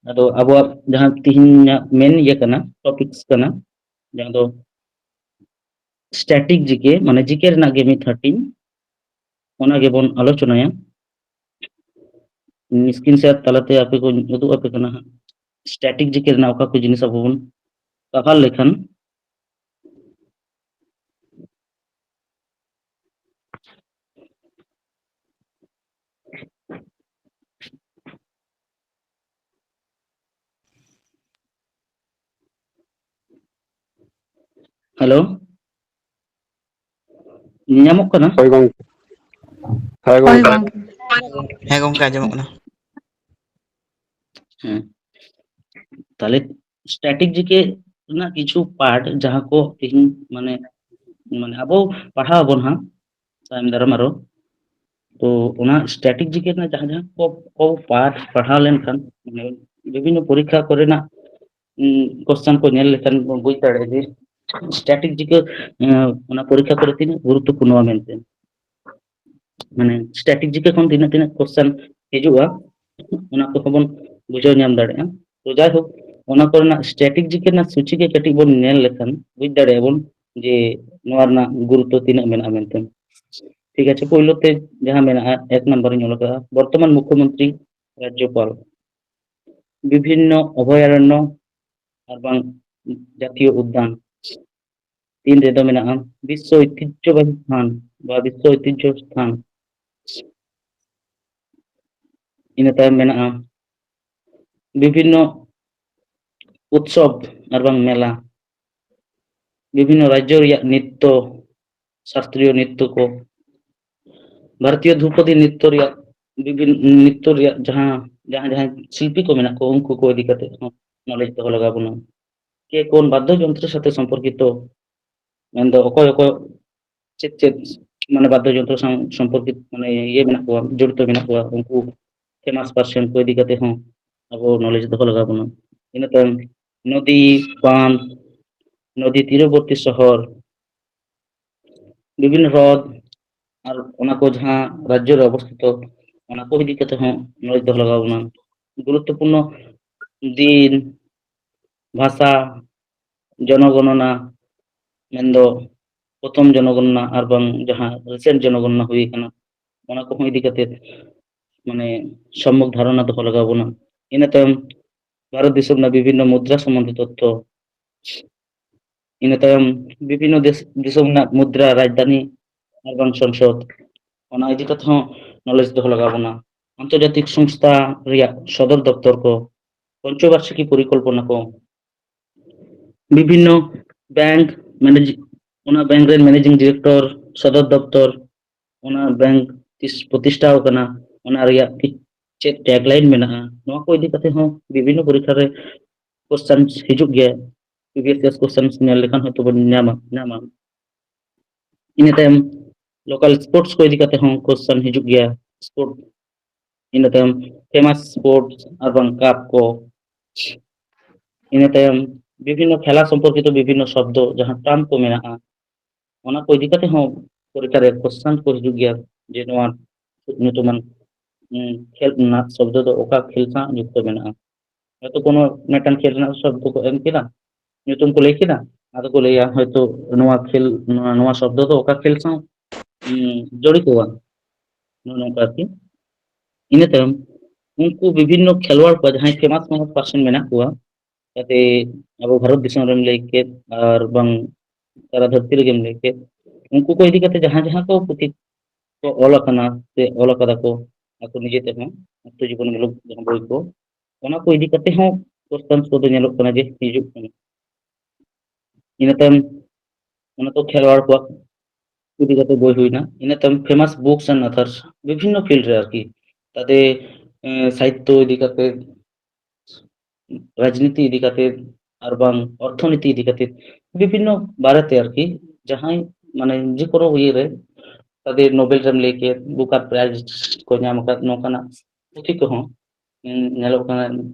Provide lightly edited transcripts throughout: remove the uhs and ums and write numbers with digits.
ᱟᱫᱚ ᱟᱵᱚᱣᱟᱜ ᱡᱟᱦᱟᱸ ᱛᱤᱦᱤᱧᱟᱜ ᱢᱮᱱ ᱤᱭᱟᱹ ᱠᱟᱱᱟ, ᱴᱚᱯᱤᱠᱥ ᱠᱟᱱᱟ, ᱡᱟᱦᱟᱸ ᱫᱚ ᱥᱴᱮᱴᱤᱠ ᱡᱤᱠᱮ, ᱢᱟᱱᱮ ᱡᱤᱠᱮ ᱨᱮᱱᱟᱜ ᱜᱮ ᱢᱤᱫ ᱦᱟᱹᱴᱤᱧ, ᱚᱱᱟ ᱜᱮᱵᱚᱱ ᱟᱞᱳᱪᱚᱱᱟᱭᱟ᱾ ᱥᱠᱨᱤᱱ ᱥᱮᱭᱟᱨ ᱛᱟᱞᱟᱛᱮ ᱟᱯᱮ ᱠᱚ ᱩᱫᱩᱜ ᱟᱯᱮ ᱠᱟᱱᱟ ᱦᱟᱸᱜ ᱥᱴᱮᱴᱤᱠ ᱡᱤᱠᱮ ᱨᱮᱱᱟᱜ ᱚᱠᱟ ᱠᱚ ᱡᱤᱱᱤᱥ ᱟᱵᱚ ᱵᱚᱱ ᱠᱟᱵᱷᱟᱨ ᱞᱮᱠᱷᱟᱱ ᱦᱮᱞᱳ, ᱧᱟᱢᱚᱜ ᱠᱟᱱᱟ? ᱦᱳᱭ ᱜᱚᱝᱠᱮ, ᱦᱳᱭ ᱜᱚᱝᱠᱮ᱾ ᱦᱮᱸ ᱜᱚᱝᱠᱮ ᱟᱸᱡᱚᱢᱚᱜ ᱠᱟᱱᱟ᱾ ᱦᱮᱸ, ᱛᱟᱦᱞᱮ ᱥᱴᱮᱴᱤᱠ ᱡᱤᱠᱮ ᱨᱮᱱᱟᱜ ᱠᱤᱪᱷᱩ ᱯᱟᱨᱴ ᱡᱟᱦᱟᱸ ᱠᱚ ᱛᱮᱦᱤᱧ ᱢᱟᱱᱮ ᱟᱵᱚ ᱯᱟᱲᱦᱟᱣ ᱟᱵᱚᱱ ᱦᱟᱸᱜ ᱛᱟᱭᱚᱢ ᱫᱟᱨᱟᱢ ᱟᱨᱚ, ᱛᱚ ᱚᱱᱟ ᱥᱴᱮᱴᱤᱠ ᱡᱤᱠᱮ ᱨᱮᱱᱟᱜ ᱡᱟᱦᱟᱸ ᱡᱟᱦᱟᱸ ᱠᱚ ᱯᱟᱴ ᱯᱟᱲᱦᱟᱣ ᱞᱮᱱᱠᱷᱟᱱ ᱵᱤᱵᱷᱤᱱᱱᱚ ᱯᱚᱨᱤᱠᱠᱷᱟ ᱠᱚᱨᱮᱱᱟᱜ ᱠᱚᱥᱪᱟᱱ ᱠᱚ ᱧᱮᱞ ᱞᱮᱠᱷᱟᱱ ᱵᱚᱱ ᱵᱩᱡᱽ ᱫᱟᱲᱮᱭᱟᱜᱼᱟ ᱡᱮ ᱥᱴᱮᱴᱤᱠ ᱡᱤᱠᱮ ᱚᱱᱟ ᱯᱚᱨᱤᱠᱠᱷᱟ ᱠᱚᱨᱮ ᱛᱤᱱᱟᱹᱜ ᱜᱩᱨᱩᱛᱛᱚᱯᱩᱨᱱᱚᱼᱟ ᱢᱮᱱᱛᱮ᱾ ᱢᱟᱱᱮ ᱥᱴᱮᱴᱤᱠ ᱡᱤᱠᱮ ᱠᱷᱚᱱ ᱛᱤᱱᱟᱹᱜ ᱛᱤᱱᱟᱹᱜ ᱠᱚᱥᱪᱟᱱ ᱦᱤᱡᱩᱜᱼᱟ, ᱚᱱᱟ ᱠᱚᱦᱚᱸ ᱵᱚᱱ ᱵᱩᱡᱷᱟᱹᱣ ᱧᱟᱢ ᱫᱟᱲᱮᱭᱟᱜᱼᱟ᱾ ᱛᱚ ᱡᱟᱭᱦᱳᱠ, ᱚᱱᱟ ᱠᱚᱨᱮᱱᱟᱜ ᱥᱴᱮᱴᱤᱠ ᱡᱤᱠᱮ ᱨᱮᱱᱟᱜ ᱥᱩᱪᱤ ᱜᱮ ᱠᱟᱹᱴᱤᱡ ᱵᱚᱱ ᱧᱮᱞ ᱞᱮᱠᱷᱟᱱ ᱵᱩᱡᱽ ᱫᱟᱲᱮᱭᱟᱜᱼᱟ ᱵᱚᱱ ᱡᱮ ᱱᱚᱣᱟ ᱨᱮᱱᱟᱜ ᱜᱩᱨᱩᱛᱛᱚ ᱛᱤᱱᱟᱹᱜ ᱢᱮᱱᱟᱜᱼᱟ ᱢᱮᱱᱛᱮ᱾ ᱴᱷᱤᱠ ᱟᱪᱷᱮ, ᱯᱳᱭᱞᱳ ᱛᱮ ᱡᱟᱦᱟᱸ ᱢᱮᱱᱟᱜᱼᱟ 1 ᱱᱟᱢᱵᱟᱨᱤᱧ ᱚᱞ ᱟᱠᱟᱫᱟ, ᱵᱚᱨᱛᱚᱢᱟᱱ ᱢᱩᱠᱠᱷᱚ ᱢᱚᱱᱛᱨᱤ ᱨᱟᱡᱽᱡᱚᱯᱟᱞ ᱵᱤᱵᱷᱤᱱᱱᱚ ᱚᱵᱷᱚᱭᱟᱨᱚᱱᱱᱚ ᱟᱨ ᱵᱟᱝ ᱡᱟᱛᱤᱭᱚ ᱩᱫᱽᱫᱟᱱ, 3 ᱨᱮᱫᱚ ᱢᱮᱱᱟᱜᱼᱟ ᱵᱤᱥᱥᱚ ᱳᱭᱛᱤᱦᱡᱚᱵᱟᱦᱤ ᱥᱛᱷᱟᱱ ᱵᱟ ᱵᱤᱥᱥᱚ ᱳᱭᱛᱤᱦᱡᱚ ᱥᱛᱷᱟᱱ, ᱤᱱᱟᱹ ᱛᱟᱭᱚᱢ ᱢᱮᱱᱟᱜᱼᱟ ᱵᱤᱵᱷᱤᱱᱱᱚ ᱩᱛᱥᱚᱵ ᱟᱨ ᱵᱟᱝ ᱢᱮᱞᱟ, ᱵᱤᱵᱷᱤᱱᱱᱚ ᱨᱟᱡᱽᱡᱚ ᱨᱮᱭᱟᱜ ᱱᱤᱛᱛᱚ, ᱥᱟᱥᱛᱨᱤᱭᱚ ᱱᱤᱛᱛᱚ ᱠᱚ, ᱵᱷᱟᱨᱚᱛᱤᱭᱚ ᱫᱷᱨᱩᱯᱚᱫᱤ ᱱᱤᱛᱛᱚ ᱨᱮᱭᱟᱜ ᱱᱤᱛᱛᱚ ᱨᱮᱭᱟᱜ ᱡᱟᱦᱟᱸ ᱥᱤᱞᱯᱤ ᱠᱚ ᱢᱮᱱᱟᱜ ᱠᱚᱣᱟ ᱩᱱᱠᱩ ᱠᱚ ᱤᱫᱤ ᱠᱟᱛᱮ ᱦᱚᱸ ᱱᱚᱞᱮᱡᱽ ᱫᱚᱦᱚ ᱞᱟᱜᱟᱣ ᱵᱚᱱᱟ᱾ কে কোন বাদ্যযন্ত্রের সাথে সম্পর্কিত, ᱢᱮᱱᱫᱚ ᱚᱠᱚᱭ ᱚᱠᱚᱭ ᱪᱮᱫ ᱪᱮᱫ ᱢᱟᱱᱮ ᱵᱟᱫᱽᱫᱚ ᱡᱚᱱᱛᱨᱚ ᱥᱟᱶ ᱥᱚᱢᱯᱚᱨᱠᱤᱛ ᱢᱟᱱᱮ ᱤᱭᱟᱹ ᱢᱮᱱᱟᱜ ᱠᱚᱣᱟ, ᱡᱚᱲᱤᱛᱚ ᱢᱮᱱᱟᱜ ᱠᱚᱣᱟ, ᱩᱱᱠᱩ ᱯᱷᱮᱢᱟᱥ ᱯᱟᱨᱥᱮᱱ ᱠᱚ ᱤᱫᱤ ᱠᱟᱛᱮ ᱦᱚᱸ ᱟᱵᱚ ᱱᱚᱞᱮᱡᱽ ᱫᱚᱦᱚ ᱞᱟᱜᱟᱣ ᱵᱚᱱᱟ᱾ ᱤᱱᱟᱹ ᱛᱟᱭᱚᱢ ᱱᱚᱫᱤ, ᱵᱟᱸᱫᱷ, ᱱᱚᱫᱤ ᱛᱤᱨᱚᱵᱚᱨᱛᱤ ᱥᱚᱦᱚᱨ, ᱵᱤᱵᱷᱤᱱᱱᱚ ᱦᱨᱚᱫ ᱟᱨ ᱚᱱᱟ ᱠᱚ ᱡᱟᱦᱟᱸ ᱨᱟᱡᱽᱡᱚ ᱨᱮ ᱚᱵᱚᱥᱛᱷᱤᱛᱚ, ᱚᱱᱟ ᱠᱚ ᱤᱫᱤ ᱠᱟᱛᱮ ᱦᱚᱸ ᱱᱚᱞᱮᱡᱽ ᱫᱚᱦᱚ ᱞᱟᱜᱟᱣ ᱵᱚᱱᱟ᱾ ᱜᱩᱨᱩᱛᱛᱚᱯᱩᱨᱱᱚ ᱫᱤᱱ, ᱵᱷᱟᱥᱟ, ᱡᱚᱱᱚᱜᱚᱱᱚᱱᱟ, ᱢᱮᱱᱫᱚ ᱯᱨᱚᱛᱷᱚᱢ ᱡᱚᱱᱚᱜᱚᱱᱚᱱᱟ ᱟᱨ ᱵᱟᱝ ᱡᱟᱦᱟᱸ ᱨᱤᱥᱮᱱᱴ ᱡᱚᱱᱚᱜᱚᱱᱚᱱᱟ ᱦᱩᱭ ᱟᱠᱟᱱᱟ, ᱚᱱᱟ ᱠᱚᱦᱚᱸ ᱤᱫᱤ ᱠᱟᱛᱮᱫ ᱢᱟᱱᱮ ᱥᱚᱢᱢᱚᱠ ᱫᱷᱟᱨᱚᱱᱟ ᱫᱚᱦᱚ ᱞᱟᱜᱟᱣ ᱵᱚᱱᱟ᱾ ᱤᱱᱟᱹ ᱛᱟᱭᱚᱢ ᱵᱷᱟᱨᱚᱛ ᱫᱤᱥᱚᱢ ᱨᱮᱱᱟᱜ ᱵᱤᱵᱷᱤᱱᱱᱚ ᱢᱩᱫᱽᱨᱟ ᱥᱚᱢᱵᱚᱱᱫᱷᱤ ᱛᱚᱛᱛᱷᱚ, ᱤᱱᱟᱹ ᱛᱟᱭᱚᱢ ᱵᱤᱵᱷᱤᱱᱱᱚ ᱫᱤᱥᱚᱢ ᱨᱮᱱᱟᱜ ᱢᱩᱫᱽᱨᱟ, ᱨᱟᱡᱽᱫᱷᱟᱱᱤ ᱟᱨ ᱵᱟᱝ ᱥᱚᱝᱥᱚᱫ, ᱚᱱᱟ ᱤᱫᱤ ᱠᱟᱛᱮ ᱦᱚᱸ ᱱᱚᱞᱮᱡᱽ ᱫᱚᱦᱚ ᱞᱟᱜᱟᱣ ᱵᱚᱱᱟ᱾ ᱟᱱᱛᱚᱨᱡᱟᱛᱤᱠ ᱥᱚᱝᱥᱛᱷᱟ ᱨᱮᱭᱟᱜ ᱥᱚᱫᱚᱨ ᱫᱚᱯᱛᱚᱨ ᱠᱚ, ᱯᱚᱧᱪᱚ ᱵᱟᱨᱥᱤᱠᱤ ᱯᱚᱨᱤᱠᱚᱞᱯᱚᱱᱟ ᱠᱚ, ᱵᱤᱵᱷᱤᱱᱱᱚ ᱵᱮᱝᱠ ᱚᱱᱟ ᱵᱮᱝᱠ ᱨᱮᱱ ᱢᱮᱱᱮᱡᱤᱝ ᱰᱤᱨᱮᱠᱴᱚᱨ, ᱥᱚᱫᱚᱨ ᱫᱚᱯᱛᱚᱨ, ᱚᱱᱟ ᱵᱮᱝᱠ ᱛᱤᱥ ᱯᱨᱚᱛᱤᱥᱴᱷᱟᱣ ᱟᱠᱟᱱᱟ, ᱚᱱᱟ ᱨᱮᱭᱟᱜ ᱪᱮᱫ ᱴᱮᱜᱽ ᱞᱟᱭᱤᱱ ᱢᱮᱱᱟᱜᱼᱟ, ᱱᱚᱣᱟ ᱠᱚ ᱤᱫᱤ ᱠᱟᱛᱮ ᱦᱚᱸ ᱵᱤᱵᱷᱤᱱᱱᱚ ᱯᱚᱨᱤᱠᱠᱷᱟ ᱨᱮ ᱠᱚᱥᱪᱟᱱ ᱦᱤᱡᱩᱜ ᱜᱮᱭᱟ᱾ ᱯᱨᱤᱵᱷᱤᱭᱟᱥ ᱠᱚᱥᱪᱟᱱ ᱧᱮᱞ ᱞᱮᱠᱷᱟᱱ ᱦᱚᱭᱛᱚ ᱵᱚᱱ ᱧᱟᱢᱟ᱾ ᱤᱱᱟᱹ ᱛᱟᱭᱚᱢ ᱞᱳᱠᱟᱞ ᱥᱯᱳᱨᱴᱥ ᱠᱚ ᱤᱫᱤ ᱠᱟᱛᱮ ᱦᱚᱸ ᱠᱚᱥᱪᱟᱱ ᱦᱤᱡᱩᱜ ᱜᱮᱭᱟ᱾ ᱤᱱᱟᱹ ᱛᱟᱭᱚᱢ ᱯᱷᱮᱢᱟᱥ ᱥᱯᱳᱨᱴᱥ ᱟᱨ ᱵᱟᱝ ᱠᱟᱯ ᱠᱚ, ᱤᱱᱟᱹ ᱛᱟᱭᱚᱢ ᱵᱤᱵᱷᱤᱱᱱᱚ ᱠᱷᱮᱞᱟ ᱥᱚᱢᱯᱚᱨᱠᱤᱛᱚ ᱵᱤᱵᱷᱤᱱᱱᱚ ᱥᱚᱵᱫᱚ ᱡᱟᱦᱟᱸ ᱴᱟᱨᱢ ᱠᱚ ᱢᱮᱱᱟᱜᱼᱟ, ᱚᱱᱟ ᱠᱚ ᱤᱫᱤ ᱠᱟᱛᱮ ᱦᱚᱸ ᱯᱚᱨᱤᱠᱠᱷᱟ ᱨᱮ ᱠᱚᱥᱪᱟᱱ ᱠᱚ ᱦᱤᱡᱩᱜ ᱜᱮᱭᱟ ᱡᱮ ᱱᱚᱣᱟ ᱧᱩᱛᱩᱢᱟᱱ ᱠᱷᱮᱞ ᱨᱮᱱᱟᱜ ᱥᱚᱵᱫᱚ ᱫᱚ ᱚᱠᱟ ᱠᱷᱮᱞ ᱥᱟᱶ ᱡᱩᱠᱛᱚ ᱢᱮᱱᱟᱜᱼᱟ᱾ ᱦᱚᱭᱛᱚ ᱠᱳᱱᱳ ᱢᱤᱫᱴᱟᱝ ᱠᱷᱮᱞ ᱨᱮᱱᱟᱜ ᱥᱚᱵᱫᱚ ᱠᱚ ᱮᱢ ᱠᱮᱫᱟ, ᱧᱩᱛᱩᱢ ᱠᱚ ᱞᱟᱹᱭ ᱠᱮᱫᱟ, ᱟᱫᱚ ᱠᱚ ᱞᱟᱹᱭᱟ ᱦᱚᱭᱛᱚ ᱱᱚᱣᱟ ᱠᱷᱮᱞ ᱱᱚᱣᱟ ᱥᱚᱵᱫᱚ ᱫᱚ ᱚᱠᱟ ᱠᱷᱮᱞ ᱥᱟᱶ ᱡᱚᱲᱤᱛᱚᱜᱼᱟ, ᱱᱚᱜᱼᱚ ᱱᱚᱝᱠᱟ ᱟᱨᱠᱤ᱾ ᱤᱱᱟᱹ ᱛᱟᱭᱚᱢ ᱩᱱᱠᱩ ᱵᱤᱵᱷᱤᱱᱱᱚ ᱠᱷᱮᱞᱣᱟᱲ ᱠᱚ ᱡᱟᱦᱟᱸᱭ ᱯᱷᱮᱢᱟᱥ ᱯᱟᱨᱥᱚᱱ ᱢᱮᱱᱟᱜ ᱠᱚᱣᱟ, ᱡᱟᱛᱮ ᱟᱵᱚ ᱵᱷᱟᱨᱚᱛ ᱫᱤᱥᱚᱢ ᱨᱮᱢ ᱞᱟᱹᱭ ᱠᱮᱫ ᱟᱨ ᱵᱟᱝ ᱥᱟᱨᱟ ᱫᱷᱟᱹᱨᱛᱤ ᱨᱮᱜᱮᱢ ᱞᱟᱹᱭ ᱠᱮᱫ, ᱩᱱᱠᱩ ᱠᱚ ᱤᱫᱤ ᱠᱟᱛᱮ ᱡᱟᱦᱟᱸ ᱡᱟᱦᱟᱸ ᱠᱚ ᱯᱩᱛᱷᱤ ᱠᱚ ᱚᱞ ᱟᱠᱟᱱᱟ ᱥᱮ ᱚᱞ ᱟᱠᱟᱫᱟ ᱠᱚ ᱟᱠᱚ ᱱᱤᱡᱮ ᱛᱮᱦᱚᱸ ᱟᱛᱛᱚ ᱡᱤᱵᱚᱱᱤ ᱢᱩᱞᱚᱠ ᱡᱟᱦᱟᱸ ᱵᱳᱭ ᱠᱚ, ᱚᱱᱟ ᱠᱚ ᱤᱫᱤ ᱠᱟᱛᱮ ᱦᱚᱸ ᱠᱚᱥᱪᱟᱱ ᱠᱚᱫᱚ ᱧᱮᱞᱚᱜ ᱠᱟᱱᱟ ᱡᱮ ᱦᱤᱡᱩᱜ ᱠᱟᱱᱟ᱾ ᱤᱱᱟᱹ ᱛᱟᱭᱚᱢ ᱚᱱᱟ ᱠᱚ ᱠᱷᱮᱞᱣᱟᱲ ᱠᱚᱣᱟᱜ ᱤᱫᱤ ᱠᱟᱛᱮ ᱵᱳᱭ ᱦᱩᱭᱱᱟ᱾ ᱤᱱᱟᱹ ᱛᱟᱭᱚᱢ ᱯᱷᱮᱢᱟᱥ ᱵᱩᱠᱥ ᱮᱱᱰ ᱚᱛᱷᱟᱨᱥ ᱵᱤᱵᱷᱤᱱᱱᱚ ᱯᱷᱤল্ᱰ ᱨᱮ ᱟᱨᱠᱤ, ᱛᱟতে ᱥᱟᱦᱤᱛᱛᱚ ᱤᱫᱤ ᱠᱟᱛᱮ, ᱨᱟᱡᱽᱱᱤᱛᱤ ᱤᱫᱤ ᱠᱟᱛᱮᱫ ᱟᱨ ᱵᱟᱝ ᱚᱨᱛᱷᱚᱱᱤᱛᱤ ᱤᱫᱤ ᱠᱟᱛᱮᱫ ᱵᱤᱵᱷᱤᱱᱱᱚ ᱵᱟᱨᱮᱛᱮ ᱟᱨᱠᱤ ᱡᱟᱦᱟᱸᱭ ᱢᱟᱱᱮ ᱡᱮᱠᱳᱱᱳ ᱤᱭᱟᱹᱨᱮ ᱛᱟদের ᱱᱳᱵᱮᱞ ᱨᱮᱢ ᱞᱟᱹᱭ ᱠᱮᱫ ᱵᱩᱠᱟᱨ ᱯᱨᱟইᱡᱽ ᱠᱚ ᱧᱟᱢ ᱟᱠᱟᱫ ᱱᱚᱝᱠᱟᱱᱟᱜ ᱯᱩᱛᱷᱤ ᱠᱚᱦᱚᱸ ᱧᱮᱞᱚᱜ ᱠᱟᱱᱟ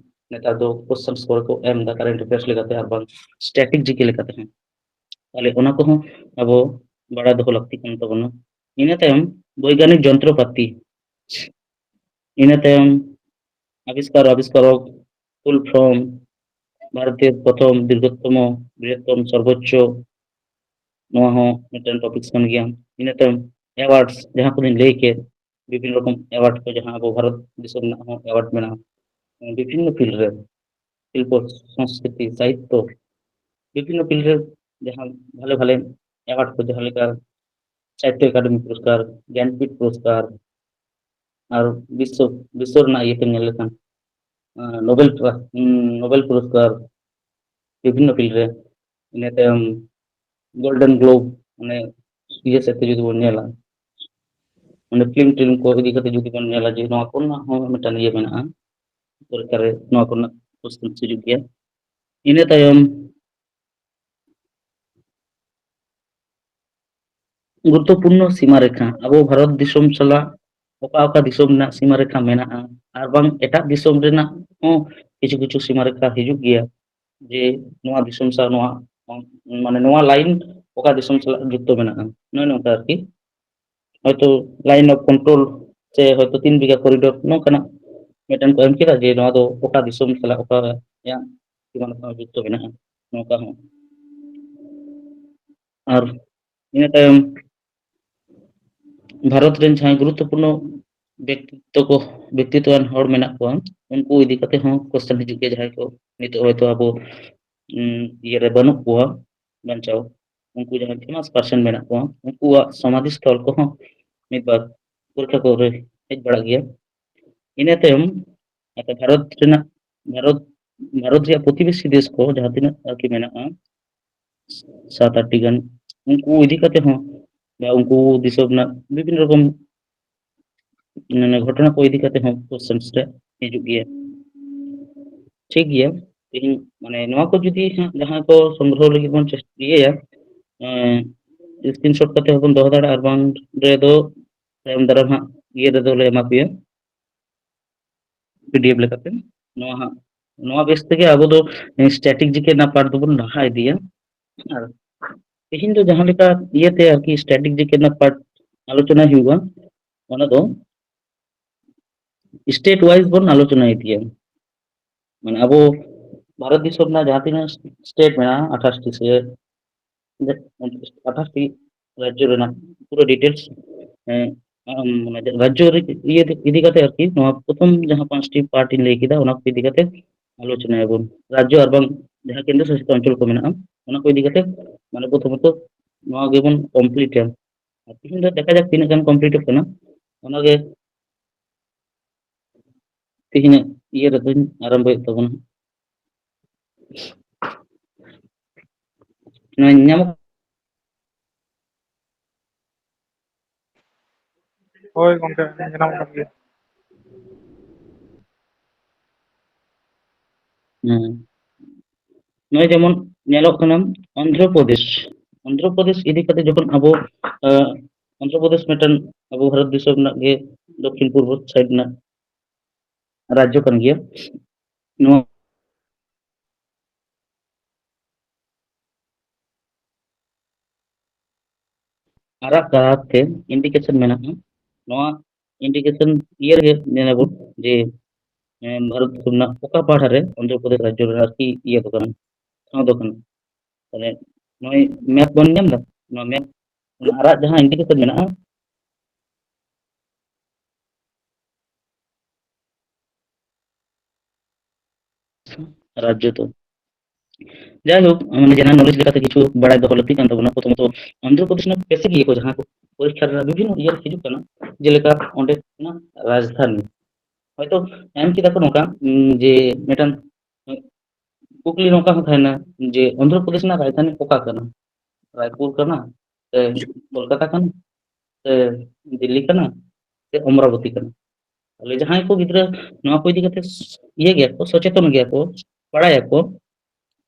ᱱᱮᱛᱟᱨ ᱫᱚ ᱠᱚᱥᱪᱟᱱ ᱠᱚᱨᱮ ᱠᱚ ᱮᱢ ᱮᱫᱟ ᱠᱟᱨᱮᱱᱴ ᱮᱯᱷᱮᱭᱟᱨᱥ ᱞᱮᱠᱟᱛᱮ ᱟᱨ ᱵᱟᱝ ᱥᱴᱮᱴᱤᱠ ᱡᱤᱠᱮ ᱞᱮᱠᱟᱛᱮ ᱦᱚᱸ᱾ ᱛᱟᱦᱚᱞᱮ ᱚᱱᱟ ᱠᱚᱦᱚᱸ ᱟᱵᱚ ᱵᱟᱲᱟᱭ ᱫᱚᱦᱚ ᱞᱟᱹᱠᱛᱤ ᱠᱟᱱ ᱛᱟᱵᱚᱱᱟ᱾ ᱤᱱᱟᱹ ᱛᱟᱭᱚᱢ ᱵᱳᱭᱜᱟᱱᱤᱠ ᱡᱚᱱᱛᱨᱚᱯᱟᱛᱤ, ᱤᱱᱟᱹ ᱛᱟᱭᱚᱢ ᱟᱵᱤᱥᱠᱟᱨ ᱟᱵᱤᱥᱠᱟᱨᱚᱠ, ফুল ফর্ম, ভারতের প্রথম দীর্ঘতম বৃহত্তম সর্বোচ্চ, ᱱᱚᱣᱟ ᱦᱚᱸ ᱢᱤᱫᱴᱮᱱ ᱴᱚᱯᱤᱠᱥ ᱠᱟᱱ ᱜᱮᱭᱟ᱾ ᱤᱱᱟᱹ ᱛᱟᱭᱚᱢ ᱮᱣᱟᱨᱰᱥ ᱡᱟᱦᱟᱸ ᱠᱚᱞᱤᱧ ᱞᱟᱹᱭ ᱠᱮᱫ, ᱵᱤᱵᱷᱤᱱᱱᱚ ᱨᱚᱠᱚᱢ ᱮᱣᱟᱨᱰ ᱠᱚ ᱡᱟᱦᱟᱸ ᱟᱵᱚ ᱵᱷᱟᱨᱚᱛ ᱫᱤᱥᱚᱢ ᱨᱮᱱᱟᱜ ᱦᱚᱸ ᱮᱣᱟᱨᱰ ᱢᱮᱱᱟᱜᱼᱟ ᱵᱤᱵᱷᱤᱱᱱᱚ ᱯᱷᱤল্ᱰ ᱨᱮ, শিল্প, সংস্কৃতি, সাহিত্য, বিভিন্ন ফিল্ডে जहाँ ভালো ভালো অ্যাওয়ার্ড को जहाँ লেখা সাহিত্য একাডেমি পুরস্কার, জ্ঞানপীঠ পুরস্কার আর বিশ্ব বিশ্ব রᱮᱱᱟᱜ ইয়েতে ᱧᱮᱞ ᱞᱮᱠᱷᱟᱱ নোবেল পুরস্কার বিভিন্ন ফিল্ড রে। ᱤᱱᱟᱹ ᱛᱟᱭᱚᱢ গোল্ডেন গ্লোব মানে ইয়ে সাথে যদি বন ᱧᱮᱞᱟ মানে ফিল্ম को इदी kate যদি বন ᱧᱮᱞᱟ যে নওয়া করনা হᱚᱸ ᱢᱤᱫᱴᱟᱝ ᱤᱭᱟᱹ ᱢᱮᱱᱟᱜᱼᱟ ᱯᱚᱨᱤᱠᱷᱟ ᱨᱮ ᱱᱚᱣᱟ ᱠᱚᱨᱮᱱᱟᱜ ᱠᱚᱥᱪᱮᱱ ᱦᱤᱡᱩᱜ ᱜᱮᱭᱟ। ᱤᱱᱟᱹ ᱛᱟᱭᱚᱢ গুরুত্বপূর্ণ সীমারেখা আবো ভারত দিশম সালা ওকা ওকা দিশম রᱮᱱᱟᱜ সীমারেখা মেনাᱜᱼᱟ আর বাং এটাᱜ দিশম রᱮᱱᱟᱜ ᱦᱚᱸ কিছু কিছু সীমারেখা হিজুᱜ ᱜᱮᱭᱟ যে নোয়া দিশম সাথ নোয়া মানে নোয়া লাইন ওকা দিশম সালাᱜ যুক্ত মেনাᱜᱼᱟ নয় নᱝকা আর কি হয়তো লাইন অফ কন্ট্রোল সে হয়তো 3 বিঘা করিডোর নংকাᱱᱟᱜ ᱢᱤᱫᱴᱮᱱ ᱠᱚ ᱮᱢ ᱠᱮᱫᱟ ᱡᱮ ᱱᱚᱣᱟ ᱫᱚ ᱚᱠᱟ ᱫᱤᱥᱚᱢ ᱥᱟᱞᱟᱜ ᱚᱠᱟ ᱨᱮᱭᱟᱜ ᱥᱤᱢᱟᱹ ᱥᱟᱶ যুক্ত মেনাᱜᱼᱟ নᱚᱝᱠᱟ ᱦᱚᱸ। আর ᱤᱱᱟᱹ ᱛᱟᱭᱚᱢ भारत ᱨᱮᱱ ᱡᱟᱦᱟᱸᱭ ᱜᱩᱨᱩᱛᱛᱚᱯূর্ণ ব্যক্তিত্বᱟᱱ ᱦᱚᱲ ᱢᱮᱱᱟᱜ ᱠᱚᱣᱟ उनको इदी kate ᱦᱚᱸ কোশ্চেন ᱦᱤᱡᱩᱜ ᱜᱮᱭᱟ ᱡᱟᱦᱟᱸᱭ ᱠᱚ ᱱᱤᱛᱚᱜ ᱦᱚᱭᱛᱳ ᱟᱵᱚ ᱤᱭᱟᱹ ᱨᱮ ᱵᱟᱹᱱᱩᱜ ᱠᱚᱣᱟ ᱵᱟᱧᱪᱟᱣ उनको जहाँ फेमस पर्सन मेना को उनकुआग समाधि स्थल को हूँ मिद बार परीक्षा को हेज बड़ा गया। इन तायम भारत रेना भारत भारत रैया प्रतिबेशी देश को जहाँ तीना आरकी मेना 7-8टी गान उनको इदी kate हूँ बा उनको दिसोम ना विभिन्न रकम घटना को इदी kate हूँ क्वेश्चन रे हिजुग गया। ठीक गया इन माने नवा को जुदी जहाँ को संग्रह लगी बन चेष्टा स्क्रीनशॉट kate हबन दोह दाड़ा और बांग रे दो तायम दाराम हां ये रे दो ले एमा पेया पीडीएफ लेकाते नवा हां नवा बेस तेगे आबो दो स्टैटिक जीके ना पार्ट दोबन लाहा इदिया और तेहिन दो जहाँ लेका इयेते आरकी स्टैटिक जीके ना पार्ट आलोचना हुआ ओना दो स्टेट वाइज बन आलोचना इदिया माने आबो भारत दिसोम ना जहाँ तीना स्टेट में 28 टी से 28 टी राज्य रेना पूरा डिटेल्स মানে রাজ্য ইয়ে ইদি kate আর কি নয়া প্রথম যাহা 5টি পার্ট ইন লই কিদা ওনা কো ইদি kate আলোচনা এবং রাজ্য আর বাং যাহা কেন্দ্র শাসিত অঞ্চল কো মেনা ওনা কো ইদি kate মানে প্রথমত নয়া গেবন কমপ্লিট আর তিন দেখা যাক তিন গান কমপ্লিট হনা ওনা গে তিন ইয়ে রে দিন আরম্ভ হইতো তখন নয় নিয়ম ᱦᱳᱭ ᱜᱚᱝᱠᱮ ᱡᱟᱱᱟᱢ ᱠᱟᱱ ᱜᱮᱭᱟ। नय जेमन नेलोग कना आंध्र प्रदेश इदी kate जखन आबो आंध्र प्रदेश मेटन आबो भारत दिसोम ना गे दक्षिण पूर्व साइड ना राज्य kan gया नो आरा काते इंडिकेशन मेना नोआ इंडिकेशन ईयर गे नेनाबो जे भारत दिसोम ना ओका पाठा रे आंध्र प्रदेश राज्य रे आरकी इया तो kan ठाव दो kan तले नय मैप बन नेम दा नो मैप आरा जहां इंडिकेशन मेना राज्य तो যাই হোক মানে জেনারেল নলেজ লেখাতে কিছু বাড়াই দহল লাᱹᱠᱛᱤ কান তাবᱚᱱᱟ প্রথমত অন্ধ্র প্রদেশ না বেসিক ইয়ে को जहां को পরীক্ষা রে বিভিন্ন ইয়ার হিজুগ কানা যেলেকা অন্ডে না রাজধানী হয়তো এম কি দেখো নকা যে মেটান কুকলি নকা হতায়না যে অন্ধ্র প্রদেশ না রাজধানী ওকা কানা রায়পুর কানা से कोलकाता काना से दिल्ली काना से अमरावती काना তাহলে जहां को गिद्रा नवा को इदी kate इये गया को सचेतन गया को पढ़ाया को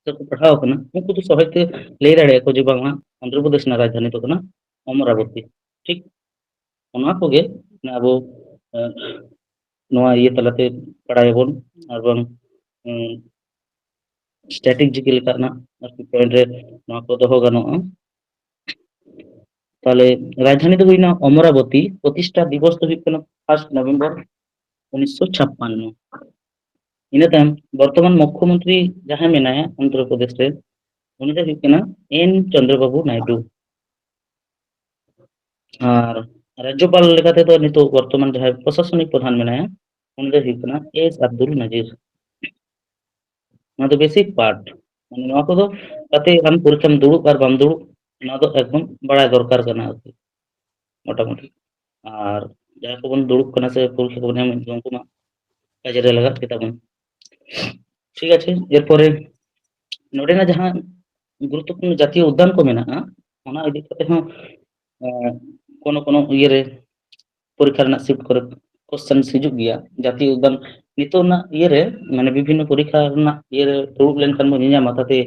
तो पढ़ाओ कना उनको तो सहजते ले दाड़े को जे बांगा आंध्र प्रदेश ना राजधानी तो कना अमरावती ठीक ओना को गे ना अबो नवा इये तलाते पढ़ायाबोन और बांग स्टैटिक जिके लेकाना आरकी पॉइंट रे नवा को दोहो गानोआ তাহলে রাজধানী তো হইনা অমরাবতী প্রতিষ্ঠা দিবস তো হইছে 1 নভেম্বর 1956 ᱤᱱᱟᱹ ᱛᱟᱭᱚᱢ ᱵᱚᱨᱛᱚᱢᱟᱱ ᱢᱩᱠᱷᱚᱢᱚᱱᱛᱨᱤ ᱡᱟᱦᱟᱸᱭ ᱢᱮᱱᱟᱭᱟ ᱚᱱᱫᱷᱨᱚ ᱯᱨᱚᱫᱮश ᱨᱮ ᱩᱱᱤ ᱫᱚ ᱦᱩᱭᱩᱜ ᱠᱟᱱᱟ ᱮᱱ ᱪᱚᱱᱫᱨᱚᱵᱟᱵᱩ ᱱᱟᱭᱰᱩ। ᱟᱨ ᱨᱟᱡᱽᱡᱚᱯᱟᱞ ᱞᱮᱠᱟᱛᱮᱫᱚ ᱱᱤᱛᱚᱜ ᱵᱚᱨᱛᱚᱢᱟᱱ ᱡᱟᱦᱟᱸᱭ ᱯᱨᱚᱥᱟᱥᱚᱱᱤᱠ ᱯᱨᱚᱫᱷᱟᱱ ᱢᱮᱱᱟᱭᱟ उन हुई S Abdul Nazeer basic part माने नवा को कते हम परीक्षा में दुड़ुब और बम दुड़ुब एकदम बड़ा दरकार करना मोटामुटी और जहाँ को बन दुड़ुब करना से परीक्षा को एम उनको मा काजे रे लगा केताबन ठीक আছে এরপরে নোডেনা जहाँ गुरुत्वपूर्ण जातीय उद्यान को मेना ओना इदी कते हूँ कोनो कोनो इये रे परीक्षा रना शिफ्ट करे क्वेश्चन हिजुग गया जातीय उद्यान नितो ना इये रे माने विभिन्न परीक्षा रना इये रे दुड़ुब लेनखान मो ᱧᱮᱧᱟᱢᱟ ताते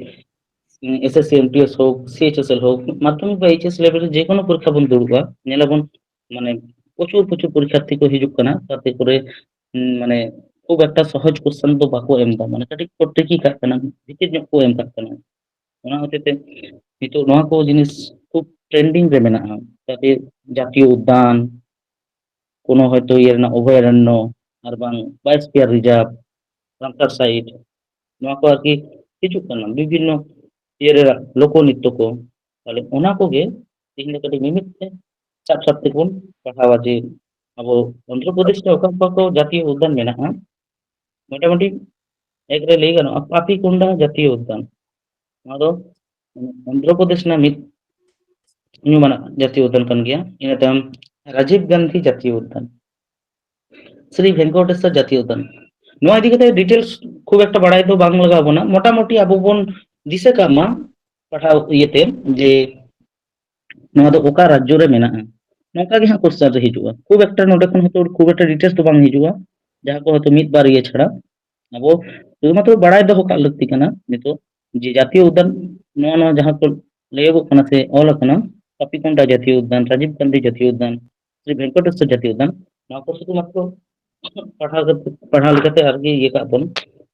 एसएससी एमटीएस हो सीएचएसएल हो माध्यमिक बा एचएस लेवल जे कोनो परीक्षा बन दुड़ुबा नेलाबन माने प्रचुर प्रचुर परीक्षार्थी को हिजुग कना ताते करे माने खूब একটা সহজ क्वेश्चन तो बाको एम दा माने कटिक को ट्रिकी का कना भितिर ᱧᱚᱜ को एम का कना ओना होतेते नितो नोआ को जिनिस खूब ट्रेंडिंग रे मेना ताते जातीय उद्यान कोनो হয়তো ইয়ের না অভয়ারণ্য আর বাং বায়োস্ফিয়ার রিজার্ভ রামসার সাইট নওয়া को आरकी हिजुग कना विभिन्न इयर लोकनृत्य को ताले ओना को गे तीन कटी मिमित ते साब साब ते कोन पढ़ावा जे अब आंध्र प्रदेश रे ओका को जातीय उद्यान मेना मोटामुटी एक रे लई गनो पापी कोंडा जातीय उद्यान नोआ दो आंध्र प्रदेश ना मित ᱧᱩᱢᱟᱱᱟᱜ जातीय उद्यान कन गया ᱤᱱᱟᱹ ᱛᱟᱭᱚᱢ राजीव गांधी जातीय उद्यान श्री वेंकटेश्वर जातीय उद्यान नोआ इदी कते डिटेल्स खूब एक बड़ाई तो बांग लगा बोना मोटामुटी अब बोन दिसे का मा पढ़ाव इयते जे नोआ दो ओका राज्य रे मेना नोका गे हां क्वेश्चन रे हिजुआ खूब एक नोडे खन हतो खूब एक डिटेल्स तो बांग हिजुआ जहां को हतो मित बार ये छड़ा अब शुधुमात्र बड़ाई दो का लगती कना नितो जे जातीय उद्यान नोआ नोआ जहां को लेगो कना से ऑल कना कपिकोंडा जातीय उद्यान राजीव गांधी जातीय उद्यान श्री वेंकटेश्वर जातीय उद्यान नोआ को शुधुमात्र पढ़ा लेते आरगी ये का बन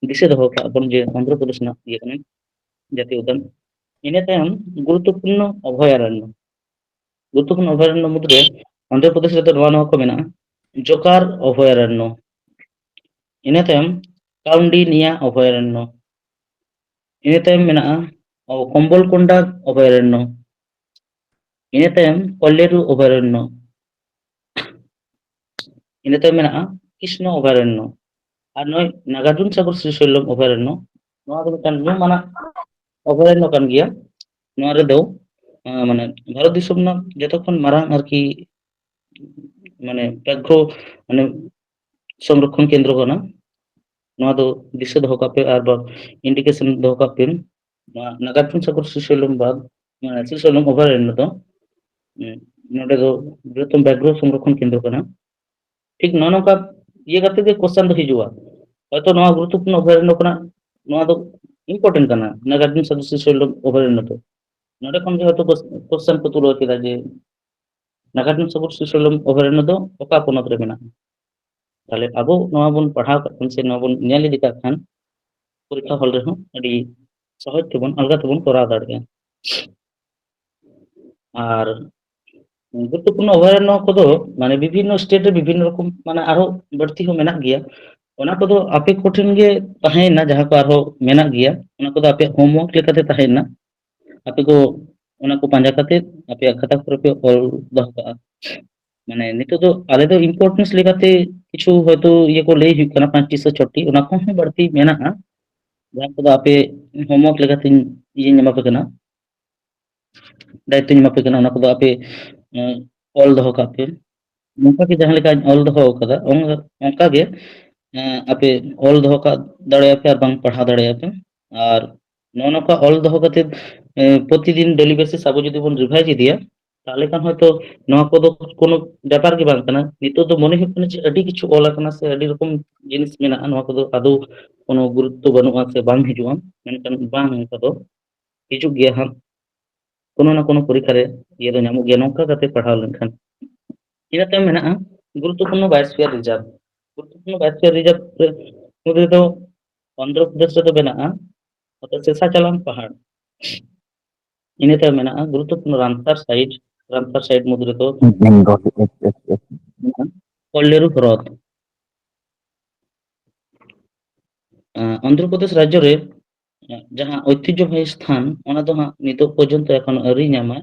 दिसे दो का बन जे आंध्र प्रदेश ना ये कने जातीय उद्यान इने तायम गुरुत्वपूर्ण अभयारण्य मुद्रे आंध्र प्रदेश रे नोआ नोआ को मेना जोकार अभयारण्य इने तायम काउंडिनिया अभयारण्य इने तायम मेना कंबलकोंडा अभयारण्य इने तायम कोल्लेरू अभयारण्य इने तायम मेना कृष्ण अभयारण्य और नय नागार्जुन सागर श्रीशैलम अभयारण्य नोआ दो मिटान ᱧᱩᱢᱟᱱᱟᱜ अभयारण्य कान गया नोआ रे दो माने भारत दिसम ना जतखन मारांग आरकी माने व्याघ्र माने संरक्षण केंद्र कना नोआ दो दिसे दो कापे आर बा इंडिकेशन दो कापे नागार्जुन सागर श्रीशैलम बाद श्रीशैलम अभयारण्य दो नोडे दो बृहत्तम व्याघ्र संरक्षण केंद्र कना ठीक नोनो का ये करते के क्वेश्चन तो हिजुआ हयतो नोआ गुरुत्वपूर्ण अभयारण्य कना नोआ दो इम्पोर्टेंट कना नागार्जुन सागर श्रीशैलम अभयारण्य तो नोडे खन हयतो क्वेश्चन को तुलो केदा जे नागार्जुन सागर श्रीशैलम अभयारण्य दो ओका पोनत रे मेना ताले अब नोआ बन पढ़ाव का से नोआ बन ᱧᱮᱞ इदी का खान परीक्षा हॉल रे हो अडी सहज तेबन अलगा तेबन करा दाड़िया और गुरुत्वपूर्ण अभयारण्य को माने विभिन्न स्टेट रे विभिन्न रकम माने आरो बढ़ती हो मेना गया ओना को आपे कोठिन गे तहेना जहां को आरो मेना गया ओना को आपे होमवर्क लेकाते तहेना आपे को ओना को पांजा काते आपे खाता करे पे ऑल दह का माने नितो तो आले तो इम्पोर्टेंस लेकाते किछु हयतो ये को ले हुई कना 5 से 6 ओना को ही बढ़ती मेना जहां को आपे होमवर्क लेकाते ये ᱧᱮᱢᱟ पे कना दायित्व ᱧᱮᱢᱟ पे कना ओना को आपे ऑल दह का पे नोका के जहां लेका ऑल दह कदा ओंका गे आपे ऑल दह का दाड़े पे और बांग पढ़ा दाड़े पे और नोनो का ऑल दह कते प्रतिदिन डेली बेसिस आबो जदि बन रिवाइज दिया ताले कान हयतो नोआ को दो कोनो व्यापार के बांग कना नितो तो मने हुई कना जे अडी किछु ऑल कना से अडी रकम जिनिस मेना नोआ को दो आदो कोनो गुरुत्व बनुआ से बांग हिजुआ मेनकन बांग का दो हिजुग गया हम कोनो ना कोनो परीक्षा रे ये दो ᱧᱟᱢᱚᱜ गया नोका कते पढ़ाव लेनखान ᱤᱱᱟᱹ ᱛᱟᱭᱚᱢ ᱢᱮᱱᱟᱜᱼᱟ गुरुत्वपूर्ण बायोस्फीयर रिजर्व गुरुत्वपूर्ण बायोस्फीयर रिजर्व मुद्रे तो आंध्र प्रदेश रे तो मेना'a अतो शेषाचलम पहाड़ ᱤᱱᱟᱹ ᱛᱟᱭᱚᱢ मेना'a गुरुत्वपूर्ण रामसर साइट मुद्रे तो कोल्लेरू ह्रद অন্ধ্রপ্রদেশ রাজ্য রে ᱡᱟᱦᱟᱸ ঐতিহ্যবাহী স্থান ᱚᱱᱟ ᱫᱚ ᱦᱟᱸᱜ ᱱᱤᱛᱚᱜ ᱯᱚᱨᱡᱚᱱᱛᱚ ᱮᱠᱷᱚᱱ ᱟᱹᱣᱨᱤ ᱧᱟᱢᱟ,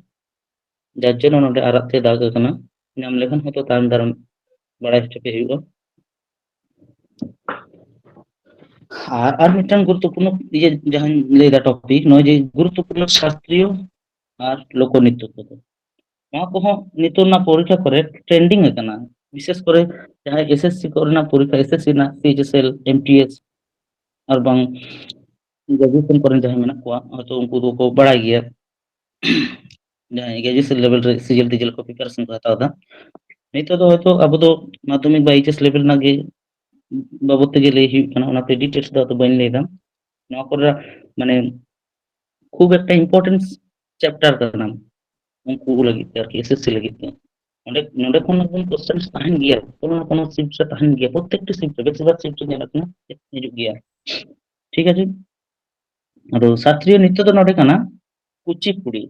ᱡᱟর জন্য ᱱᱚᱰᱮ ᱟᱨᱟᱜ ᱛᱮ ᱫᱟᱜ ᱟᱠᱟᱱᱟ, ᱧᱟᱢ ᱞᱮᱠᱷᱟᱱ ᱦᱚᱭᱛᱚ ᱛᱟᱭᱚᱢ ᱫᱟᱨᱟᱢ ᱵᱟᱲᱟᱭ ᱦᱚᱪᱚ ᱯᱮ ᱦᱩᱭᱩᱜᱼᱟ। আর মিᱫᱴᱟᱝ গুরুত্বপূর্ণ ইয়ে ᱡᱟᱦᱟᱸᱧ ᱞᱟᱹᱭᱫᱟ ᱴᱚᱯᱤᱠ ᱱᱚᱜᱼᱚᱭ ᱡᱮ গুরুত্বপূর্ণ শাস্ত্রীয় আর লোকনৃত্য ᱠᱚᱫᱚ ᱱᱚᱣᱟ ᱠᱚᱦᱚᱸ ᱱᱤᱛᱚᱜ ᱨᱮᱱᱟᱜ ᱯᱚᱨᱤᱠᱷᱟ ᱠᱚᱨᱮ ᱴᱨᱮন্ডিং ᱟᱠᱟᱱᱟ, ᱵᱤᱥᱮᱥ ᱠᱚᱨᱮ ᱡᱟᱦᱟᱸᱭ ᱮᱥএসসি ᱠᱚᱨᱮᱱᱟᱜ ᱯᱚᱨᱤᱠᱷᱟ ᱮᱥএসᱥি ᱨᱮᱱᱟᱜ ᱥᱤᱮᱪএᱥএᱞ ᱮᱢটিএস আর ᱵᱟᱝ ᱜᱨᱮᱡᱩᱭᱮᱥᱚᱱ ᱠᱚᱨᱮᱱ ᱡᱟᱦᱟᱸᱭ ᱢᱮᱱᱟᱜ ᱠᱚᱣᱟ ᱦᱚᱭᱛᱚ ᱩᱱᱠᱩ ᱫᱚᱠᱚ ᱵᱟᱲᱟᱭ ᱜᱮᱭᱟ, ᱡᱟᱦᱟᱸᱭ গ্র্যাজুয়েশন লেভেল ᱨᱮ ᱥᱤᱡᱤᱮᱞ ᱴᱤᱡᱤᱮᱞ ᱠᱚ ᱯᱨᱤᱯᱟরেᱥᱚᱱ ᱠᱚ ᱦᱟᱛᱟᱣ ᱮᱫᱟ, ᱱᱤᱛᱚᱜ ᱫᱚ ᱦᱚᱭᱛᱚ ᱟᱵᱚ ᱫᱚ ᱢᱟᱫᱽᱫᱷᱚᱢᱤᱠ ᱵᱟ এইচএস লেভেল ᱨᱮᱱᱟᱜ ᱜᱮ ᱵᱟᱵᱚᱫ ᱛᱮᱜᱮ ᱞᱟᱹᱭ ᱦᱩᱭᱩᱜ ᱠᱟᱱᱟ, ᱚᱱᱟᱛᱮ ᱰᱤটেᱞᱥ ᱫᱚ ᱟᱫᱚ ᱵᱟᱹᱧ ᱞᱟᱹᱭᱫᱟ। ᱱᱚᱣᱟ ᱠᱚᱨᱮ ᱢᱟᱱᱮ খুব একটা ইম্পর্টেন্স চ্যাপ্টার ᱠᱟᱱᱟ उनको लगी थे आरकी एसएससी लगी थे। नोडे नोडे खन एकदम क्वेश्चंस तहन गया कोनो ना कोनो शिफ्ट से तहन गया प्रत्येकटी शिफ्ट बेसिरभाग शिफ्ट ᱧᱮᱞ ᱟᱠᱟᱱᱟ ᱦᱤᱡᱩᱜ ᱜᱮᱭᱟ। ᱴᱷᱤक আছে, ᱟᱫᱚ ᱥᱟᱥᱛᱨᱤᱭᱚ ᱱᱤᱛᱛᱚ ᱫᱚ ᱱᱚᱰᱮ ᱠᱟᱱᱟ ᱠᱩᱪᱤᱯᱩᱲᱤ,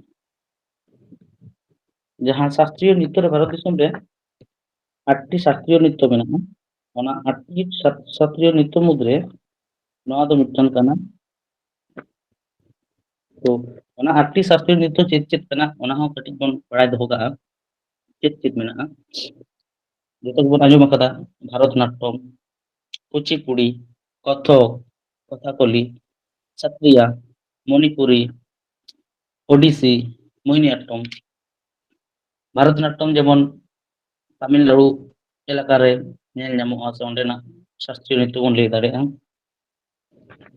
ᱡᱟᱦᱟᱸ ᱥᱟᱥᱛᱨᱤᱭᱚ ᱱᱤᱛᱛᱚ ᱨᱮ ᱵᱷᱟᱨᱚᱛ ᱫᱤᱥᱚᱢ ᱨᱮ 8টি ᱥᱟᱥᱛᱨᱤᱭᱚ ᱱᱤᱛᱛᱚ ᱢᱮᱱᱟᱜᱼᱟ, ᱚᱱᱟ 8টি ᱥᱟᱥᱛᱨᱤᱭᱚ ᱱᱤᱛᱛᱚ ᱢᱩᱫᱽᱨᱮ ᱱᱚᱣᱟ ᱫᱚ ᱢᱤᱫᱴᱟᱝ ᱠᱟᱱᱟ। तो ᱚᱱᱟ 8টি ᱥᱟᱥᱛᱨᱤᱭᱚ ᱱᱤᱛᱛᱚ ᱪᱮᱫ ᱪᱮᱫ ᱠᱟᱱᱟ ᱚᱱᱟ ᱦᱚᱸ ᱠᱟᱹᱴᱤᱡ ᱵᱚᱱ ᱵᱟᱲᱟᱭ ᱫᱚᱦᱚ ᱠᱟᱜᱼᱟ, ᱪᱮᱫ ᱪᱮᱫ ᱢᱮᱱᱟᱜᱼᱟ। ᱡᱚᱛᱚ ᱜᱮᱵᱚᱱ ᱟᱸᱡᱚᱢ ᱟᱠᱟᱫᱟ ᱵᱷᱟᱨᱚᱛ ᱱᱟᱴᱴᱚᱢ, কুচিপুড়ি, কত্থক, কথাকলি, সত্রিয়া, মণিপুরি, ওডিসি, মোহিনীঅট্টম। ভারতনাট্যম যেমন তামিলনাড়ু এলাকারে ᱧᱮᱞ ᱧᱟᱢᱚᱜᱼᱟ ᱥᱮ ᱚᱸᱰᱮᱱᱟᱜ ᱥᱟᱥᱛᱨᱤᱭᱚ ᱱᱤᱛᱛᱚ ᱵᱚᱱ ᱞᱟᱹᱭ ᱫᱟᱲᱮᱭᱟᱜᱼᱟ,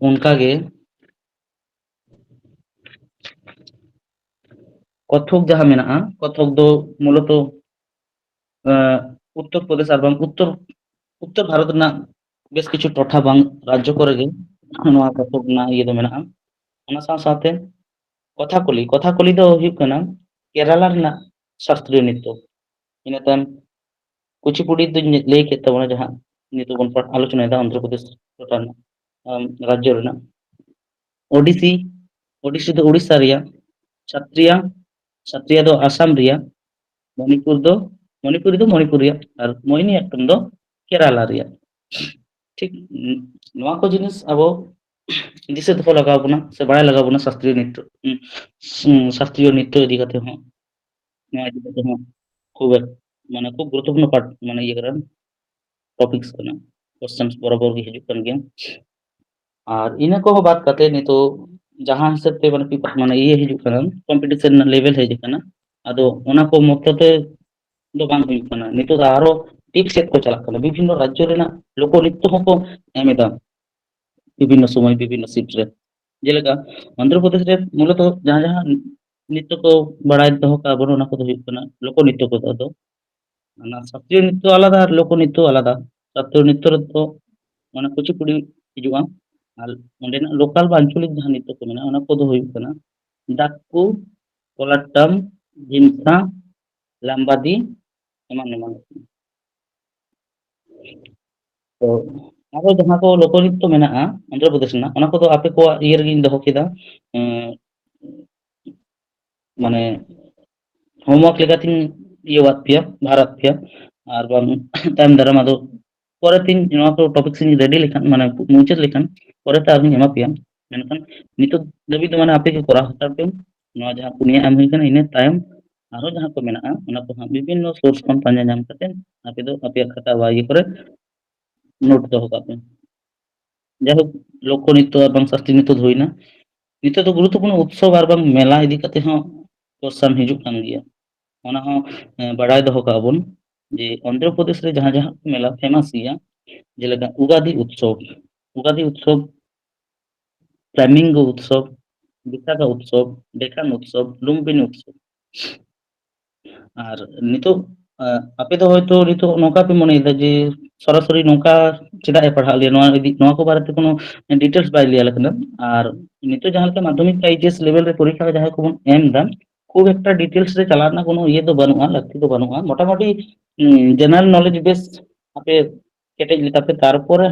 ᱚᱱᱠᱟᱜᱮ কত্থক ᱡᱟᱦᱟᱸ ᱢᱮᱱᱟᱜᱼᱟ কত্থক ᱫᱚ মূলত উত্তর প্রদেশ আর বাং উত্তর ভারত ᱨᱮᱱᱟᱜ বেশ কিছু ᱴᱚᱴᱷᱟ ᱵᱟᱝ ᱨᱟᱡᱽᱡᱚ ᱠᱚᱨᱮ ᱜᱮ ᱱᱚᱣᱟ কত্থক ᱨᱮᱱᱟᱜ ᱤᱭᱟᱹ ᱫᱚ ᱢᱮᱱᱟᱜᱼᱟ। ᱚᱱᱟ ᱥᱟᱶ ᱥᱟᱶᱛᱮ কথাকলি, কথাকলি ᱫᱚ ᱦᱩᱭᱩᱜ ᱠᱟᱱᱟ ᱠᱮᱨᱟᱞᱟ ᱨᱮᱱᱟᱜ ᱥᱟᱥᱛᱨᱤᱭᱚ ᱱᱤᱛᱛᱚ। ᱤᱱᱟᱹ ᱛᱟᱭᱚᱢ কুচিপুড়ি ᱫᱩᱧ ᱞᱟᱹᱭ ᱠᱮᱫ ᱛᱟᱵᱚᱱᱟ ᱡᱟᱦᱟᱸ ᱱᱤᱛᱚᱜ ᱵᱚᱱ ᱟᱞᱳᱪᱚᱱᱟᱭᱮᱫᱟ ᱚᱱᱫᱷᱨᱚᱯᱨᱚᱫᱮশ ᱴᱚᱴᱷᱟ ᱨᱮᱱᱟᱜ ᱨᱟᱡᱽᱡᱚ ᱨᱮᱱᱟᱜ। ওডিসি, ওডিসি ᱫᱚ উড়িষ্যা ᱨᱮᱭᱟᱜ। সত্রিয়া, সত্রিয়া ᱫᱚ আসাম ᱨᱮᱭᱟᱜ। মণিপুরি ᱫᱚ মণিপুর ᱨᱮᱭᱟᱜ আর মোহিনীঅট্টম ᱫᱚ কেরালা ᱨᱮᱭᱟᱜ। ᱴᱷᱤᱠ ᱱᱚᱣᱟ ᱠᱚ ᱡᱤᱱᱤস ᱟᱵᱚ ᱫᱤᱥᱟᱹ ᱫᱚᱦᱚ ᱞᱟᱜᱟᱣ ᱵᱚᱱᱟ ᱥᱮ ᱵᱟᱲᱟᱭ ᱞᱟᱜᱟᱣ ᱵᱚᱱᱟ ᱥᱟᱥᱛᱨᱤᱭᱚ ᱱᱤᱛᱛᱚ ᱤᱫᱤ ᱠᱟᱛᱮ ᱦᱚᱸ, ᱱᱚᱣᱟ ᱤᱫᱤ ᱠᱟᱛᱮ ᱦᱚᱸ খুব মানে খুব গুরুত্বপূর্ণ পার্ট মানে ইয়ে করেন টপিक्स ᱠᱟᱱᱟ, কোশ্চেন্স বরাবর ᱜᱮ ᱦᱤᱡᱩᱜ ᱠᱟᱱ ᱜᱮᱭᱟ। আর ᱤᱱᱟᱹ ᱠᱚᱦᱚᱸ ᱵᱟᱫ ᱠᱟᱛᱮ ᱱᱤᱛᱚᱜ ᱡᱟᱦᱟᱸ ᱦᱤᱥᱟᱹᱵ ᱛᱮ মানে ইয়ে ᱦᱤᱡᱩᱜ ᱠᱟᱱᱟ ᱠᱚᱢᱯᱤᱴᱤᱥᱚᱱ ᱨᱮᱱᱟᱜ লেভেল ᱦᱮᱡ ᱟᱠᱟᱱᱟ, ᱟᱫᱚ ᱚᱱᱟ ᱠᱚ ᱢᱚᱛᱚ ᱛᱮ ᱫᱚ ᱵᱟᱝ ᱦᱩᱭᱩᱜ ᱠᱟᱱᱟ, ᱱᱤᱛᱚᱜ ᱫᱚ ᱟᱨᱚ ᱴᱤᱯ ᱥᱮᱫ ᱠᱚ ᱪᱟᱞᱟᱜ ᱠᱟᱱᱟ, ᱵᱤᱵᱷᱤᱱᱱᱚ ᱨᱟᱡᱽᱡᱚ ᱨᱮᱱᱟᱜ ᱞᱳᱠ ᱱৃত্য ᱦᱚᱸᱠᱚ ᱮᱢ ᱮᱫᱟ বিভিন্ন সময় বিভিন্ন শিফট রে। যেলেকা অন্ধ্রপ্রদেশ রে মূলত যাহা যাহা নৃত্য को বাড়াই দোহ কা বড় না কত ᱦᱩᱭᱩᱜ ᱠᱟᱱᱟ লোক নৃত্য ᱠᱚᱫᱚ ᱫᱚ ᱚᱱᱟ ᱥᱟᱥᱛᱨᱤᱭᱚ ᱱৃত্য আলাদা আর লোক নৃত্য আলাদা। ᱥᱟᱥᱛᱨᱤᱭᱚ ᱱৃত্য ᱨᱮᱫᱚ মানে কুচিপুড়ি ᱦᱤᱡᱩᱜᱼᱟ আর ᱚᱸᱰᱮᱱᱟᱜ ᱞᱳᱠᱟল ᱵᱟ ᱟᱧᱪᱚᱞᱤᱠ ᱡᱟᱦᱟᱸ ᱱৃত্য ᱠᱚ ᱢᱮᱱᱟᱜᱼᱟ ᱚᱱᱟ ᱠᱚᱫᱚ ᱦᱩᱭᱩᱜ ᱠᱟᱱᱟ ᱰᱟᱠᱠᱩ, ᱠᱚᱞᱟᱴ্টাম, ঝিমসা, লাম্বাদি এমান এমান। তো আরো ᱡᱟᱦᱟᱸ ᱠᱚ ᱞᱳᱠ নৃত্য ᱢᱮᱱᱟᱜᱼᱟ অন্ধ্রপ্রদেশ ᱨᱮᱱᱟᱜ ᱚᱱᱟ ᱠᱚᱫᱚ ᱟᱯᱮ ᱠᱚᱣᱟᱜ ᱤᱭᱟᱹ ᱨᱮᱜᱮᱧ ᱫᱚᱦᱚ ᱠᱮᱫᱟ, মানে হোমওয়ার্ক লেখাতেᱧ ᱤᱭᱟᱹᱣᱟᱫ ᱯᱮᱭᱟ ᱵᱷᱟᱨᱟᱫ ᱯᱮᱭᱟ আর ᱵᱟᱝ ᱛᱟᱭᱚᱢ ᱫᱟᱨᱟᱢ ᱟᱫᱚ পরেতেᱧ ᱱᱚᱣᱟ ᱠᱚ টপিক্স ᱤᱧ রেডি ᱞᱮᱠᱷᱟᱱ মানে ᱢᱩᱪᱟᱹᱫ ᱞᱮᱠᱷᱟᱱ ᱯᱚᱨᱮᱛᱮ ᱟᱨᱦᱚᱸᱧ ᱮᱢᱟ ᱯᱮᱭᱟ, ᱢᱮᱱᱠᱷᱟᱱ ᱱᱤᱛᱚᱜ ᱫᱷᱟᱹᱵᱤᱡ ᱫᱚ ᱢᱟᱱᱮ ᱟᱯᱮ ᱜᱮ ᱠᱚᱨᱟᱣ ᱦᱟᱛᱟᱲ ᱯᱮ ᱱᱚᱣᱟ ᱡᱟᱦᱟᱸ ᱯᱩᱱᱭᱟ ᱮᱢ ᱦᱩᱭ ᱠᱟᱱᱟ, ᱤᱱᱟᱹ ᱛᱟᱭᱚᱢ ᱟᱨᱦᱚᱸ ᱡᱟᱦᱟᱸ ᱠᱚ ᱢᱮᱱᱟᱜᱼᱟ ᱚᱱᱟ ᱠᱚ ᱦᱟᱸᱜ ᱵᱤᱵᱷᱤᱱᱱᱚ ᱥᱳᱨᱥ ᱠᱷᱚᱱ ᱯᱟᱸᱡᱟ ᱧᱟᱢ ᱠᱟᱛᱮ ᱟᱯᱮ ᱫᱚ ᱟᱯᱮᱭᱟᱜ ᱠᱷᱟᱛᱟ ᱵᱟ ᱤᱭᱟᱹ ᱠᱚᱨᱮ নোট দোহ ᱠᱟᱜ ᱯᱮ। যাইহোক লোক নৃত্য আর বাং শাস্ত্রীয় নৃত্য ᱫᱚ ᱦᱩᱭᱱᱟ, ᱱᱤᱛᱚᱜ ᱫᱚ গুরুত্বপূর্ণ উৎসব আর বাং মেলা ইদি কাতে হᱚᱸ কোশ্চেন ᱦᱤᱡᱩᱜ ᱠᱟᱱ ᱜᱮᱭᱟ। ᱚᱱᱟ ᱦᱚᱸ ᱵᱟᱲᱟᱭ ᱫᱚᱦᱚ ᱠᱟᱜ ᱵᱚᱱ ᱡᱮ অন্ধ্রপ্রদেশ রে ᱡᱟᱦᱟᱸ ᱡᱟᱦᱟᱸ মেলা ফেমাস গᱮᱭᱟ যেলেকা উগাদি উৎসব, উগাদি উৎসব, ফ্ল্যামিঙ্গো উৎসব, বিশাখা উৎসব, ডেকান উৎসব, লুম্বিনী উৎসব। আর নিতোগ ᱟᱯᱮ ᱫᱚ ᱦᱚᱭᱛᱳ ᱱᱤᱛᱚᱜ ᱱᱚᱝᱠᱟ ᱯᱮ ᱢᱚᱱᱮᱭᱮᱫᱟ ᱡᱮ ᱥᱚরাসরি ᱱᱚᱝᱠᱟ ᱪᱮᱫᱟᱜ ᱮ ᱯᱟᱲᱦᱟᱜ ᱞᱮᱭᱟ ᱱᱚᱣᱟ ᱠᱚ ᱵᱟᱨᱮᱛᱮ কোনো ডিটেলস ᱵᱟᱭ ᱞᱟᱹᱭ ᱟᱞᱮ ᱠᱟᱱᱟ। আর নিতোগ ᱡᱟᱦᱟᱸ ᱞᱮᱠᱟ ᱢᱟᱫᱽᱫᱷᱚᱢᱤᱠ এইচএস লেভেল ᱨᱮ পরীক্ষা ᱡᱟᱦᱟᱸᱭ ᱠᱚᱵᱚᱱ ᱮᱢ ᱫᱟ খুব একটা ডিটেলস রে চালার না কোনো ইয়ে তো বানুয়া লাক্তি তো বানুয়া মোটামুটি জেনারেল নলেজ বেস আপে কেটেজ লেখাতে তারপরে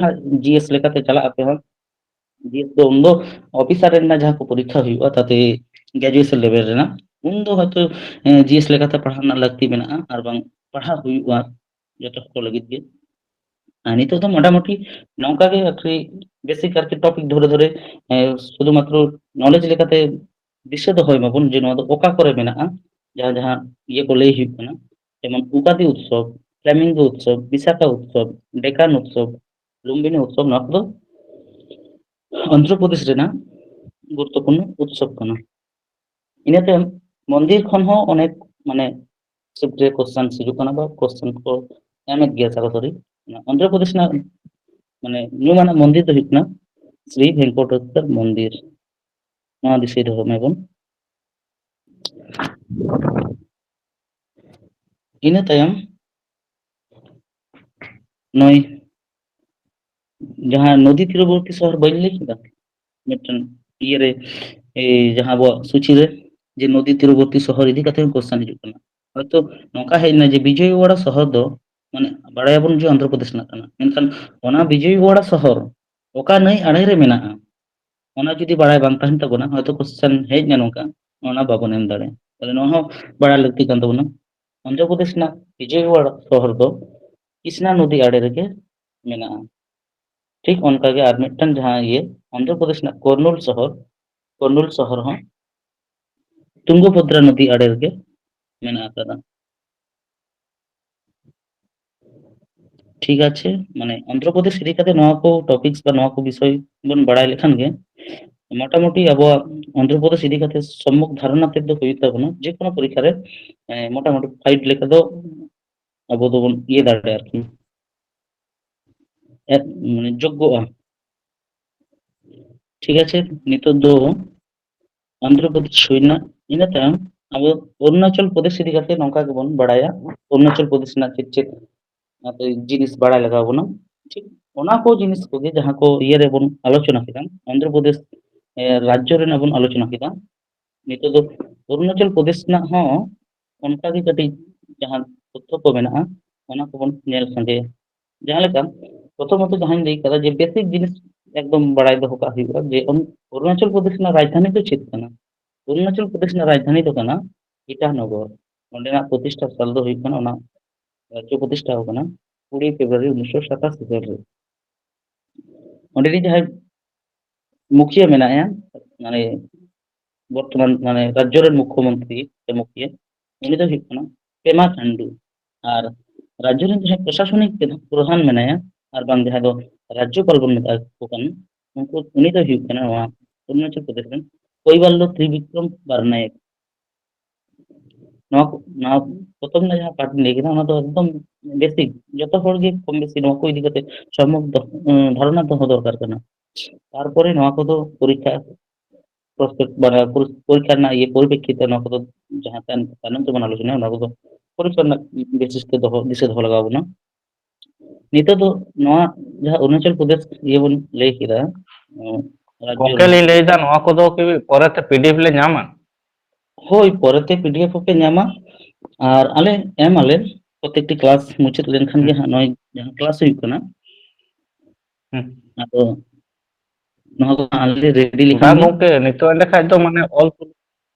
জিএস লেখাতে চালা আপে হন জিএস ᱫᱚ ᱩᱱᱫᱚ ᱚᱯᱷᱤᱥᱟᱨ ᱨᱮᱱᱟᱜ ᱡᱟᱦᱟᱸ ᱠᱚ ᱯᱚᱨᱤᱠᱷᱟ ᱦᱩᱭᱩᱜᱼᱟ ᱛᱟᱛᱮ গ্র্যাজুয়েশন লেভেল ᱨᱮᱱᱟᱜ ᱩᱱᱫᱚ ᱦᱚᱭᱛᱳ জিএস লেখাতে ᱯᱟᱲᱦᱟᱣ ᱨᱮᱱᱟᱜ ᱞᱟᱹᱠᱛᱤ ᱢᱮᱱᱟᱜᱼᱟ আর ᱵᱟᱝ ᱯᱟᱲᱦᱟᱣ ᱦᱩᱭᱩᱜᱼᱟ ᱡᱚᱛᱚ ᱠᱚ ᱞᱟᱹᱜᱤᱫ ᱜᱮ। আর নিতোগ ᱫᱚ মোটামুটি নৌকা গে আরকি বেসিক আরকি টপিক ধরে ধরে শুধুমাত্র নলেজ লেখাতে ᱫᱤᱥᱟᱹ ᱫᱚᱦᱚᱭ ᱢᱟᱵᱚᱱ ᱡᱮ ᱱᱚᱣᱟ ᱫᱚ ᱚᱠᱟ ᱠᱚᱨᱮ ᱢᱮᱱᱟᱜᱼᱟ ᱡᱟᱦᱟᱸ ᱡᱟᱦᱟᱸ ᱤᱭᱟᱹ ᱠᱚ ᱞᱟᱹᱭ ᱦᱩᱭᱩᱜ ᱠᱟᱱᱟ যেমন উগাদি উৎসব ফ্ল্যামিঙ্গো উৎসব বিশাখা উৎসব ডেকান উৎসব লুম্বিনী উৎসব নওয়া কᱚᱫᱚ অন্ধ্রপ্রদেশ রেনাᱜ গুরুত্বপূর্ণ উৎসব ᱠᱟᱱᱟ ᱤᱱᱟᱹ ᱛᱟᱭᱚᱢ মন্দির ᱠᱷᱚᱱ ᱦᱚᱸ অনেক মানে ᱥᱤᱯᱴᱨᱮ কোশ্চেন ᱦᱤᱡᱩᱜ ᱠᱟᱱᱟ ᱵᱟ কোশ্চেন ᱠᱚ এমেক গিয়া সরাসরি অন্ধ্রপ্রদেশ ᱨᱮᱱᱟᱜ মানে ᱧᱩᱢᱟᱱᱟᱜ মন্দির ᱫᱚ ᱦᱩᱭᱩᱜ ᱠᱟᱱᱟ শ্রী ভেঙ্কটেশ্বর মন্দির ᱱᱚᱣᱟ ᱫᱤᱥᱟᱹᱭ ᱫᱚᱦᱚ ᱢᱟᱵᱚᱱ ᱤᱱᱟᱹ ᱛᱟᱭᱚᱢ ᱱᱚᱭ ᱡᱟᱦᱟᱸ ᱱᱚᱫী তীরবর্তী শহর বাᱹᱧ ᱞᱟᱹᱭ ᱠᱮᱫᱟ ᱢᱤᱫᱴᱮᱱ ᱤᱭᱟᱹᱨᱮ ᱡᱟᱦᱟᱸ ᱟᱵᱚᱣᱟᱜ ᱥᱩᱪᱤ ᱨᱮ যে নদী তীরবর্তী শহর ইদি কাতে কোশ্চেন ᱦᱤᱡᱩᱜ ᱠᱟᱱᱟ হয়তো নৌকা ᱦᱮᱡ ᱮᱱᱟ যে বিজয়ওয়াড়া শহর ᱫᱚ মানে ᱵᱟᱲᱟᱭᱟᱵᱚᱱ ᱡᱮ অন্ধ্রপ্রদেশ ᱨᱮᱱᱟᱜ ᱠᱟᱱᱟ ᱢᱮᱱᱠᱷᱟᱱ ᱚᱱᱟ বিজয়ওয়াড়া শহর ᱚᱠᱟ ᱱᱟᱹᱭ ᱟᱲᱮ ᱨᱮ ᱢᱮᱱᱟᱜᱼᱟ ᱚᱱᱟ ᱡᱩᱫᱤ ᱵᱟᱲᱟᱭ ᱵᱟᱝ ᱛᱟᱦᱮᱱ ᱛᱟᱵᱚᱱᱟ ᱦᱚᱭᱛᱚ কোশ্চেন ᱦᱮᱡ ᱮᱱᱟ ᱱᱚᱝᱠᱟ ᱚᱱᱟ ᱵᱟᱵᱚᱱ ᱮᱢ ᱫᱟᱲᱮᱭᱟᱜᱼᱟ ᱛᱟᱦᱞᱮ ᱱᱚᱣᱟ ᱦᱚᱸ ᱵᱟᱲᱟᱭ ᱞᱟᱹᱠᱛᱤ ᱠᱟᱱ ᱛᱟᱵᱚᱱᱟ অন্ধ্রপ্রদেশ ᱨᱮᱱᱟᱜ বিজয়ওয়াড়া শহর ᱫᱚ কৃষ্ণা নদী আড়ে ᱨᱮᱜᱮ ᱢᱮᱱᱟᱜᱼᱟ ঠিক ᱚᱱᱠᱟᱜᱮ ᱟᱨ ᱢᱤᱫᱴᱟᱝ ᱡᱟᱦᱟᱸ ᱤᱭᱟᱹ অন্ধ্রপ্রদেশ ᱨᱮᱱᱟᱜ কর্নুল শহর ᱦᱚᱸ তুঙ্গভদ্রা নদী আড়ে ᱨᱮᱜᱮ ᱢᱮᱱᱟᱜ ᱟᱠᱟᱫᱟ ঠিক আছে মানে অন্ধ্রপ্রদেশ ইদি কাতে নওয়া ᱠᱚ টপিকস বা নওয়া ᱠᱚ বিষয় ᱵᱚᱱ ᱵᱟᱲᱟᱭ ᱞᱮᱠᱷᱟᱱ ᱜᱮ মোটামুটি আবহাওয়া অন্ধ্রপ্রদেশ ইদি কাতে সম্মুখ ধারণা তেদ ᱦᱩᱭᱩᱜ ᱛᱟᱵᱚᱱᱟ যে কোনো পরীক্ষা রে মোটামুটি ফাইট লেখা ᱫᱚ ᱟᱵᱚ ᱫᱚᱵᱚᱱ ᱤᱭᱟᱹ ᱫᱟᱲᱮᱭᱟᱜᱼᱟ ᱟᱨᱠᱤ মানে যোগ্যᱼᱟ ঠিক আছে নিᱛᱚᱜ ᱫᱚ অন্ধ্রপ্রদেশ ᱦᱩᱭᱱᱟ ᱤᱱᱟᱹ ᱛᱟᱭᱚᱢ ᱟᱵᱚ অরুণাচল প্রদেশ ইদি কাতে নᱚᱝᱠᱟ ᱜᱮᱵᱚᱱ ᱵᱟᱲᱟᱭᱟ অরুণাচল প্রদেশ ᱨᱮᱱᱟᱜ ᱪᱮᱫ ᱪᱮᱫ জিনিস বাড়ায় লাগাবো ᱵᱚᱱᱟ ঠিক ᱚᱱᱟ ᱠᱚ জিনিস ᱠᱚᱜᱮ ᱡᱟᱦᱟᱸ ᱠᱚ ᱤᱭᱟᱹ ᱨᱮᱵᱚᱱ আলোচনা ᱠᱮᱫᱟ অন্ধ্রপ্রদেশ রাজ্য ᱨᱮᱱᱟᱜ ᱵᱚᱱ ᱟᱞᱳᱪᱚᱱᱟ ᱠᱮᱫᱟ ᱱᱤᱛᱚᱜ ᱫᱚ অরুণাচল প্রদেশ ᱨᱮᱱᱟᱜ ᱦᱚᱸ ᱚᱱᱠᱟᱜᱮ ᱠᱟᱹᱴᱤᱡ ᱡᱟᱦᱟᱸ ᱛᱚᱛᱛᱷᱚ ᱠᱚ ᱢᱮᱱᱟᱜᱼᱟ ᱚᱱᱟ ᱠᱚᱵᱚᱱ ᱧᱮᱞ ᱥᱟᱸᱜᱮᱭᱟ ᱡᱟᱦᱟᱸ ᱞᱮᱠᱟ প্রথমত ᱡᱟᱦᱟᱸᱧ ᱞᱟᱹᱭ ᱠᱟᱫᱟ যে বেসিক জিনিস একদম বাড়াই দᱚᱦᱚ ᱠᱟᱜ ᱦᱩᱭᱩᱜᱼᱟ যে অরুণাচল প্রদেশ ᱨᱮᱱᱟᱜ রাজধানী ᱫᱚ ᱪᱮᱫ ᱠᱟᱱᱟ অরুণাচল প্রদেশ ᱨᱮᱱᱟᱜ রাজধানী ᱫᱚ ᱠᱟᱱᱟ ইটানগর ᱚᱸᱰᱮᱱᱟᱜ ᱯᱨᱚᱛᱤᱥᱴᱷᱟ ᱥᱟᱞ ᱫᱚ ᱦᱩᱭᱩᱜ ᱠᱟᱱᱟ ᱚᱱᱟ রাজ্য প্রতিষ্ঠা ᱟᱠᱟᱱᱟ 20 ফেব্রুয়ারি 1987 ᱨᱮ ᱚᱸᱰᱮᱱᱤᱡ ᱡᱟᱦᱟᱸᱭ মুখিয়া মেনায়া মানে বর্তমান মানে রাজ্য রের মুখ্যমন্ত্রী মুখিয়া উনি তো হুᱭᱩᱜ ᱠᱟᱱᱟ পেমা খান্ডু আর রাজ্য রেন ᱡᱟᱦᱟᱸᱭ প্রশাসনিক প্রধান মেনায়া আর বাং ᱡᱟᱦᱟᱸ ᱫᱚ রাজ্যপাল ᱵᱚᱱ ᱢᱮᱛᱟ ᱠᱚ ᱠᱟᱱᱟ উনি তো হুᱭᱩᱜ ᱠᱟᱱᱟ ᱱᱚᱣᱟ অরুণাচল প্রদেশ রেন কৈবাল্য ত্রিবিক্রম বারনায়েক ᱱᱚᱣᱟ প্রথম না যাহা পার্ট ᱞᱟᱹᱭ ᱠᱮᱫᱟ ᱚᱱᱟ ᱫᱚ একদম বেসিক যত হᱚᱲ ᱜᱮ ᱠᱚᱢ বেশি ᱱᱚᱣᱟ ᱠᱚ ᱤᱫᱤ ᱠᱟᱛᱮ সম্যক ধারণা দᱚᱦᱚ দরকার ᱠᱟᱱᱟ তারপরে নওয়া ᱠᱚᱫᱚ পরীক্ষা প্রস্তুত মানে পরীক্ষা ᱨᱮᱱᱟᱜ ᱤᱭᱟᱹ পরিপ্রেক্ষিতে নওয়া ᱠᱚᱫᱚ ᱡᱟᱦᱟᱸ তাᱭᱱᱚᱢ ᱛᱮᱵᱚᱱ ᱟᱞᱳᱪᱚᱱᱟᱭᱟ ᱚᱱᱟ ᱠᱚᱫᱚ পরীক্ষা ᱨᱮᱱᱟᱜ বেসিস ᱛᱮ ᱫᱤᱥᱟᱹ ᱫᱚᱦᱚ ᱞᱟᱜᱟᱣ ᱵᱚᱱᱟ ᱱᱤᱛᱚᱜ ᱫᱚ ᱱᱚᱣᱟ ᱡᱟᱦᱟᱸ অরুণাচল প্রদেশ ᱤᱭᱟᱹ ᱵᱚᱱ ᱞᱟᱹᱭ ᱠᱮᱫᱟ রাজ্য ᱜᱚᱝᱠᱮ ᱞᱤᱧ ᱞᱟᱹᱭᱫᱟ ᱱᱚᱣᱟ ᱠᱚᱫᱚ ᱠᱤ ᱯᱚᱨᱮᱛᱮ ᱯᱤᱰᱤএফ ᱞᱮ ᱧᱟᱢᱟ? ᱦᱳᱭ ᱯᱚᱨᱮᱛᱮ পিডিএফ ᱦᱚᱸᱯᱮ ᱧᱟᱢᱟ আর আলে এম আলে প্রত্যেকটি ক্লাস মুচাᱹᱫ লেনখান ᱜᱮ ᱦᱟᱸᱜ ᱱᱚᱜᱼᱚᱭ ᱡᱟᱦᱟᱸ ক্লাস ᱦᱩᱭᱩᱜ ᱠᱟᱱᱟ ᱟᱫᱚ ᱱᱚᱣᱟ ᱫᱚ ᱟᱞᱮ ᱨᱮᱰᱤ ᱞᱮᱠᱷᱟᱱ ᱵᱟᱝ ᱜᱮ ᱜᱚᱝᱠᱮ ᱱᱤᱛᱚᱜ ᱮᱸᱰᱮᱠᱷᱟᱡ ᱫᱚ ᱢᱟᱱᱮ ᱚᱞ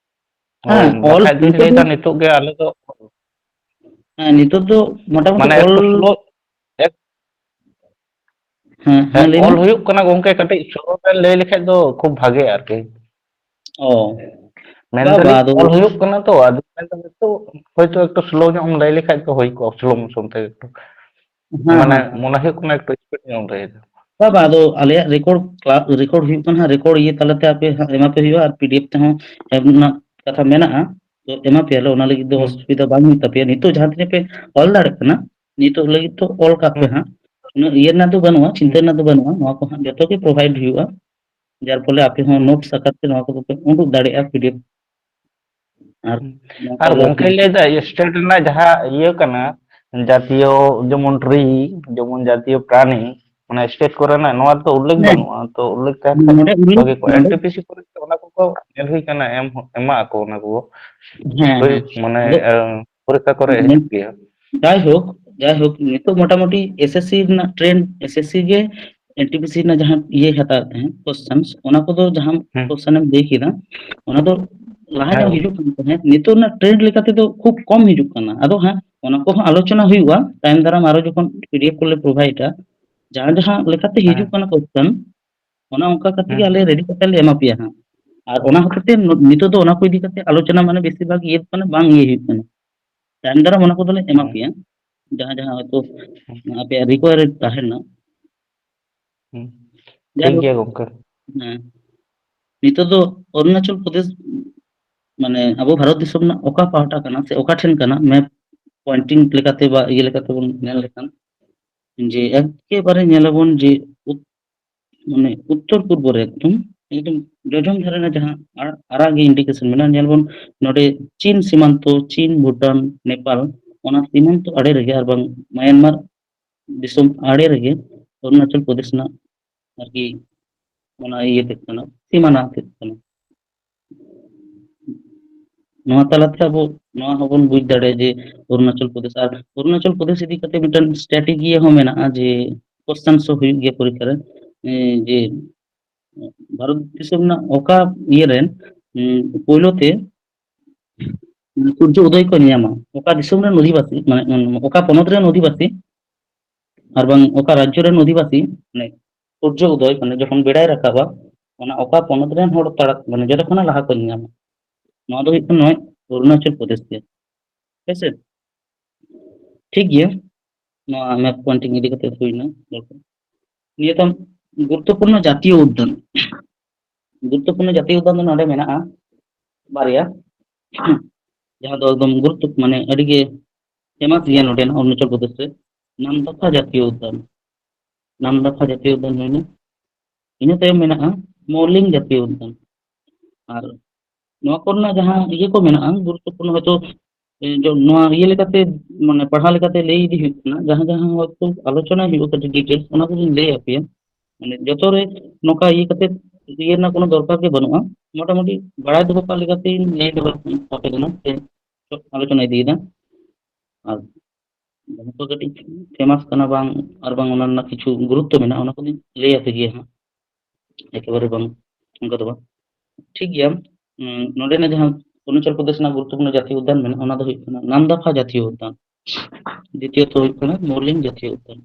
ᱦᱳᱭ ᱦᱮᱸ ᱚᱞ ᱵᱟᱠᱷᱟᱡ ᱫᱚᱧ ᱱᱤᱛᱚᱜ ᱫᱚ ᱞᱟᱹᱭᱫᱟ ᱱᱤᱛᱚᱜ ᱜᱮ ᱟᱞᱮ ᱫᱚ হ্যাঁ ᱱᱤᱛᱚᱜ ᱫᱚ মোটামুটি ᱢᱟᱱᱮ ᱚᱞ ᱮᱠᱴᱩ ᱥᱞᱳ হ্যাঁ হ্যাঁ ᱞᱟᱹᱭ ᱢᱮ ᱚᱞ ᱦᱩᱭᱩᱜ ᱠᱟᱱᱟ ᱜᱚᱝᱠᱮ ᱠᱟᱹᱴᱤᱡ ᱥᱞᱳ ᱵᱮᱱ ᱞᱟᱹᱭ ᱞᱮᱠᱷᱟᱡ ᱫᱚ ᱠᱷᱩᱵ ᱵᱷᱟᱜᱮ ᱟᱨᱠᱤ ও বাবা ᱢᱮᱱᱫᱟᱞᱤᱧ ᱟᱫᱚ ᱚᱞ ᱦᱩᱭᱩᱜ ᱠᱟᱱᱟ ᱛᱚ ᱟᱫᱚ ᱱᱤᱛᱚᱜ ᱦᱳᱭᱛᱳ একটু স্লো ᱧᱚᱜ ᱮᱢ ᱞᱟᱹᱭ ᱞᱮᱠᱷᱟᱡ ᱫᱚ ᱦᱩᱭ ᱠᱚᱜᱼᱟ ᱥᱞᱳ ᱢᱳᱥᱚᱱ ᱛᱮ একটু হ্যাঁ ᱢᱟᱱᱮ হ্যাঁ হ্যাঁ ᱢᱚᱱᱮ ᱦᱩᱭᱩᱜ ᱠᱟᱱᱟ একটু স্পিড ᱧᱚᱜ ᱮᱢ ᱞᱟᱹᱭᱫᱟ বাবা ᱟᱫᱚ ᱟᱞᱮᱭᱟᱜ রেকর্ড ক্লাস রেকর্ড ᱦᱩᱭᱩᱜ ᱠᱟᱱᱟ ᱦᱟᱸᱜ রেকর্ড ᱤᱭᱟᱹ ᱛᱟᱞᱟᱛᱮ ᱟᱯᱮ ᱮᱢᱟᱯᱮ ᱦᱩᱭᱩᱜᱼᱟ ᱟᱨ পিডিএফ ᱛᱮᱦᱚᱸ ᱮᱢ ᱨᱮᱱᱟᱜ ᱠᱟᱛᱷᱟ ᱢᱮᱱᱟᱜᱼᱟ ᱛᱚ ᱮᱢᱟ ᱯᱮᱭᱟᱞᱮ ᱚᱱᱟ ᱞᱟᱹᱜᱤᱫ ᱫᱚ ᱦᱩᱸ অসুবিধা ᱵᱟᱝ ᱦᱩᱭᱩᱜ ᱛᱟᱯᱮᱭᱟ ᱱᱤᱛᱚᱜ ᱡᱟᱦᱟᱸ ᱛᱤᱱᱟᱹᱜ ᱯᱮ ᱚᱞ ᱫᱟᱲᱮᱭᱟᱜ ᱠᱟᱱᱟ ᱱᱤᱛᱚᱜ ᱞᱟᱹᱜᱤᱫ ᱛᱚ ᱚᱞ ᱠᱟᱜ ᱯᱮ ᱦᱩᱸ ᱦᱟᱸᱜ ᱩᱱᱟᱹᱜ ᱤᱭᱟᱹ ᱨᱮᱱᱟᱜ ᱫᱚ ᱵᱟᱹᱱᱩᱜᱼᱟ ᱦᱩᱸ ᱪᱤᱱᱛᱟᱹ ᱨᱮᱱᱟᱜ ᱫᱚ ᱵᱟᱹᱱᱩᱜᱼᱟ ᱱᱚᱣᱟ ᱠᱚ ᱦᱟᱸᱜ ᱡᱚᱛᱚ ᱜᱮ ᱯᱨᱳᱵᱷᱟᱭᱤᱰ ᱦᱩᱭᱩᱜᱼᱟ ᱡᱟর ᱯᱷᱚলে ᱟᱯᱮ ᱦᱚᱸ ᱦᱩᱸ ᱱᱳᱴᱥ ᱟকারে ᱱᱚᱣᱟ ᱠᱚᱫᱚ ᱯᱮ ᱩᱰᱩᱠ ᱫᱟᱲᱮᱭᱟᱜᱼᱟ ᱯᱤডিএফ ᱟᱨ ᱱᱚᱝᱠᱟ ᱟᱨ ᱜᱮ ᱟᱨᱠᱤ ᱜᱚᱝᱠᱮᱧ ᱞᱟᱹᱭᱫᱟ ᱥᱴᱮᱴ ᱨᱮᱱᱟᱜ ᱡᱟᱦᱟᱸ ᱤᱭᱟᱹ ᱠᱟᱱᱟ ᱡᱟᱛᱤᱭᱚ ᱡᱮᱢᱚᱱ ᱴᱨᱤ ᱡᱮᱢᱚᱱ ᱡᱟᱛᱤᱭᱚ ᱯᱨᱟণী ᱚᱱᱟ ᱥᱴᱮᱴ ᱠᱚᱨᱮᱱᱟᱜ ᱱᱚᱣᱟ ᱫᱚ ᱩᱞᱞᱮᱠᱷ ᱦᱮᱸ ᱵᱟᱹᱱᱩᱜᱼᱟ ᱛᱚ ᱩᱞᱞᱮᱠᱷ ᱛᱟᱦᱮᱱ ᱠᱷᱟᱱ ᱱᱚᱰᱮ ᱩল্ᱞᱮᱠᱷ ᱵᱷᱟᱜᱮ ᱠᱚᱜᱼᱟ ᱱᱚᱰᱮ ᱮᱱᱴᱤᱯᱤᱥᱤ ᱯᱚᱨᱤᱠᱠᱷᱟ ᱚᱱᱟ ᱠᱚᱠᱚ ᱧᱮᱞ ᱦᱩᱭ ᱠᱟᱱᱟ ᱮᱢᱟᱜ ᱟᱠᱚ ᱚᱱᱟ ᱠᱚ ᱦᱮᱸ ᱦᱳᱭ ᱦᱮᱸ ᱢᱟᱱᱮ ᱟᱫᱚ ᱯᱚᱨᱤᱠᱠᱷᱟ ᱠᱚᱨᱮ ᱦᱤᱡᱩᱜ ᱜᱮᱭᱟ যাইহোক যাইহোক নিতোগ মোটামুটি এসএসসি ᱨᱮᱱᱟᱜ ট্রেন্ড এসএসসি ᱜᱮ এনটিপিসি ᱨᱮᱱᱟᱜ ᱡᱟᱦᱟᱸ ᱤᱭᱟᱹ ᱦᱟᱛᱟᱣ ᱛᱟᱦᱮᱸᱫ ᱠᱚᱥᱪᱮᱱᱥ ᱚᱱᱟ ᱠᱚᱫᱚ ᱡᱟᱦᱟᱸ ᱦᱮᱸ ᱠᱚᱥᱪᱮᱱ ᱮᱢ ᱞᱟᱹᱭ ᱠᱮᱫᱟ ᱚᱱᱟ ᱫᱚ ᱞᱟᱦᱟ ᱦᱮᱸ ᱧᱚᱜ ᱜᱚᱝᱠᱮ ᱦᱤᱡᱩᱜ ᱠᱟᱱ ᱛᱟᱦᱮᱸᱫ ᱱᱤᱛᱚᱜ ᱨᱮᱱᱟᱜ ᱴᱨᱮন্ᱰ ᱞᱮᱠᱟ ᱛᱮᱫᱚ ᱠᱷᱩᱵ ᱠᱚᱢ ᱦᱤᱡᱩᱜ ᱠᱟᱱᱟ ᱟᱫᱚ ᱦᱟᱸᱜ ᱚᱱᱟ ᱠᱚᱦᱚᱸ ᱟᱞᱳᱪᱚᱱᱟ ᱦᱩᱭᱩᱜᱼᱟ ᱛᱟᱭᱚᱢ ᱫᱟᱨᱟᱢ ᱟᱨᱚ ᱡᱚᱠᱷᱚᱱ ᱯᱤডিএফ ᱠᱚᱞᱮ ᱯᱨᱳᱵᱷᱟᱭᱤᱰᱟ ᱡᱟᱦᱟᱸ ᱡᱟᱦᱟᱸ ᱞᱮᱠᱟᱛᱮ ᱦᱤᱡᱩᱜ ᱠᱟᱱᱟ ᱠᱚᱥᱪᱮᱱ ᱚᱱᱟ ᱚᱱᱠᱟ ᱠᱟᱛᱮ ᱜᱮ ᱟᱞᱮ ᱨᱮᱰᱤ ᱠᱟᱛᱮ ᱞᱮ ᱮᱢᱟ ᱯᱮᱭᱟ ᱦᱟᱸᱜ ᱟᱨ ᱚᱱᱟ ᱦᱚᱛᱮᱡ ᱛᱮ ᱱᱤᱛᱚᱜ ᱫᱚ ᱚᱱᱟ ᱠᱚ ᱤᱫᱤ ᱠᱟᱛᱮ ᱟᱞᱳᱪᱚᱱᱟ ᱢᱟᱱᱮ ᱵᱮᱥᱤᱨ ᱵᱷᱟᱜ ᱤᱭᱟᱹ ᱠᱟᱱᱟ ᱵᱟᱝ ᱤᱭᱟᱹ ᱦᱩᱭᱩᱜ ᱠᱟᱱᱟ ᱛᱟᱭᱚᱢ ᱫᱟᱨᱟᱢ ᱚᱱᱟ ᱠᱚᱫᱚᱞᱮ ᱮᱢᱟ ᱯᱮᱭᱟ ᱡᱟᱦᱟᱸ ᱡᱟᱦᱟᱸ ᱦᱚᱭᱛᱳ ᱟᱯᱮᱭᱟᱜ ᱨᱤᱠᱳᱭᱟᱨ ᱛᱟᱦᱮᱱᱟ ᱴᱷᱤक ᱡᱟᱭᱦᱳᱠ गया गंका ᱦᱮᱸ ᱱᱤᱛᱚᱜ ᱫᱚ ᱚᱨᱩণᱟᱪᱚᱞ ᱯᱨᱚᱫᱮশ ᱢᱟᱱᱮ ᱟᱵᱚ ᱵᱷᱟᱨᱚᱛ ᱫᱤᱥᱚᱢ ᱨᱮᱱᱟᱜ ᱚᱠᱟ ᱯᱟᱦᱴᱟ ᱠᱟᱱᱟ ᱥᱮ ᱚᱠᱟ ᱴᱷᱮᱱ ᱠᱟᱱᱟ ᱢᱮᱯ ᱯᱚᱭᱮন্টিং ᱞᱮᱠᱟᱛᱮ ᱵᱟ ᱤᱭᱟᱹ ᱞᱮᱠᱟᱛᱮ ᱵᱚᱱ ᱧᱮᱞ ᱞᱮᱠᱷᱟᱱ ᱡᱮ ᱮᱠᱮᱵᱟᱨᱮ ᱧᱮᱞᱟᱵᱚन ᱡᱮ মানে উত্তর পূর্ব রে একদম জজম ধারে না যাহা আরাগ ইন্ডিকেশন মেনা ñelbon নডে চীন সীমান্ত চীন ভুটান নেপাল ওনা সীমান্ত আড়ে রেগে আর বাং মায়ানমার দিশম আড়ে রেগে অরুণাচল প্রদেশ না আর কি ওনা ইয়ে তে কানা সীমানা তে কানা ᱱᱚᱣᱟ ᱛᱟᱞᱟᱛᱮ ᱟᱵᱚ ᱱᱚᱣᱟ ᱦᱚᱸᱵᱚᱱ ᱵᱩᱡᱽ ᱫᱟᱲᱮᱭᱟᱜᱼᱟ ᱡᱮ ᱚᱨᱩণᱟᱪᱚᱞ ᱯᱨᱚᱫᱮশ ᱟᱨ ᱚᱨᱩণᱟᱪᱚᱞ ᱯᱨᱚᱫᱮশ ᱤᱫᱤ ᱠᱟᱛᱮ ᱢᱤᱫᱴᱟᱝ ᱥᱴᱨᱟᱴᱮᱡᱤ ᱦᱚᱸ ᱢᱮᱱᱟᱜᱼᱟ ᱡᱮ ᱠᱚᱥᱪᱮᱱ ᱦᱚᱸ ᱦᱩᱭᱩᱜ ᱜᱮᱭᱟ ᱯᱚᱨᱤᱠᱠᱷᱟ ᱨᱮ ᱡᱮ ᱵᱷᱟᱨᱚᱛ ᱫᱤᱥᱚᱢ ᱨᱮᱱᱟᱜ ᱚᱠᱟ ᱤᱭᱟᱹ ᱨᱮᱱ ᱯᱳᱭᱞᱳ ᱛᱮ সূর্য উদয় ᱠᱚ ᱧᱟᱢᱟ ᱚᱠᱟ ᱫᱤᱥᱚᱢ ᱨᱮᱱ অধিবাসী মানেᱚᱠᱟ ᱯᱚᱱᱚᱛ ᱨᱮᱱ অধিবাসী আর বাং অকা রাজ্য রেন অধিবাসী মানে সূর্য উদয় মানে যখন বেড়ায় রাকাবা ᱚᱱᱟ ᱚᱠᱟ ᱯᱚᱱᱚᱛ ᱨᱮᱱ ᱦᱚᱲ ᱛᱟᱲᱟ মানে ᱡᱚᱛᱚ ᱠᱷᱚᱱᱟᱜ ᱞᱟᱦᱟ ᱠᱚ ᱧᱟᱢᱟ ᱱᱚᱣᱟ ᱫᱚ ᱦᱩᱭᱩᱜ ᱠᱟᱱᱟ ᱱᱚᱜᱼᱚᱭ অরুণাচল প্রদেশ ᱜᱮ ᱦᱮᱸᱥᱮ ᱴᱷᱤক ᱜᱮᱭᱟ ᱱᱚᱣᱟ ᱢᱮᱯ পয়েন্টিং ইদি কাতে হইনা নিয়ে তো গুরুত্বপূর্ণ জাতীয় উদ্যান গুরুত্বপূর্ণ জাতীয় উদ্যান ᱫᱚ ᱱᱚᱰᱮ ᱢᱮᱱᱟᱜᱼᱟ ᱵᱟᱨᱭᱟ ᱡᱟᱦᱟᱸ ᱫᱚ ᱮᱠᱫᱚᱢ ᱜᱩᱨᱩᱛᱛᱚ মানে ᱟᱹᱰᱤ ᱜᱮ ফেমাস ᱜᱮᱭᱟ ᱱᱚᱰᱮᱱᱟᱜ অরুণাচল প্রদেশ ᱨᱮ নামদফা জাতীয় উদ্যান নামদফা জাতীয় উদ্যান ᱦᱩᱭᱱᱟ ᱤᱱᱟᱹ ᱛᱟᱭᱚᱢ ᱢᱮᱱᱟᱜᱼᱟ মৌলিং জাতীয় উদ্যান আর ᱱᱚᱣᱟ ᱠᱚᱨᱮᱱᱟᱜ ᱡᱟᱦᱟᱸ ᱤᱭᱟᱹ ᱠᱚ ᱢᱮᱱᱟᱜᱼᱟ গুরুত্বপূর্ণ হয়তো ᱱᱚᱣᱟ ᱤᱭᱟᱹ ᱞᱮᱠᱟᱛᱮ মানে ᱯᱟᱲᱦᱟᱣ ᱞᱮᱠᱟᱛᱮ ᱞᱟᱹᱭ ᱤᱫᱤ ᱦᱩᱭᱩᱜ ᱠᱟᱱᱟ ᱡᱟᱦᱟᱸ ᱡᱟᱦᱟᱸ ᱦᱚᱭᱛᱳ ᱟᱞᱳᱪᱚᱱᱟ ᱦᱩᱭᱩᱜᱼᱟ ᱠᱟᱹᱴᱤᱡ ᱰᱤᱴᱮᱞᱥ ᱚᱱᱟ ᱠᱚᱞᱤᱧ ᱞᱟᱹᱭ ᱟᱯᱮᱭᱟ মানে ᱡᱚᱛᱚ ᱨᱮ ᱱᱚᱝᱠᱟ ᱤᱭᱟᱹ ᱠᱟᱛᱮ ᱤᱭᱟᱹ ᱨᱮᱱᱟᱜ কোনো দরকার ᱜᱮ ᱵᱟᱹᱱᱩᱜᱼᱟ মোটামুটি ᱵᱟᱲᱟᱭ ᱫᱚᱦᱚ ᱠᱟᱜ ᱞᱮᱠᱟᱛᱮᱧ ᱞᱟᱹᱭ ᱫᱚᱦᱚ ᱟᱯᱮ ᱠᱟᱱᱟ ᱥᱮ আলোচনা ইদিয়েদা আর ᱡᱟᱦᱟᱸ ᱠᱚ ᱠᱟᱹᱴᱤᱡ ᱯᱷᱮᱢᱟᱥ ᱠᱟᱱᱟ ᱵᱟᱝ ᱟᱨ ᱵᱟᱝ ᱚᱱᱟ ᱨᱮᱱᱟᱜ ᱠᱤᱪᱷᱩ ᱜᱩᱨᱩᱛᱛᱚ ᱢᱮᱱᱟᱜᱼᱟ ᱚᱱᱟ ᱠᱚᱫᱚᱧ ᱞᱟᱹᱭ ᱟᱯᱮ ᱜᱮᱭᱟ ᱦᱟᱸᱜ একেবারে ᱵᱟᱝ ᱚᱱᱠᱟ ᱫᱚ ᱵᱟᱝ ᱴᱷᱤক ᱜᱮᱭᱟ ᱱᱚᱰᱮᱱᱟᱜ ᱡᱟᱦᱟᱸ অরুণাচল প্রদেশ ᱨᱮᱱᱟᱜ গুরুত্বপূর্ণ জাতীয় উদ্যান মেনাᱜᱼᱟ ᱚᱱᱟ ᱫᱚ ᱦᱩᱭᱩᱜ ᱠᱟᱱᱟ নামদাফা জাতীয় উদ্যান দ্বিতীয়ত ᱦᱩᱭᱩᱜ ᱠᱟᱱᱟ মৌলিং জাতীয় উদ্যান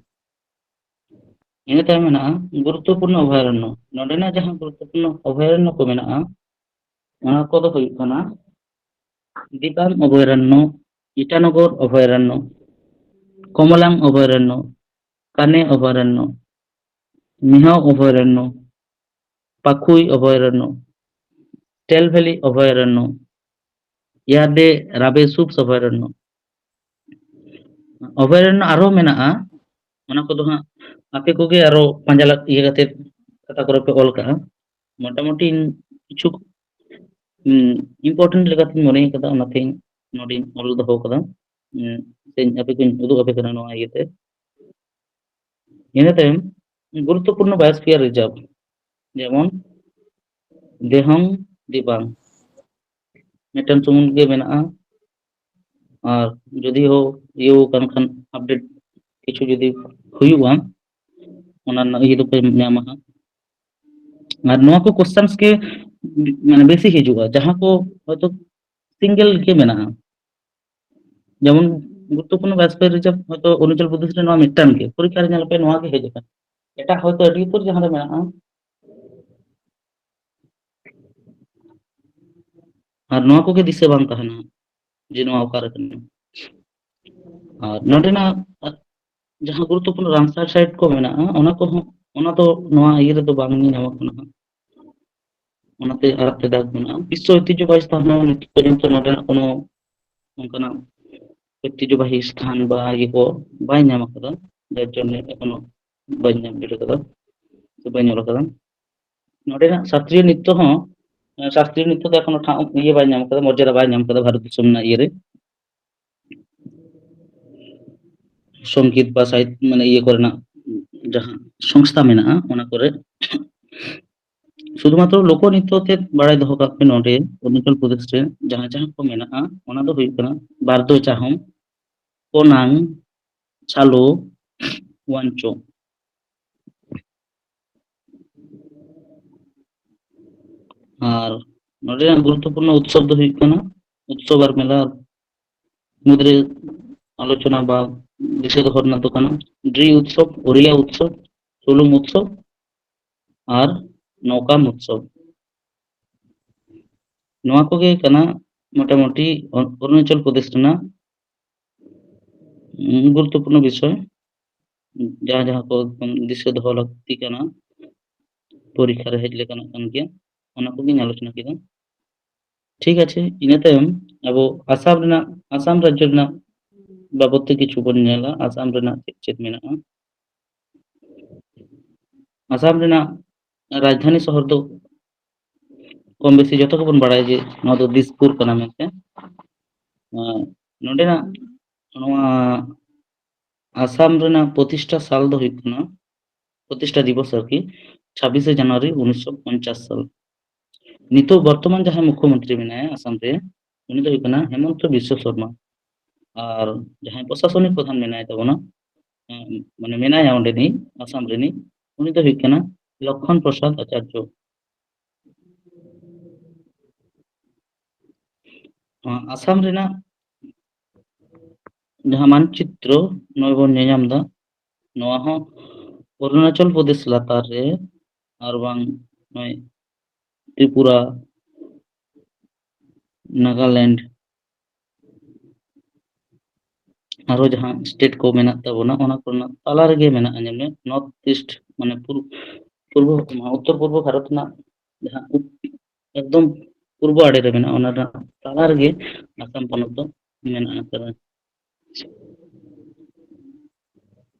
ᱤᱱᱟᱹ ᱛᱟᱭᱚᱢ ᱢᱮᱱᱟᱜᱼᱟ গুরুত্বপূর্ণ অভয়ারণ্য ᱱᱚᱰᱮᱱᱟᱜ ᱡᱟᱦᱟᱸ গুরুত্বপূর্ণ অভয়ারণ্য ᱠᱚ ᱢᱮᱱᱟᱜᱼᱟ ᱚᱱᱟ ᱠᱚᱫᱚ ᱦᱩᱭᱩᱜ ᱠᱟᱱᱟ দিবাং অভয়ারণ্য ইটানগর অভয়ারণ্য কমলাং অভয়ারণ্য কানে অভয়ারণ্য মিহাও অভয়ারণ্য পাখুই অভয়ারণ্য টেল ভ্যালি অভয়ারণ্য ইয়াদে রাবে সুপস অভয়ারণ্য অভয়ারণ্য আরো মেনাᱜᱼᱟ ᱚᱱᱟ ᱠᱚᱫᱚ ᱦᱟᱸᱜ ᱟᱯᱮ ᱠᱚᱜᱮ ᱟᱨᱚ ᱯᱟᱸᱡᱟ ᱤᱭᱟᱹ ᱠᱟᱛᱮ ᱠᱷᱟᱛᱟ ᱠᱚᱨᱮ ᱯᱮ ᱚᱞ ᱠᱟᱜᱼᱟ ᱢᱳᱴᱟᱢᱩᱴᱤ ᱠᱤᱪᱷᱩ ইম্পর্টেন্ট লেখাতেই মনে করা অনাথিং নডিং অল দহো করা সেন আপে কোন উদুগ আপে কানা নোয়া ইয়েতে ইনা তাইম গুরুত্বপূর্ণ বায়োস্ফিয়ার রিজার্ভ যেমন দেহং দিবাং মিটান সুমুন গে মেনাᱜᱼᱟ আর যদিও ইউ কানখান আপডেট কিছু যদি ᱦᱩᱭᱩᱜᱼᱟ ᱚᱱᱟ ᱨᱮᱱᱟᱜ ᱤᱭᱟᱹ ᱫᱚᱯᱮ ᱧᱟᱢᱟ ᱦᱟᱸᱜ আর ᱱᱚᱣᱟ ᱠᱚ কোশ্চেᱱস ᱜᱮ মানে বেশি ᱦᱤᱡᱩᱜᱼᱟ ᱡᱟᱦᱟᱸ ᱠᱚ হয়তো সিঙ্গেল ᱜᱮ ᱢᱮᱱᱟᱜᱼᱟ যেমন গুরুত্বপূর্ণ বায়োস্ফিয়ার রিজার্ভ হয়তো অরুণাচল প্রদেশ রে ᱱᱚᱣᱟ ᱢᱤᱫᱴᱟᱝ ᱜᱮ পরীক্ষা ᱨᱮ ᱧᱮᱞ ᱯᱮ ᱱᱚᱣᱟ ᱜᱮ ᱦᱮᱡ ᱟᱠᱟᱱᱟ ᱮᱴᱟᱜ হয়তো ᱟᱹᱰᱤ ᱩᱛᱟᱹᱨ ᱡᱟᱦᱟᱸ ᱨᱮ ᱢᱮᱱᱟᱜᱼᱟ ᱟᱨ ᱱᱚᱣᱟ ᱠᱚᱜᱮ ᱫᱤᱥᱟᱹ ᱵᱟᱝ ᱛᱟᱦᱮᱱᱟ ᱡᱮ ᱱᱚᱣᱟ ᱚᱠᱟᱨᱮ ᱠᱟᱱᱟ ᱟᱨ ᱱᱚᱰᱮᱱᱟᱜ ᱡᱟᱦᱟᱸ গুরুত্বপূর্ণ রামসার সাইট ᱠᱚ ᱢᱮᱱᱟᱜᱼᱟ ᱚᱱᱟ ᱠᱚᱦᱚᱸ ᱚᱱᱟ ᱫᱚ ᱱᱚᱣᱟ ᱤᱭᱟᱹ ᱨᱮᱫᱚ ᱵᱟᱝ ᱧᱟᱢᱚᱜ ᱠᱟᱱᱟ ᱚᱱᱟᱛᱮ ᱟᱨᱟᱜ ᱛᱮ ᱫᱟᱜ ᱢᱮᱱᱟᱜᱼᱟ ᱵᱤᱥᱥᱚ ঐতিহ্যবাহী স্থান ᱱᱤᱛ পর্যন্ত ᱱᱚᱰᱮᱱᱟᱜ কোনো ᱚᱱᱠᱟᱱᱟᱜ ঐতিহ্যবাহী স্থান বা ইয়ে ko ᱵᱟᱭ ᱧᱟᱢ ᱟᱠᱟᱫᱟ ᱡᱟর জন্য এখনো ᱵᱟᱹᱧ ᱧᱟᱢ ᱫᱟᱲᱮ ᱠᱟᱫᱟ ᱥᱮ ᱵᱟᱹᱧ ᱚᱞ ᱟᱠᱟᱫᱟ ᱱᱚᱰᱮᱱᱟᱜ ᱥᱟᱥᱛᱨᱤᱭᱚ ᱱৃত্য ᱦᱚᱸ ᱥᱟᱥᱛᱨᱤᱭᱚ ᱱৃত্য ᱫᱚ ᱮখᱚᱱᱳ ᱴᱷᱟᱶ ইয়ে ᱵᱟᱭ ᱧᱟᱢ ᱟᱠᱟᱫᱟ ᱢᱚর্যাদা ᱵᱟᱭ ᱧᱟᱢ ᱟᱠᱟᱫᱟ ᱵᱷᱟᱨᱚত ᱫᱤᱥᱚᱢ ᱨᱮᱱᱟᱜ ᱤᱭᱟᱹ ᱨᱮ সঙ্গীত বা সাহিত্য মানে ইয়ে করেনা যাহা সংস্থা মেনাᱜᱼᱟ ᱚᱱᱟ ᱠᱚᱨᱮ শুধুমাত্র লোকনৃত্য তে বাড়াই দহো কাপে নডে অরুণাচল প্রদেশ রে যাহা যাহা ᱠᱚ ᱢᱮᱱᱟᱜᱼᱟ ᱚᱱᱟ ᱫᱚ ᱦᱩᱭᱩᱜ ᱠᱟᱱᱟ ᱵᱟᱨᱫᱚ ᱪᱟᱦᱚᱢ কোনাং ছালো ওয়ানচো আর নডেᱱᱟᱜ গুরুত্বপূর্ণ উৎসব ᱫᱚ ᱦᱩᱭᱩᱜ ᱠᱟᱱᱟ উৎসব আর মেলা মুদ্রে আলোচনা বা বিশেষ ঘটনা তো কানা ড্রি উৎসব ওড়িয়া উৎসব ᱥᱩᱞᱩᱝ উৎসব আর নৌকা উৎসব। ᱱᱚᱣᱟ ᱠᱚᱜᱮ ᱠᱟᱱᱟ মোটামুটি অরুণাচল প্রদেশ ᱨᱮᱱᱟᱜ গুরুত্বপূর্ণ বিষয় ᱡᱟᱦᱟᱸ ᱠᱚ ᱫᱤᱥᱟᱹ ᱫᱚᱦᱚ ᱞᱟᱹᱠᱛᱤ ᱠᱟᱱᱟ ᱯᱚᱨᱤᱠᱷᱟ ᱨᱮ ᱦᱮᱡ ᱞᱮᱠᱟᱱᱟᱜ ᱠᱟᱱ ᱜᱮᱭᱟ, ᱚᱱᱟ ᱠᱚᱜᱮᱧ ᱟᱞᱳᱪᱚᱱᱟ ᱠᱮᱫᱟ। ᱴᱷᱤᱠ আছে, ᱤᱱᱟᱹ ᱛᱟᱭᱚᱢ ᱟᱵᱚ আসাম রাজ্য ᱨᱮᱱᱟᱜ বাবদ তে কিছু বন ᱧᱮᱞᱟ। আসাম রেনাᱜ ᱪᱮᱫ ᱪᱮᱫ ᱢᱮᱱᱟᱜᱼᱟ। আসাম রেনাᱜ রাজধানী শহর ᱫᱚ কম বেশি যত গেᱵᱚᱱ ᱵᱟᱲᱟᱭᱟ ᱡᱮ ᱱᱚᱣᱟ ᱫᱚ দিসপুর ᱠᱟᱱᱟ ᱢᱮᱱᱛᱮ। ᱱᱚᱰᱮᱱᱟᱜ ᱱᱚᱣᱟ আসাম রেনাᱜ প্রতিষ্ঠা সাল ᱫᱚ ᱦᱩᱭᱩᱜ ᱠᱟᱱᱟ, প্রতিষ্ঠা দিবস আরকি 26শে জানুয়ারি 1950 সাল। নিতোগ বর্তমান যাহাই মুখ্যমন্ত্রী মেনায়া আসাম রে, উনি ᱫᱚ ᱦᱩᱭᱩᱜ ᱠᱟᱱᱟ হেমন্ত বিশ্ব শর্মা। আর যাহাই প্রশাসনিক প্রধান মেনাᱭ ᱛᱟᱵᱚᱱᱟ, মানে মেনায়া ᱚᱸᱰᱮᱱᱤᱡ আসাম ᱨᱤᱱᱤᱡ, উনি ᱫᱚ ᱦᱩᱭᱩᱜ ᱠᱟᱱᱟ লক্ষণ প্রসাদ আচার্য। আসাম রেনাᱜ ᱡᱟᱦᱟᱸ ᱢᱟᱱᱪᱤᱛᱨᱚ ᱱᱚᱜᱼᱚᱭ ᱵᱚᱱ ᱧᱮᱧᱟᱢ ᱫᱟ, ᱱᱚᱣᱟ ᱦᱚᱸ অরুণাচল প্রদেশ লাতার রে আর বাং নয় ত্রিপুরা, নাগাল্যান্ড আরো যাহা স্টেট কো মেনাᱜ ᱛᱟᱵᱚᱱᱟ ᱚᱱᱟ ᱠᱚᱨᱮᱱᱟᱜ ᱛᱟᱞᱟ ᱨᱮᱜᱮ ᱢᱮᱱᱟᱜᱼᱟ। ᱧᱮᱞ ᱢᱮ ᱱᱚᱨথ ᱤস্ট মানে উত্তর পূর্ব ভারত ᱨᱮᱱᱟᱜ ᱡᱟᱦᱟᱸ একদম পূর্ব আড়ে রে মেনাᱜᱼᱟ, ᱚᱱᱟ ᱨᱮᱱᱟᱜ ᱛᱟᱞᱟ ᱨᱮᱜᱮ আসাম ᱯᱚᱱᱚᱛ ᱫᱚ ᱢᱮᱱᱟᱜ ᱟᱠᱟᱫᱟ।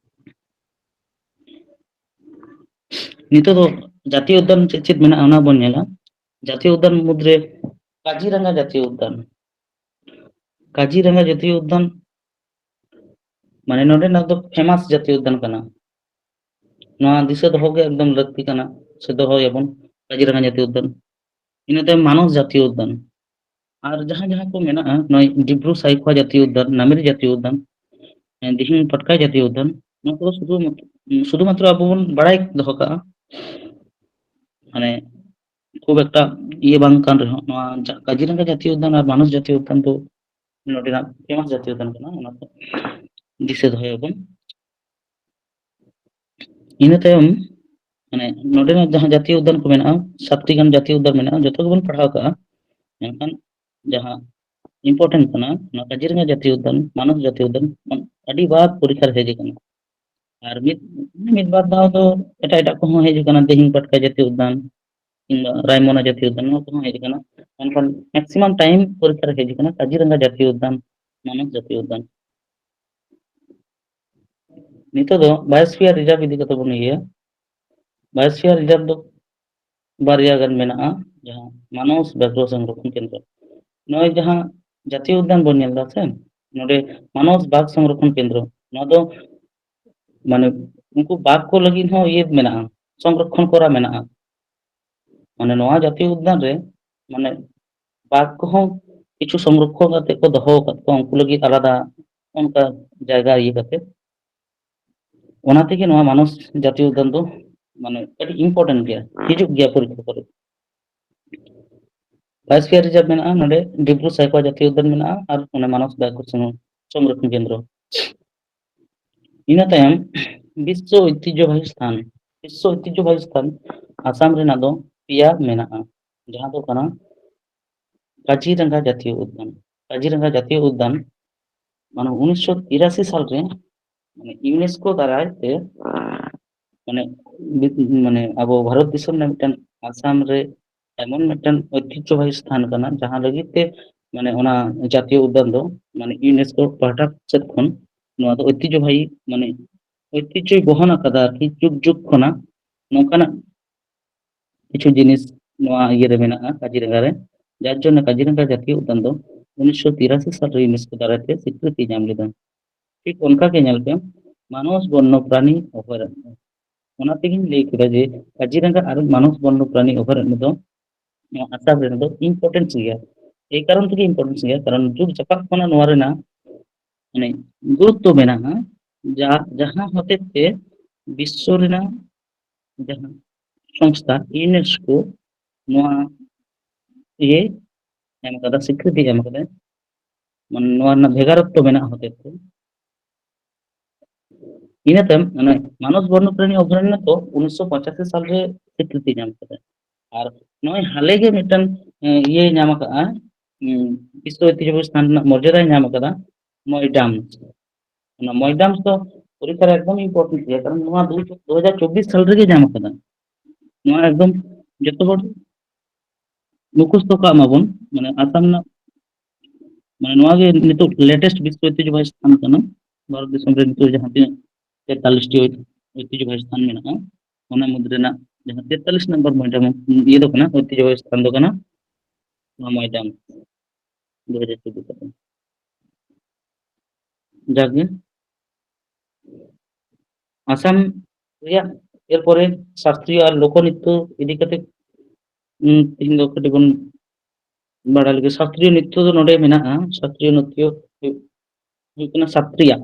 ᱱᱤᱛᱚᱜ ᱫᱚ জাতীয় উদ্যান ᱪᱮᱫ ᱪᱮᱫ ᱢᱮᱱᱟᱜᱼᱟ ᱚᱱᱟ ᱵᱚᱱ ᱧᱮᱞᱟ। জাতীয় উদ্যান মুদ্রে কাজিরাঙ্গা জাতীয় উদ্যান। কাজিরাঙ্গা জাতীয় উদ্যান মানে ᱱᱚᱰᱮᱱᱟᱜ ᱫᱚ ফেমাস জাতীয় উদ্যান ᱠᱟᱱᱟ। ᱱᱚᱣᱟ ᱫᱤᱥᱟᱹ ᱫᱚᱦᱚ ᱜᱮ ᱮᱠᱫᱚম ᱞᱟᱹᱠᱛᱤ ᱠᱟᱱᱟ, ᱥᱮ ᱫᱚᱦᱚᱭᱟᱵᱚᱱ ᱠᱟজিᱨᱟঙ্গা জাতীয় উদ্যান। ᱤᱱᱟᱹ ᱛᱟᱭᱚᱢ মানস জাতীয় উদ্যান। আর যাহᱟᱸ যাহᱟᱸ ᱠᱚ ᱢᱮᱱᱟᱜᱼᱟ, নয় ডিব্রু সাইখোয়া জাতীয় উদ্যান, নামেরি জাতীয় উদ্যান, দিহিং পাটকাই জাতীয় উদ্যান, ᱱᱚᱣᱟ ᱠᱚᱫᱚ শুধুমাত্র আবো বন বাড়াই দᱚᱦᱚ ᱠᱟᱜᱼᱟ। মানে খুব একটা ইয়ে বাং কান ᱨᱮᱦᱚᱸ ᱱᱚᱣᱟ কাজিরাঙ্গা জাতীয় উদ্যান আর মানস জাতীয় উদ্যান ᱫᱚ ᱱᱚᱰᱮᱱᱟᱜ ফেমাস জাতীয় উদ্যান ᱠᱟᱱᱟ, ᱚᱱᱟ ᱠᱚ ᱫᱤᱥᱟᱹ ᱫᱚᱦᱚᱭᱟᱵᱚᱱ। ᱤᱱᱟᱹ ᱛᱟᱭᱚᱢ মানে ᱱᱚᱰᱮᱱᱟᱜ ᱡᱟᱦᱟᱸ জাতীয় উদ্যান ᱠᱚ ᱢᱮᱱᱟᱜᱼᱟ, 7টি গান জাতীয় উদ্যান ᱢᱮᱱᱟᱜᱼᱟ, ᱡᱚᱛᱚ ᱜᱮᱵᱚᱱ ᱯᱟᱲᱦᱟᱣ ᱠᱟᱜᱼᱟ। ᱢᱮᱱᱠᱷᱟᱱ ᱡᱟᱦᱟᱸ ইম্পর্টেন্ট ᱠᱟᱱᱟ ᱚᱱᱟ কাজিরাঙ্গা জাতীয় উদ্যান, মানস জাতীয় উদ্যান ᱟᱹᱰᱤ ᱵᱟᱨ পরীক্ষা ᱨᱮ ᱦᱮᱡ ᱟᱠᱟᱱᱟ। আর ᱢᱤᱫ ᱵᱟᱨ ᱫᱷᱟᱣ ᱫᱚ ᱮᱴᱟᱜ ᱮᱴᱟᱜ ᱠᱚᱦᱚᱸ ᱦᱮᱡ ᱟᱠᱟᱱᱟ, দিহিং পাটকাই জাতীয় উদ্যান কিংবা রায়মনা জাতীয় উদ্যান, ᱱᱚᱣᱟ ᱠᱚᱦᱚᱸ ᱦᱮᱡ ᱟᱠᱟᱱᱟ। ᱢᱮᱱᱠᱷᱟন ম্যাক্সিমাম টাইম পরীক্ষা রে হেজ আকানা কাজিরাঙ্গা জাতীয় উদ্যান, মানস জাতীয় উদ্যান। নিতোগ ᱫᱚ বায়োস্ফিয়ার রিজার্ভ ইদি কাতে বন ᱤᱭᱟᱹᱭᱟ। বায়োস্ফিয়ার রিজার্ভ ᱫᱚ ᱵᱟᱨᱭᱟ ᱜᱟᱱ ᱢᱮᱱᱟᱜᱼᱟ, ᱡᱟᱦᱟᱸ ᱢᱟᱱᱚᱥ ᱵᱮᱜᱽᱨᱚ ᱥᱚᱝᱨᱚক্ষণ কেন্দ্র। নয় যাহᱟᱸ জাতীয় উদ্যান বন ᱧᱮᱞ ᱫᱟ ᱥᱮ, ᱱᱚᱰᱮ মানস বাঘ সংরক্ষণ কেন্দ্র, ᱱᱚᱣᱟ ᱫᱚ মানে উনকু বাঘ ᱠᱚ ᱞᱟᱹᱜᱤᱫ ᱦᱚᱸ ᱤᱭᱟᱹ ᱢᱮᱱᱟᱜᱼᱟ, সংরক্ষণ করা ᱢᱮᱱᱟᱜᱼᱟ। মানে নওয়া জাতীয় উদ্যান রে মানে বাঘ কহᱚᱸ কিছু সংরক্ষণ কাতে ᱠᱚ ᱫᱚᱦᱚ ᱟᱠᱟᱫ ᱠᱚᱣᱟ ᱩᱱᱠᱩ ᱞᱟᱹᱜᱤᱫ ᱟলাদᱟ ᱚᱱᱠᱟ ᱡᱟᱭᱜᱟ ᱤᱭᱟᱹ ᱠᱟᱛᱮ। ᱚᱱᱟ ᱛᱮᱜᱮ ᱱᱚᱣᱟ মানস জাতীয় উদ্যান ᱫᱚ মানে ᱟᱹᱰᱤ ইম্পর্টেন্ট ᱜᱮᱭᱟ, ᱦᱤᱡᱩᱜ ᱜᱮᱭᱟ ᱯᱚᱨᱤᱠᱷᱟ ᱠᱚᱨᱮ। বায়োস্ফিয়ার রিজার্ভ ᱢᱮᱱᱟᱜᱼᱟ, ᱱᱚᱰᱮ ডিব্রু সাইখোয়া জাতীয় উদ্যান ᱢᱮᱱᱟᱜᱼᱟ, আর ᱚᱱᱟ মানস বাঘ সংরক্ষণ কেন্দ্র। ᱤᱱᱟᱹ ᱛᱟᱭᱚᱢ বিশ্ব ঐতিহ্যবাহী স্থান। বিশ্ব ঐতিহ্যবাহী স্থান আসাম রেনাᱜ ᱫᱚ ᱯᱮᱭᱟ ᱢᱮᱱᱟᱜᱼᱟ, ᱡᱟᱦᱟᱸ ᱫᱚ ᱠᱟᱱᱟ কাজিরাঙ্গা জাতীয় উদ্যান। কাজিরাঙ্গা জাতীয় উদ্যান মানে 1983 সালে মানে ইউনেস্কো দ্বারাই তে মানে মানে আবো ভারত দিশম ᱨᱮ ᱢᱤᱫᱴᱟᱝ আসাম রে এমন মিᱫᱴᱟᱝ ঐতিহ্যবাহী স্থান ᱠᱟᱱᱟ ᱡᱟᱦᱟᱸ ᱞᱟᱹᱜᱤᱫ তে মানে ᱚᱱᱟ জাতীয় উদ্যান ᱫᱚ মানে ইউনেস্কো পাহᱴᱟ ᱥᱮᱫ ᱠᱷᱚᱱ ᱱᱚᱣᱟ ᱫᱚ ঐতিহ্যবাহী মানে ঐতিহ্যই বহন আকাদা আর কি যুগ যুগ ᱠᱷᱚᱱᱟᱜ ᱱᱚᱝᱠᱟᱱᱟᱜ কিছু জিনিস ᱱᱚᱣᱟ ᱤᱭᱟᱹ ᱨᱮ ᱢᱮᱱᱟᱜᱼᱟ কাজিরাঙ্গা ᱨᱮ, যার জন্য কাজিরাঙ্গা জাতীয় উদ্যান ᱫᱚ 1983 সালে ইউনেস্কো দ্বারাতে স্বীকৃতি ᱧᱟᱢ ᱞᱮᱫᱟ। ঠিক ᱚᱱᱠᱟ ᱜᱮ ᱧᱮᱞ ᱯᱮ মানস বন্য প্রাণী অভয়ারণ্য। ᱚᱱᱟ ᱛᱮᱜᱤᱧ ᱞᱟᱹᱭ ᱠᱮᱫᱟ ᱡᱮ কাজিরাঙ্গা আর মানস বন্য প্রাণী অভয়ারণ্য ᱫᱚ ᱱᱚᱣᱟ আসাম ᱨᱮᱱᱟᱜ ᱫᱚ ইম্পর্টেন্স ᱜᱮᱭᱟ। এই কারণ থেকে ইম্পর্টেন্স ᱜᱮᱭᱟ কারণ যুগ ᱡᱟᱯᱟᱜ ᱠᱷᱚᱱᱟᱜ ᱱᱚᱣᱟ ᱨᱮᱱᱟᱜ মানে গুরুত্ব ᱢᱮᱱᱟᱜᱼᱟ, ᱡᱟᱦᱟᱸ ᱦᱚᱛᱮᱡ ᱛᱮ ᱵᱤᱥᱥᱚ ᱨᱮᱱᱟᱜ ᱡᱟᱦᱟᱸ সংস্থা ইউনেস্কো ᱱᱚᱣᱟ ᱤᱭᱟᱹ ᱮᱢ ᱠᱟᱫᱟ, স্বীকৃতি ᱮᱢ ᱠᱟᱫᱟ। মানে ᱱᱚᱣᱟ ᱨᱮᱱᱟᱜ ᱵᱷᱮᱜᱟᱨত্ব ᱢᱮᱱᱟᱜ ᱦᱚᱛᱮᱡ ᱛᱮ ᱤᱱᱟᱹ ᱛᱟᱭᱚᱢ ᱢᱟᱱᱮ ᱢᱟᱱᱚᱥ ᱵᱚন্যপ্রাণী অভয়ারণ্য তো 1985 সালে স্বীকৃতি ᱧᱟᱢ ᱠᱟᱫᱟ আর নয় হালে গে মিটন ইয়ে ᱧᱟᱢ ᱟᱠᱟᱜᱼᱟ বিশ্ব ঐতিহ্য স্থান ᱨᱮᱱᱟᱜ মর্যাদায় ᱧᱟᱢ ᱟᱠᱟᱫᱟ ময়ডাম ᱚᱱᱟ ময়ডাম ᱫᱚ পরীক্ষা ᱨᱮ একদম ইম্পর্টেন্ট ᱜᱮᱭᱟ কারণ ᱱᱚᱣᱟ 2024 সাল ᱨᱮᱜᱮ ᱧᱟᱢ ᱟᱠᱟᱫᱟ ᱱᱚᱣᱟ একদম ᱡᱚᱛᱚ ᱦᱚᱲ মুখস্থ ᱠᱟᱜ ᱢᱟᱵᱚᱱ ᱢᱟᱱᱮ ᱟᱥᱟᱢ ᱨᱮᱱᱟᱜ ᱢᱟᱱᱮ ᱱᱚᱣᱟ ᱜᱮ ᱱᱤᱛᱚᱜ লেটেস্ট বিশ্ব ঐতিহ্যবাহী স্থান ᱠᱟᱱᱟ ᱵᱷᱟᱨᱚᱛ ᱫᱤᱥᱚᱢ ᱨᱮ ᱱᱤᱛᱚᱜ ᱡᱟᱦᱟᱸ ᱛᱤᱱᱟᱹᱜ 43টি ঐতিহ্যবাহী স্থান ᱢᱮᱱᱟᱜᱼᱟ ᱚᱱᱟ ᱢᱩᱫᱽ ᱨᱮᱱᱟᱜ ᱡᱟᱦᱟᱸ 43 নম্বর ময়ডাম ইয়ে ᱫᱚ ᱠᱟᱱᱟ ঐতিহ্যবাহী স্থান ᱫᱚ ᱠᱟᱱᱟ ᱱᱚᱣᱟ ময়ডাম 2024 সালে যাকে আসাম ᱨᱮᱭᱟᱜ এরপরে শাস্ত্রীয় আর লোকনৃত্য ইদি কাতে ᱛᱤᱦᱤᱧ ᱫᱚ ᱠᱟᱹᱴᱤᱡ ᱵᱚᱱ ᱵᱟᱲᱟᱭ ᱞᱮᱜᱮ ᱥᱟᱥᱛᱨᱤᱭᱚ ᱱᱨᱤত্য ᱫᱚ ᱱᱚᱰᱮ ᱢᱮᱱᱟᱜᱼᱟ ᱥᱟᱥᱛᱨᱤᱭᱚ ᱱᱨᱤত্য ᱦᱩᱭᱩᱜ ᱠᱟᱱᱟ ᱥᱟᱛᱨᱤᱭᱟ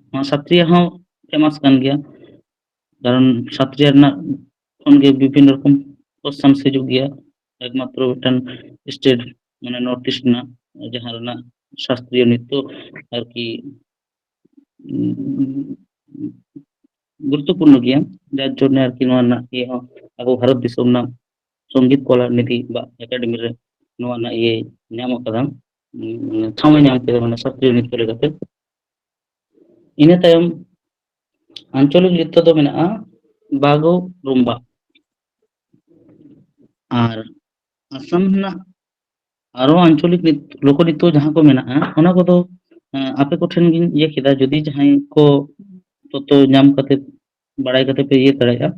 ᱱᱚᱣᱟ ᱥᱟᱛᱨᱤᱭᱟ ᱦᱚᱸ ᱯᱷᱮᱢᱟᱥ ᱠᱟᱱ ᱜᱮᱭᱟ কারণ সাতরিয়া রᱮᱱᱟᱜ ᱠᱷᱚᱱ ᱜᱮ ᱵᱤᱵᱷᱤᱱᱱᱚ ᱨᱚᱠᱚᱢ ᱠᱚᱥᱪᱟᱱ ᱦᱤᱡᱩᱜ ᱜᱮᱭᱟ একমাত্র মিᱫᱴᱟᱝ স্টেট মানে নর্থ ইস্ট ᱨᱮᱱᱟᱜ ᱡᱟᱦᱟᱸ ᱨᱮᱱᱟᱜ শাস্ত্রীয় নৃত্য আর কি গুরুত্বপূর্ণ গᱮᱭᱟ যার জন্য আর কি ᱱᱚᱣᱟ ᱨᱮᱱᱟᱜ ইয়ে ᱦᱚᱸ ᱟᱵᱚ ᱵᱷᱟᱨᱚᱛ ᱫᱤᱥᱚᱢ ᱨᱮᱱᱟᱜ সঙ্গীত কলা নিধি বা একাডেমি রে ᱱᱚᱣᱟ ᱨᱮᱱᱟᱜ ইয়ে ᱧᱟᱢ ᱟᱠᱟᱫᱟ ᱴᱷᱟᱶ ᱧᱟᱢ ᱠᱮᱫᱟ ᱢᱟᱱᱮ ᱥᱟᱥᱛᱨᱤᱭᱚ নৃত্য ᱞᱮᱠᱟᱛᱮ ᱤᱱᱟᱹ ᱛᱟᱭᱚᱢ আঞ্চলিক নৃত্য ᱫᱚ ᱢᱮᱱᱟᱜᱼᱟ বাগো রুম্বা আর আসাম ᱨᱮᱱᱟᱜ আরো আঞ্চলিক লোকনৃত্য ᱡᱟᱦᱟᱸ ᱠᱚ ᱢᱮᱱᱟᱜᱼᱟ ᱚᱱᱟ ᱠᱚᱫᱚ ᱟᱯᱮ ᱠᱚᱴᱷᱮᱱ ᱜᱤᱧ ᱤᱭᱟᱹ ᱠᱮᱫᱟ ᱡᱩᱫᱤ ᱡᱟᱦᱟᱸᱭ ᱠᱚ ᱛᱚᱛᱚ ᱧᱟᱢ ᱠᱟᱛᱮ ᱵᱟᱲᱟᱭ ᱠᱟᱛᱮ ᱯᱮ ᱤᱭᱟᱹ ᱫᱟᱲᱮᱭᱟᱜᱼᱟ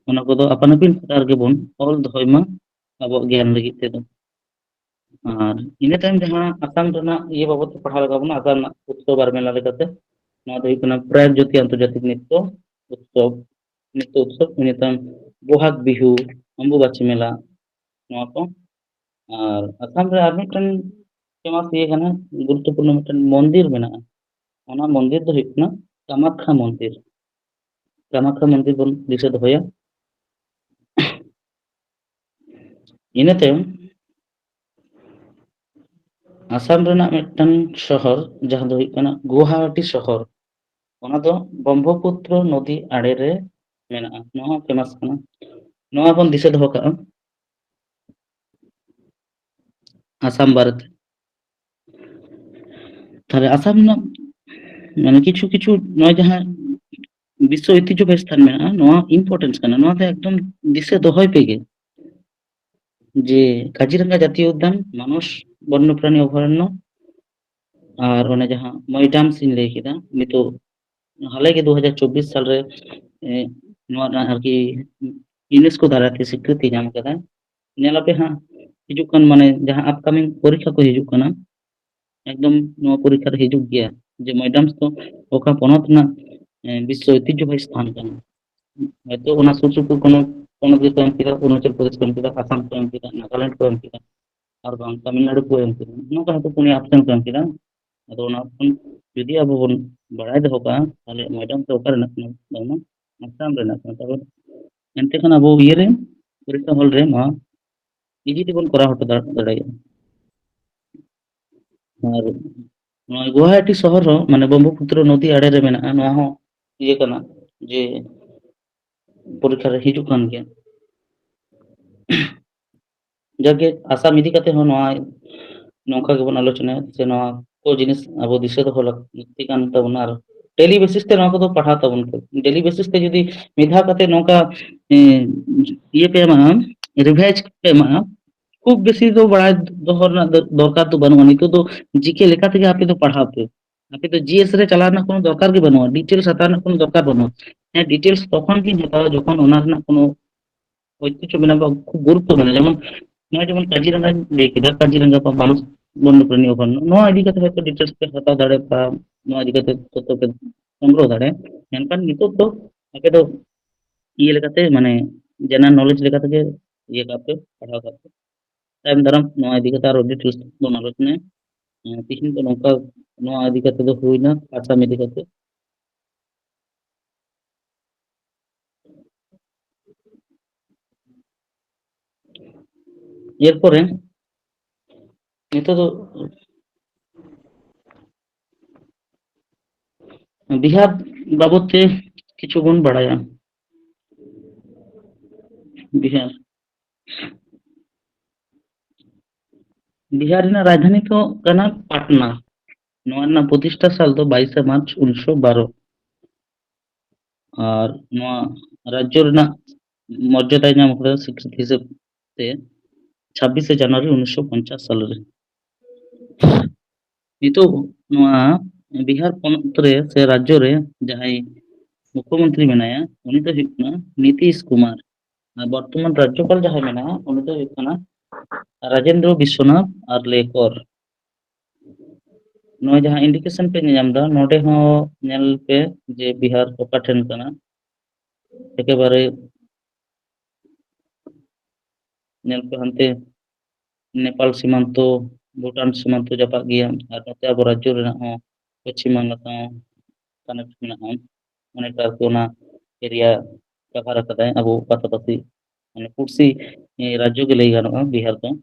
ᱚᱱᱟ ᱠᱚᱫᱚ ᱟᱯᱟᱱ ᱟᱹᱯᱤᱱ ᱠᱷᱟᱛᱟ ᱨᱮᱜᱮ ᱵᱚᱱ ᱚᱞ ᱫᱚᱦᱚᱭ ᱢᱟ ᱟᱵᱚᱣᱟᱜ জ্ঞান ᱞᱟᱹᱜᱤᱫ ᱛᱮᱫᱚ আর ᱤᱱᱟᱹ ᱛᱟᱭᱚᱢ ᱡᱟᱦᱟᱸ ᱟᱥᱟᱢ ᱨᱮᱱᱟᱜ ᱤᱭᱟᱹ ᱵᱟᱵᱚᱫ ᱛᱮ ᱯᱟᱲᱦᱟᱣ ᱞᱟᱜᱟᱣ ᱵᱚᱱᱟ ᱟᱥᱟᱢ ᱨᱮᱱᱟᱜ ᱩৎᱥᱚᱵ ᱟᱨ ᱢᱮᱞᱟ ᱞᱮᱠᱟᱛᱮ ᱱᱚᱣᱟ ᱫᱚ ᱦᱩᱭᱩᱜ ᱠᱟᱱᱟ ᱯᱨᱟᱜᱽᱡᱳᱛᱤ আন্তর্জাতিক নৃত্য উৎসব নৃত্য উৎসব ᱤᱱᱟᱹ ᱛᱟᱭᱚᱢ ᱵᱚহাগ বিহু অম্বুবাচী মেলা ᱱᱚᱣᱟ ᱠᱚ আর আসাম রে আর মিদᱴᱟᱝ ফেমাস ইয়ে ᱠᱟᱱᱟ গুরুত্বপূর্ণ মিদᱴᱟᱝ মন্দির ᱢᱮᱱᱟᱜᱼᱟ ᱚᱱᱟ মন্দির ᱫᱚ ᱦᱩᱭᱩᱜ ᱠᱟᱱᱟ কামাখ্যা মন্দির কামাখ্যা মন্দির ᱵᱚᱱ ᱫᱤᱥᱟᱹ ᱫᱚᱦᱚᱭᱟ ᱤᱱᱟᱹ ᱛᱟᱭᱚᱢ আসাম ᱨᱮᱱᱟᱜ ᱢᱤᱫᱴᱟᱝ শহর ᱡᱟᱦᱟᱸ ᱫᱚ ᱦᱩᱭᱩᱜ ᱠᱟᱱᱟ গুয়াহাটি শহর ᱚᱱᱟ ᱫᱚ ব্রহ্মপুত্র নদী আড়ে রে ᱢᱮᱱᱟᱜᱼᱟ ᱱᱚᱣᱟ ᱦᱚᱸ ফেমাস ᱠᱟᱱᱟ ᱱᱚᱣᱟ ᱵᱚᱱ ᱫᱤᱥᱟᱹ ᱫᱚᱦᱚ ᱠᱟᱜᱼᱟ আসাম বারেতে তাহলে আসাম ᱨᱮᱱᱟᱜ মানে কিছু কিছু নয় ᱡᱟᱦᱟᱸ বিশ্ব ঐতিহ্যবাহী স্থান মেনাᱜᱼᱟ ᱱᱚᱣᱟ ইম্পর্টেন্স ᱠᱟᱱᱟ ᱱᱚᱣᱟ ᱫᱚ একদম দিশে দোহয় পেগে যে কাজিরাঙ্গা জাতীয় উদ্যান মানস বন্যপ্রাণী অভয়ারণ্য আর ওনে ᱡᱟᱦᱟᱸ ময়ডাম সিন ᱞᱟᱹᱭ ᱠᱮᱫᱟ ᱱᱤᱛᱚᱜ हाल के 2024 साल रे ᱱᱚᱣᱟ ᱨᱮᱱᱟᱜ ᱟᱨᱠᱤ ᱤউনেস্কো ᱫᱟᱨᱟᱭᱛᱮ স্বীকৃতি ᱧᱟᱢ ᱠᱟᱫᱟ ᱧᱮᱞᱟᱯᱮ ᱦᱟᱸᱜ ᱦᱤᱡᱩᱜ ᱠᱟᱱ ᱢᱟᱱᱮ ᱡᱟᱦᱟᱸ আপকামিং পরীক্ষা ᱠᱚ ᱦᱤᱡᱩᱜ ᱠᱟᱱᱟ একদম ᱱᱚᱣᱟ পরীক্ষা ᱨᱮ ᱦᱤᱡᱩᱜ ᱜᱮᱭᱟ যে ময়ডামস ᱫᱚ ᱚᱠᱟ ᱯᱚᱱᱚᱛ ᱨᱮᱱᱟᱜ বিশ্ব ঐতিহ্যবাহী স্থান ᱠᱟᱱᱟ হয়তো ᱚᱱᱟ ᱥᱩᱨ ᱥᱩᱯᱩᱨ কোনো পনᱚᱛ ᱜᱮᱠᱚ ᱮᱢ ᱠᱮᱫᱟ ᱚᱨᱩণᱟᱪᱚᱞ ᱯᱨᱚᱫᱮশ ᱠᱚ ᱮᱢ ᱠᱮᱫᱟ আসাম ᱠᱚ ᱮᱢ ᱠᱮᱫᱟ নাগাল্যান্ড ᱠᱚ ᱮᱢ ᱠᱮᱫᱟ আর ᱵᱟᱝ তামিলনাড়ু ᱠᱚ ᱮᱢ ᱠᱮᱫᱟ ᱱᱚᱝᱠᱟ ᱦᱚᱭᱛᱚ ᱯᱩᱱᱭᱟ ᱚᱯᱥᱮᱱ ᱠᱚ ᱮᱢ ᱠᱮᱫᱟ ᱟᱫᱚ ᱚᱱᱟ ᱚᱯᱥᱮᱱ ᱡᱩᱫᱤ ᱟᱵᱚ ᱵᱚᱱ ᱵᱟᱲᱟᱭ ᱫᱚᱦᱚ ᱠᱟᱜᱼᱟ ᱛᱟᱦᱞᱮ ময়ডাম ᱫᱚ ᱚᱠᱟ ᱨᱮᱱᱟᱜ ᱠᱟᱱᱟ ᱵᱟᱝᱢᱟ আসাম ᱨᱮᱱᱟᱜ ᱠᱟᱱᱟ ᱛᱟᱨᱯᱚর ᱮᱱᱛᱮ ᱠᱷᱟᱱ ᱟᱵᱚ ᱤᱭᱟᱹ ᱨᱮ পরীক্ষা হল রে ᱱᱚᱣᱟ ইজি তেᱵᱚᱱ ᱠᱚᱨᱟᱣ ᱦᱚᱴᱚ দাঁড়াᱭᱟᱜᱼᱟ আর ᱱᱚᱣᱟ গুয়াহাটি শহর ᱦᱚᱸ ᱢᱟᱱᱮ ব্রহ্মপুত্র নদী আড়ে রে ᱢᱮᱱᱟᱜᱼᱟ ᱱᱚᱣᱟ ᱦᱚᱸ ᱤᱭᱟᱹ ᱠᱟᱱᱟ ᱡᱮ পরীক্ষা ᱨᱮ ᱦᱤᱡᱩᱜ ᱠᱟᱱ ᱜᱮᱭᱟ ᱡᱟᱜᱮ ᱟᱥᱟᱢ ᱤᱫᱤ ᱠᱟᱛᱮ ᱦᱚᱸ ᱱᱚᱣᱟ ᱱᱚᱝᱠᱟ ᱜᱮᱵᱚᱱ ᱟᱞᱳᱪᱚᱱᱟᱭᱟ ᱥᱮ ᱱᱚᱣᱟ ᱠᱚ ᱡᱤᱱᱤস ᱟᱵᱚ ᱫᱤᱥᱟᱹ ᱫᱚᱦᱚ ᱞᱟᱹᱠᱛᱤ ᱠᱟᱱ ᱛᱟᱵᱚᱱᱟ ᱟᱨ ᱰᱮᱞᱤ বেসিস তে ᱱᱚᱣᱟ ᱠᱚᱫᱚ ᱯᱟᱲᱦᱟᱣ ᱛᱟᱵᱚᱱ ᱯᱮ ᱰᱮᱞᱤ বেসিস তে ᱡᱩᱫᱤ ᱢᱤᱫ ᱫᱷᱟᱣ ᱠᱟᱛᱮ ᱱᱚᱝᱠᱟ ইয়ে ᱯᱮ ᱮᱢᱟᱜᱼᱟ রিভাইজ ᱯᱮ ᱮᱢᱟᱜᱼᱟ খুব বেশি তো বাড়ায় দহর রᱮᱱᱟᱜ দরকার তো বানুᱜᱼᱟ নিᱛᱚᱜ ᱫᱚ জিকে লেখা থেকে আপনি তো ᱯᱟᱲᱦᱟᱣ ᱯᱮ আপনি তো জিএস রে চালানোর ᱨᱮᱱᱟᱜ কোনো দরকার ᱜᱮ বানুᱜᱼᱟ ডিটেলস হাতাᱣ ᱨᱮᱱᱟᱜ কোনো দরকার বানুᱜᱼᱟ হ্যাঁ ডিটেলস তখন কি হাতাওয়া যখন ওনার ᱨᱮᱱᱟᱜ কোনো ঐতিহ্য মেনাবা খুব গুরুত্ব মেনে যেমন নয় যেমন কাজিরাঙ্গা ᱞᱟᱹᱭ ᱠᱮᱫᱟ কাজিরাঙ্গা বা মানুষ বন্যপ্রাণী অভয়ারণ্য ᱱᱚᱣᱟ ᱤᱫᱤ ᱠᱟᱛᱮ ᱦᱚᱭᱛᱚ ᱰᱤটেᱞᱥ ᱯᱮ ᱦᱟᱛᱟᱣ ᱫᱟᱲᱮ ᱵᱟ ᱱᱚᱣᱟ ᱤᱫᱤ ᱠᱟᱛᱮ ᱛᱚᱛᱚ ᱯᱮ ᱥᱚᱝগ্ᱨᱚᱦ ᱫᱟᱲᱮ ᱢᱮᱱᱠᱷᱟᱱ ᱱᱤᱛᱚᱜ ᱫᱚ ᱟᱯᱮ ᱫᱚ ᱤᱭᱟᱹ ᱞᱮᱠᱟᱛᱮ ᱢᱟᱱᱮ ᱡᱮᱱᱟরেল নলেজ ᱞᱮᱠᱟ ᱛᱮᱜᱮ ᱤᱭᱟᱹ ᱠᱟᱜ ᱯᱮ ᱯᱟᱲᱦᱟᱣ ᱠᱟᱜ ᱯᱮ ᱛᱟᱭᱚᱢ ᱫᱟᱨᱟᱢ ᱱᱚᱣᱟ ᱤᱫᱤ ᱠᱟᱛᱮ ᱟᱨᱚ ᱰᱤটেᱞᱥ ᱵᱚᱱ ᱟᱞᱳᱪᱚᱱᱟᱭᱟ ᱛᱤᱦᱤᱧ ᱫᱚ ᱱᱚᱝᱠᱟ ᱱᱚᱣᱟ ᱤᱫᱤ ᱠᱟᱛᱮ ᱫᱚ ᱦᱩᱭᱱᱟ ᱟᱥᱟᱢ ᱤᱫᱤ ᱠᱟᱛᱮ এরপরে নিতদ बिहार बाबत ते किछु बन बड़ाया। बिहार बिहार रैना राजधानी तो कना पटना। नोआ रैना प्रतिष्ठा साल दो 22 मार्च 1912 और नोआ राज्य रैना मर्यादा नाम करा स्वीकृति हिसाब ते 26 जनवरी 1950 साल रे। नितो नोआ बिहार पोनत रे से राज्य रे जहाई मुख्यमंत्री मेनाया उनी तो हुई कना नीतीश कुमार और वर्तमान राज्यपाल जहाई मेनाया उनी तो हुई कना राजेंद्र विश्वनाथ और लेकर। नोए जहां इंडिकेशन पे नियम दा नोडे हो नेल पे जे बिहार ओका ठेन कना एकेबारे नेल पे हंते नेपाल सीमांतो भूटान सीमांतो जापाक गया और नोते अब राज्य रे हो पश्चिम बंगाल साव कनेक्ट मेनाहा अनेकटा कोना एरिया कभार कदाय अब पासापासी माने पुरसी राज्य के लई गानोगा बिहार तो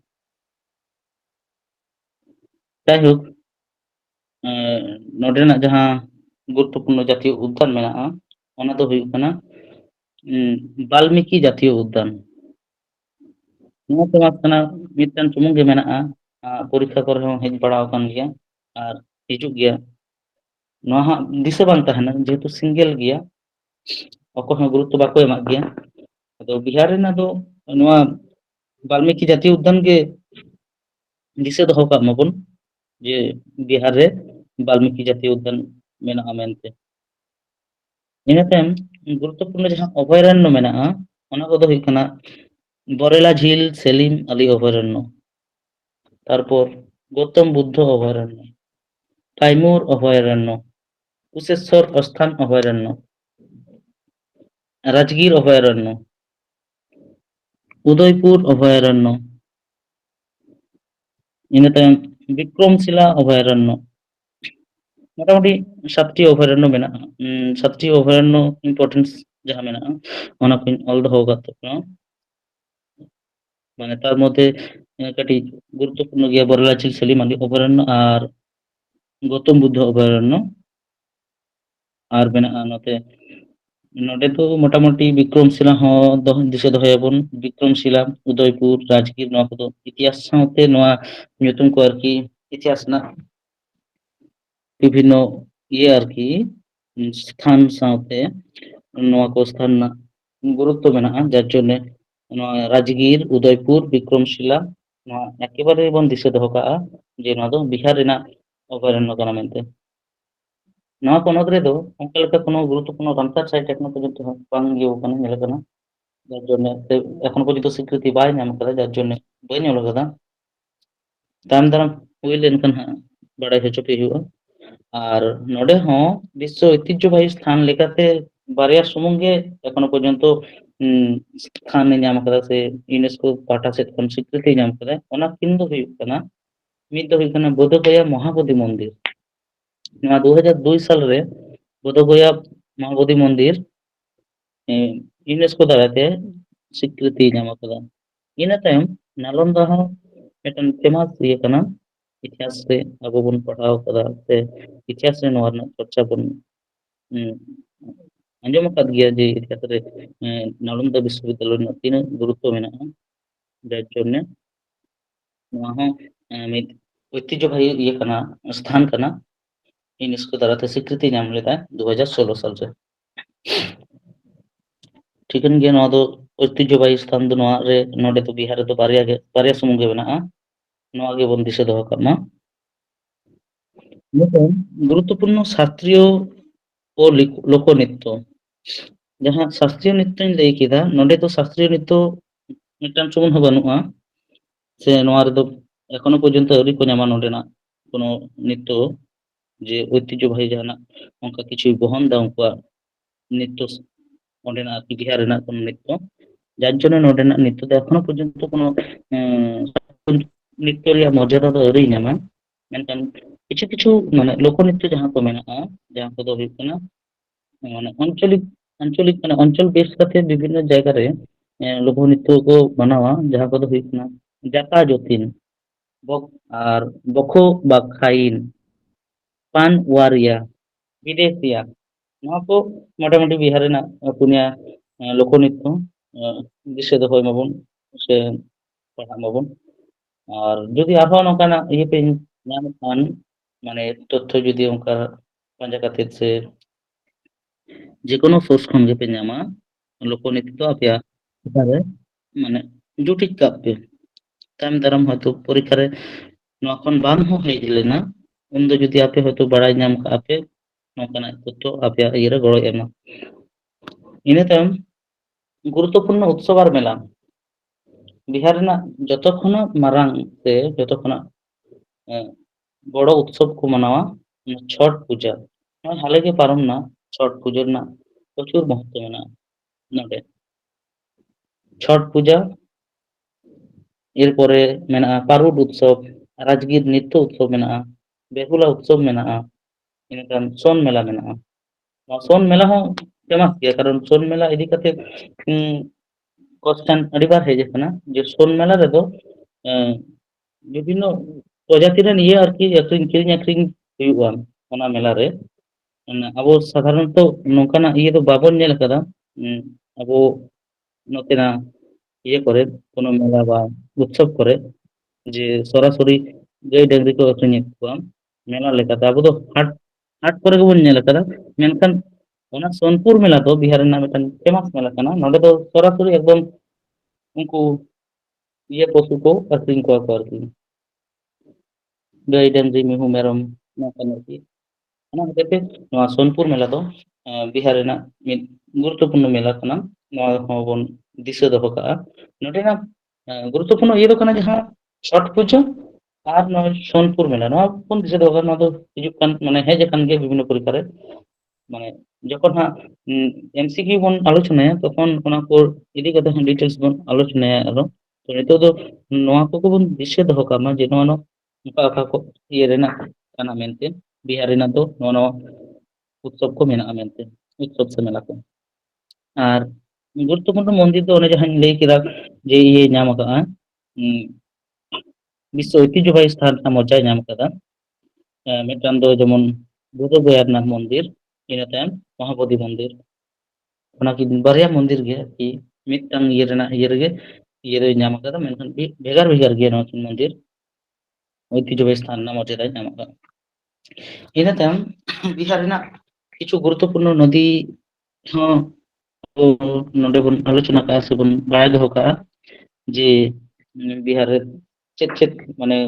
जायहोक नोडेना जहां गुरुत्वपूर्ण जातीय उद्यान मेनाहा ओना दो हुई कना वाल्मीकि जातीय उद्यान। नोआ तो मास कना मिदटान सुमुंग गे मेनाहा परीक्षा करे हो हेज बड़ाव कान गया और हिजुग गया। नोआ हां दिसे बांग ताहेना जेहेतु सिंगल गया अको हो गुरुत्व बाको एमाग गया। अदो बिहार रेना दो नोआ वाल्मीकि जातीय उद्यान के दिसे दोहो काग माबोन जे बिहार रे वाल्मीकि जातीय उद्यान मेनाहा मेनते। ᱤᱱᱟᱹ ᱛᱟᱭᱚᱢ गुरुत्वपूर्ण जहां अभयारण्य मेनाहा ओना कोदो हुई कना बरेला झील सेलिम अली अभयारण्य तारपर गौतम बुद्ध अभयारण्य काइमुर अभयारण्य कुशेश्वर स्थान अभयारण्य राजगीर अभयारण्य उदयपुर अभयारण्य इन तायम विक्रमशिला अभयारण्य मोटामुटी 7टी अभयारण्य मेनाहा 7टी अभयारण्य इम्पोर्टेंस जहां मेनाहा ओना को ऑल दोहो काग तपना माने तार मध्य कटी गुरुत्वपूर्ण गया बरेला झील सेलिम अली अभयारण्य और गौतम बुद्ध अभयारण्य और मेनाहा नोते नोडे तो मोटामुटी विक्रमशिला हो दो दिसे दोहयाबोन विक्रमशिला उदयपुर राजगीर नोआ को इतिहास साउते नोआ nyutum को आरकी इतिहास ना विभिन्न ये आरकी स्थान साउते नोआ को स्थान ना गुरुत्व मेनाहा जार जोन्ने नोआ राजगीर उदयपुर विक्रमशिला नोआ एकेबारे बोन दिसे दोहो काआ जे नोआ दो बिहार रेना अभयारण्य काना मेनते। नोआ पोनोत रे दो onka leka कोनो गुरुत्वपूर्ण रामसर साइट टेक्नो पर्यंत बांग गियो काना नेले काना जार जोन्ने ते एखोनो पर्यंत स्वीकृति बाय नाम कदा जार जोन्ने बाय नेल कदा तायम दाराम हुई लेनखान हां बड़ाय होचो पे हुआ। और नोडे हो विश्व ऐतिह्यबाही स्थान लेकाते बारया सुमुंग गे एखोनो पर्यंत स्थान ने नाम कदा से यूनेस्को पाटा सेट खन स्वीकृति नाम कदा ओना किन दो हुई कना मिद दो हुई कना बोधगया महाबोधि मंदिर। नोआ 2002 साल रे बोधगया महाबोधि मंदिर यूनेस्को दाराते स्वीकृति नाम कदा। इन तायम नालंदा हो मिदटान फेमस ये कना इतिहास रे अब बन पढ़ाव कदा से इतिहास रे नोआ रना चर्चा बन अंजम काद गया जे इतिहास रे नालंदा विश्वविद्यालय रना तीन गुरुत्व मेनाहा जार जोन्ने नोआ हो मिद ऐतिह्यबाही ये कना स्थान कना यूनेस्को दाराते स्वीकृति नाम लेदा 2016 साल रे। ठिकन गया नोआ दो ऐतिह्यबाही स्थान दो नोआ रे नोडे तो बिहार रे दो बारया सुमुंग गे मेनाहा नोआ गे बोन दिसे दोहो काग मा। गुरुत्वपूर्ण शास्त्रीय और लोक नृत्य जहां शास्त्रीय नृत्य लई केदा नोडे तो शास्त्रीय नृत्य मिदटान सुमुन हो बानुआ से नोआ रे दो एखोनो पर्यंत अवरी को नामा नोडेना कोनो नृत्य जे ऐतिह्यबाही जहाना onka किछु बहन दा उनका नृत्य ओंडेना आरकी बिहार रेना कोनो नृत्य जार जोन्ने नोडेना नृत्य दो एखोनो पर्यंत कोनो नृत्य रिया मर्यादा दो अवरी नामा मेनखान किछु किछु माने लोक नृत्य जहां को मेनाहा जहां को दो हुई कना माने आंचलिक माने अंचल बेस काते विभिन्न जायगा रे लोक नृत्य को बनावा जहां को दो हुई कना जाता जोतिन बक और बखो बाखाइन पान वारिया বিদেশিয়া ᱱᱚᱣᱟ ᱠᱚ ᱢᱚᱴᱟᱢᱩᱴᱤ ᱵᱤᱦᱟᱨ ᱨᱮᱱᱟᱜ ᱯᱩᱱᱭᱟ ᱞᱳᱠᱱᱤᱛᱛᱚ ᱫᱤᱥᱟᱹ ᱫᱚᱦᱚᱭ ᱢᱟᱵᱚᱱ ᱥᱮ ᱯᱟᱲᱦᱟᱜ ᱢᱟᱵᱚᱱ ᱟᱨ ᱡᱩᱫᱤ ᱟᱨᱦᱚᱸ ᱱᱚᱝᱠᱟᱱᱟᱜ ᱤᱭᱟᱹ ᱯᱮ ᱧᱟᱢ ᱠᱷᱟᱱ ᱢᱟᱱᱮ ᱛᱚᱛᱛᱷᱚ ᱡᱩᱫᱤ ᱚᱱᱠᱟ ᱯᱟᱸᱡᱟ ᱠᱟᱛᱮᱫ ᱥᱮ যে কোনো সোর্স ᱠᱷᱚᱱ ᱜᱮᱯᱮ ᱧᱟᱢᱟ ᱞᱳᱠᱱᱤᱛᱛᱚ ᱫᱚ ᱟᱯᱮᱭᱟᱜ ᱪᱮᱛᱟᱱ ᱢᱟᱱᱮ ᱡᱩᱴᱤᱡ ᱠᱟᱜ ᱯᱮ ᱛᱟᱭᱚᱢ ᱫᱟᱨᱟᱢ ᱦᱚᱭᱛᱳ ᱯᱚᱨᱤᱠᱠᱷᱟ ᱨᱮ ᱱᱚᱣᱟ ᱠᱷᱚᱱ ᱵᱟᱝ ᱦᱚᱸ ᱦᱮᱡ ᱞᱮᱱᱟ ᱩᱱᱫᱚ ᱡᱩᱫᱤ ᱟᱯᱮ ᱦᱚᱭᱛᱳ ᱵᱟᱲᱟᱭ ᱧᱟᱢ ᱠᱟᱜᱼᱟ ᱯᱮ ᱱᱚᱝᱠᱟᱱᱟᱜ ᱛᱚᱛᱛᱷᱚ ᱟᱯᱮᱭᱟᱜ ᱤᱭᱟᱹᱨᱮ ᱜᱚᱲᱚᱭ ᱮᱢᱟ ᱤᱱᱟᱹ ᱛᱟᱭᱚᱢ ᱜᱩᱨᱩᱛᱛᱚᱯᱩᱨᱱᱚ ᱩৎᱥᱚᱵ ᱟᱨ ᱢᱮᱞᱟ ᱵᱤᱦᱟᱨ ᱨᱮᱱᱟᱜ ᱡᱚᱛᱚ ᱠᱷᱚᱱᱟᱜ ᱢᱟᱨᱟᱝ ᱥᱮ ᱡᱚᱛᱚ ᱠᱷᱚᱱᱟᱜ বড় উৎসব কো মানাওয়া ছট পূজা নয় হালে গে পারomna ছট পুজো রᱮᱱᱟᱜ প্রচুর মহত্ব মেনাᱜᱼᱟ ᱱᱚᱰᱮ ছট পূজা এরপরে মেনাᱜᱼᱟ পারুড উৎসব রাজগীর নৃত্য উৎসব মেনাᱜᱼᱟ বেহুলা উৎসব মেনাᱜᱼᱟ ᱤᱱᱟᱹᱠᱷᱟᱱ ᱥᱚᱱ ᱢᱮᱞᱟ ᱢᱮᱱᱟᱜᱼᱟ ᱱᱚᱣᱟ ᱥᱚᱱ ᱢᱮᱞᱟ ᱦᱚᱸ ᱯᱷᱮᱢᱟᱥ ᱜᱮᱭᱟ ᱠᱟᱨᱚᱱ ᱥᱚᱱ ᱢᱮᱞᱟ ᱤᱫᱤ ᱠᱟᱛᱮ কোশ্চেন আড়িবার হয়ে যেত না যে সোন মেলা রেদো বিভিন্ন প্রজাতি ᱨᱮᱱ ᱤᱭᱟᱹ ᱟᱨᱠᱤ ᱟᱹᱠᱷᱨᱤᱧ ᱠᱤᱨᱤᱧ ᱟᱹᱠᱷᱨᱤᱧ ᱦᱩᱭᱩᱜᱼᱟ ᱚᱱᱟ ᱢᱮᱞᱟ ᱨᱮ ᱟᱵᱚ ᱥᱟᱫᱷᱟᱨᱚᱱᱛᱚ ᱱᱚᱝᱠᱟᱱᱟᱜ ᱤᱭᱟᱹ ᱫᱚ ᱵᱟᱵᱚᱱ ᱧᱮᱞ ᱟᱠᱟᱫᱟ ᱟᱵᱚ ᱱᱚᱛᱮᱱᱟᱜ ᱤᱭᱟᱹ ᱠᱚᱨᱮ কোনো মেলা বা উৎসব করে যে সরাসরি গাᱹᱭ ᱰᱟᱹᱝᱨᱤ ᱠᱚ ᱟᱹᱠᱷᱨᱤᱧᱮᱫ ᱠᱚᱣᱟ মেলা লেᱠᱟᱛᱮ ᱟᱵᱚ ᱫᱚ ᱦᱟᱴ ᱦᱟᱴ ᱠᱚᱨᱮ ᱜᱮᱵᱚᱱ ᱧᱮᱞ ᱟᱠᱟᱫᱟ ᱢᱮᱱᱠᱷᱟᱱ ᱚᱱᱟ ᱥᱳᱱᱯᱩᱨ ᱢᱮᱞᱟ ᱫᱚ ᱵᱤᱦᱟᱨ ᱨᱮᱱᱟᱜ ᱢᱤᱫᱴᱟᱝ ᱯᱷᱮᱢᱟᱥ ᱢᱮᱞᱟ ᱠᱟᱱᱟ ᱱᱚᱰᱮ ᱫᱚ ᱥᱚরাসরি একদম ᱩᱱᱠᱩ ᱤᱭᱟᱹ ᱯᱚᱥᱩ ᱠᱚ ᱟᱹᱠᱷᱨᱤᱧ ᱠᱚᱣᱟ ᱠᱚ ᱟᱨᱠᱤ ᱜᱟᱹᱭ ᱰᱟᱹᱝᱨᱤ ᱢᱤᱦᱩ ᱢᱮᱨᱚᱢ ᱱᱚᱝᱠᱟᱱ ᱟᱨᱠᱤ ᱚᱱᱟ ᱦᱚᱛᱮᱡ ᱛᱮ ᱱᱚᱣᱟ ᱥᱳᱱᱯᱩᱨ ᱢᱮᱞᱟ ᱫᱚ ᱵᱤᱦᱟᱨ ᱨᱮᱱᱟᱜ ᱢᱤᱫ ᱜᱩᱨᱩᱛᱛᱚᱯᱩᱨᱱᱚ ᱢᱮᱞᱟ ᱠᱟᱱᱟ ᱱᱚᱣᱟ ᱦᱚᱸᱵᱚᱱ ᱫᱤᱥᱟᱹ ᱫᱚᱦᱚ ᱠᱟᱜᱼᱟ ᱱᱚᱰᱮᱱᱟᱜ গুরুত্বপূর্ণ ইয়ে ᱫᱚ ᱠᱟᱱᱟ ᱡᱟᱦᱟᱸ ছট ᱯᱩᱡᱟᱹ ᱟᱨ ᱱᱚᱜᱼᱚᱭ ᱥᱳᱱᱯᱩᱨ ᱢᱮᱞᱟ ᱱᱚᱣᱟ ᱵᱚᱱ ᱫᱤᱥᱟᱹ ᱫᱚᱦᱚ ᱠᱟᱜᱼᱟ ᱱᱚᱣᱟ ᱫᱚ ᱦᱤᱡᱩᱜ ᱠᱟᱱ ᱢᱟᱱᱮ ᱦᱮᱡ ᱟᱠᱟᱱ ᱜᱮᱭᱟ ᱵᱤᱵᱷᱤᱱᱱᱚ ᱯᱚᱨᱤᱠᱠᱷᱟ ᱨᱮ মানে যখন হ্যাঁ এমসিকিউ বন আলোচনায় তখন ᱚᱱᱟ ᱠᱚ ᱤᱫᱤ ᱠᱟᱛᱮ ᱦᱚᱸ ᱰᱤটেᱞᱥ ᱵᱚᱱ ᱟᱞᱳᱪᱚᱱᱟᱭᱟ ᱟᱨᱚ ᱛᱚ ᱱᱤᱛᱚᱜ ᱫᱚ ᱱᱚᱣᱟ ᱠᱚᱜᱮ ᱵᱚᱱ ᱫᱤᱥᱟᱹ ᱫᱚᱦᱚ ᱠᱟᱜ ᱢᱟ ᱡᱮ ᱱᱚᱣᱟ ᱚᱠᱟ ᱚᱠᱟ ᱠᱚ ᱤᱭᱟᱹ ᱨᱮᱱᱟᱜ ᱠᱟᱱᱟ ᱢᱮᱱᱛᱮ ᱵᱤᱦᱟᱨ ᱨᱮᱱᱟᱜ ᱫᱚ ᱱᱚᱣᱟ উৎসব ᱠᱚ ᱢᱮᱱᱟᱜᱼᱟ ᱢᱮᱱᱛᱮ উৎসব ᱥᱮ ᱢᱮলা ᱠᱚ আর গুরুত্বপূর্ণ মন্দির তো অনেক জায়গায় ᱞᱟᱹᱭ ᱠᱮᱫᱟ যে ইয়ে ᱧᱟᱢ ᱟᱠᱟᱜᱼᱟ বিশ্ব ঐতিহ্যবাহী স্থান ᱨᱮᱱᱟᱜ ᱢᱚᱨᱡᱟᱭ ᱧᱟᱢ ᱟᱠᱟᱫᱟ ᱢᱤᱫᱴᱟᱝ ᱫᱚ ᱡᱮᱢᱚᱱ ᱵᱩᱫᱷ ᱜᱚᱭᱟᱨᱱᱟথ মন্দির ᱤᱱᱟᱹ ᱛᱟᱭᱚᱢ মহাবোধি মন্দির ᱚᱱᱟ ᱠᱤᱱ ᱵᱟᱨᱭᱟ ᱢᱚন্দিᱨ ᱜᱮ ᱟᱨᱠᱤ ᱢᱤᱫᱴᱟᱝ ᱤᱭᱟᱹ ᱨᱮᱱᱟᱜ ᱤᱭᱟᱹ ᱨᱮᱜᱮ ᱤᱭᱟᱹ ᱫᱚᱭ ᱧᱟᱢ ᱟᱠᱟᱫᱟ ᱢᱮᱱᱠᱷᱟन ᱵᱷᱮᱜᱟᱨ ᱵᱷᱮᱜᱟᱨ ᱜᱮᱭᱟ ᱱᱚᱣᱟ ᱠᱤᱱ মন্দির ঐতিহ্যবাহী স্থান ᱨᱮᱱᱟᱜ ᱢᱚর্যাᱫᱟᱭ ᱧᱟᱢ ᱟᱠᱟᱫᱟ ᱤᱱᱟᱹ ᱛᱟᱭᱚᱢ ᱵᱤᱦᱟᱨ ᱨᱮᱱᱟᱜ ᱠᱤᱪᱷᱩ গুরুত্বপূর্ণ নদী ᱦᱚᱸ ᱱᱚᱰᱮ ᱵᱚᱱ ᱟᱞᱳᱪᱚᱱᱟ ᱠᱟᱜᱼᱟ ᱥᱮᱵᱚᱱ ᱵᱟᱲᱟᱭ ᱫᱚᱦᱚ ᱠᱟᱜᱼᱟ ᱡᱮ ᱵᱤᱦᱟর ᱨᱮ ᱪᱮᱫ ᱪᱮᱫ ᱢᱟᱱᱮ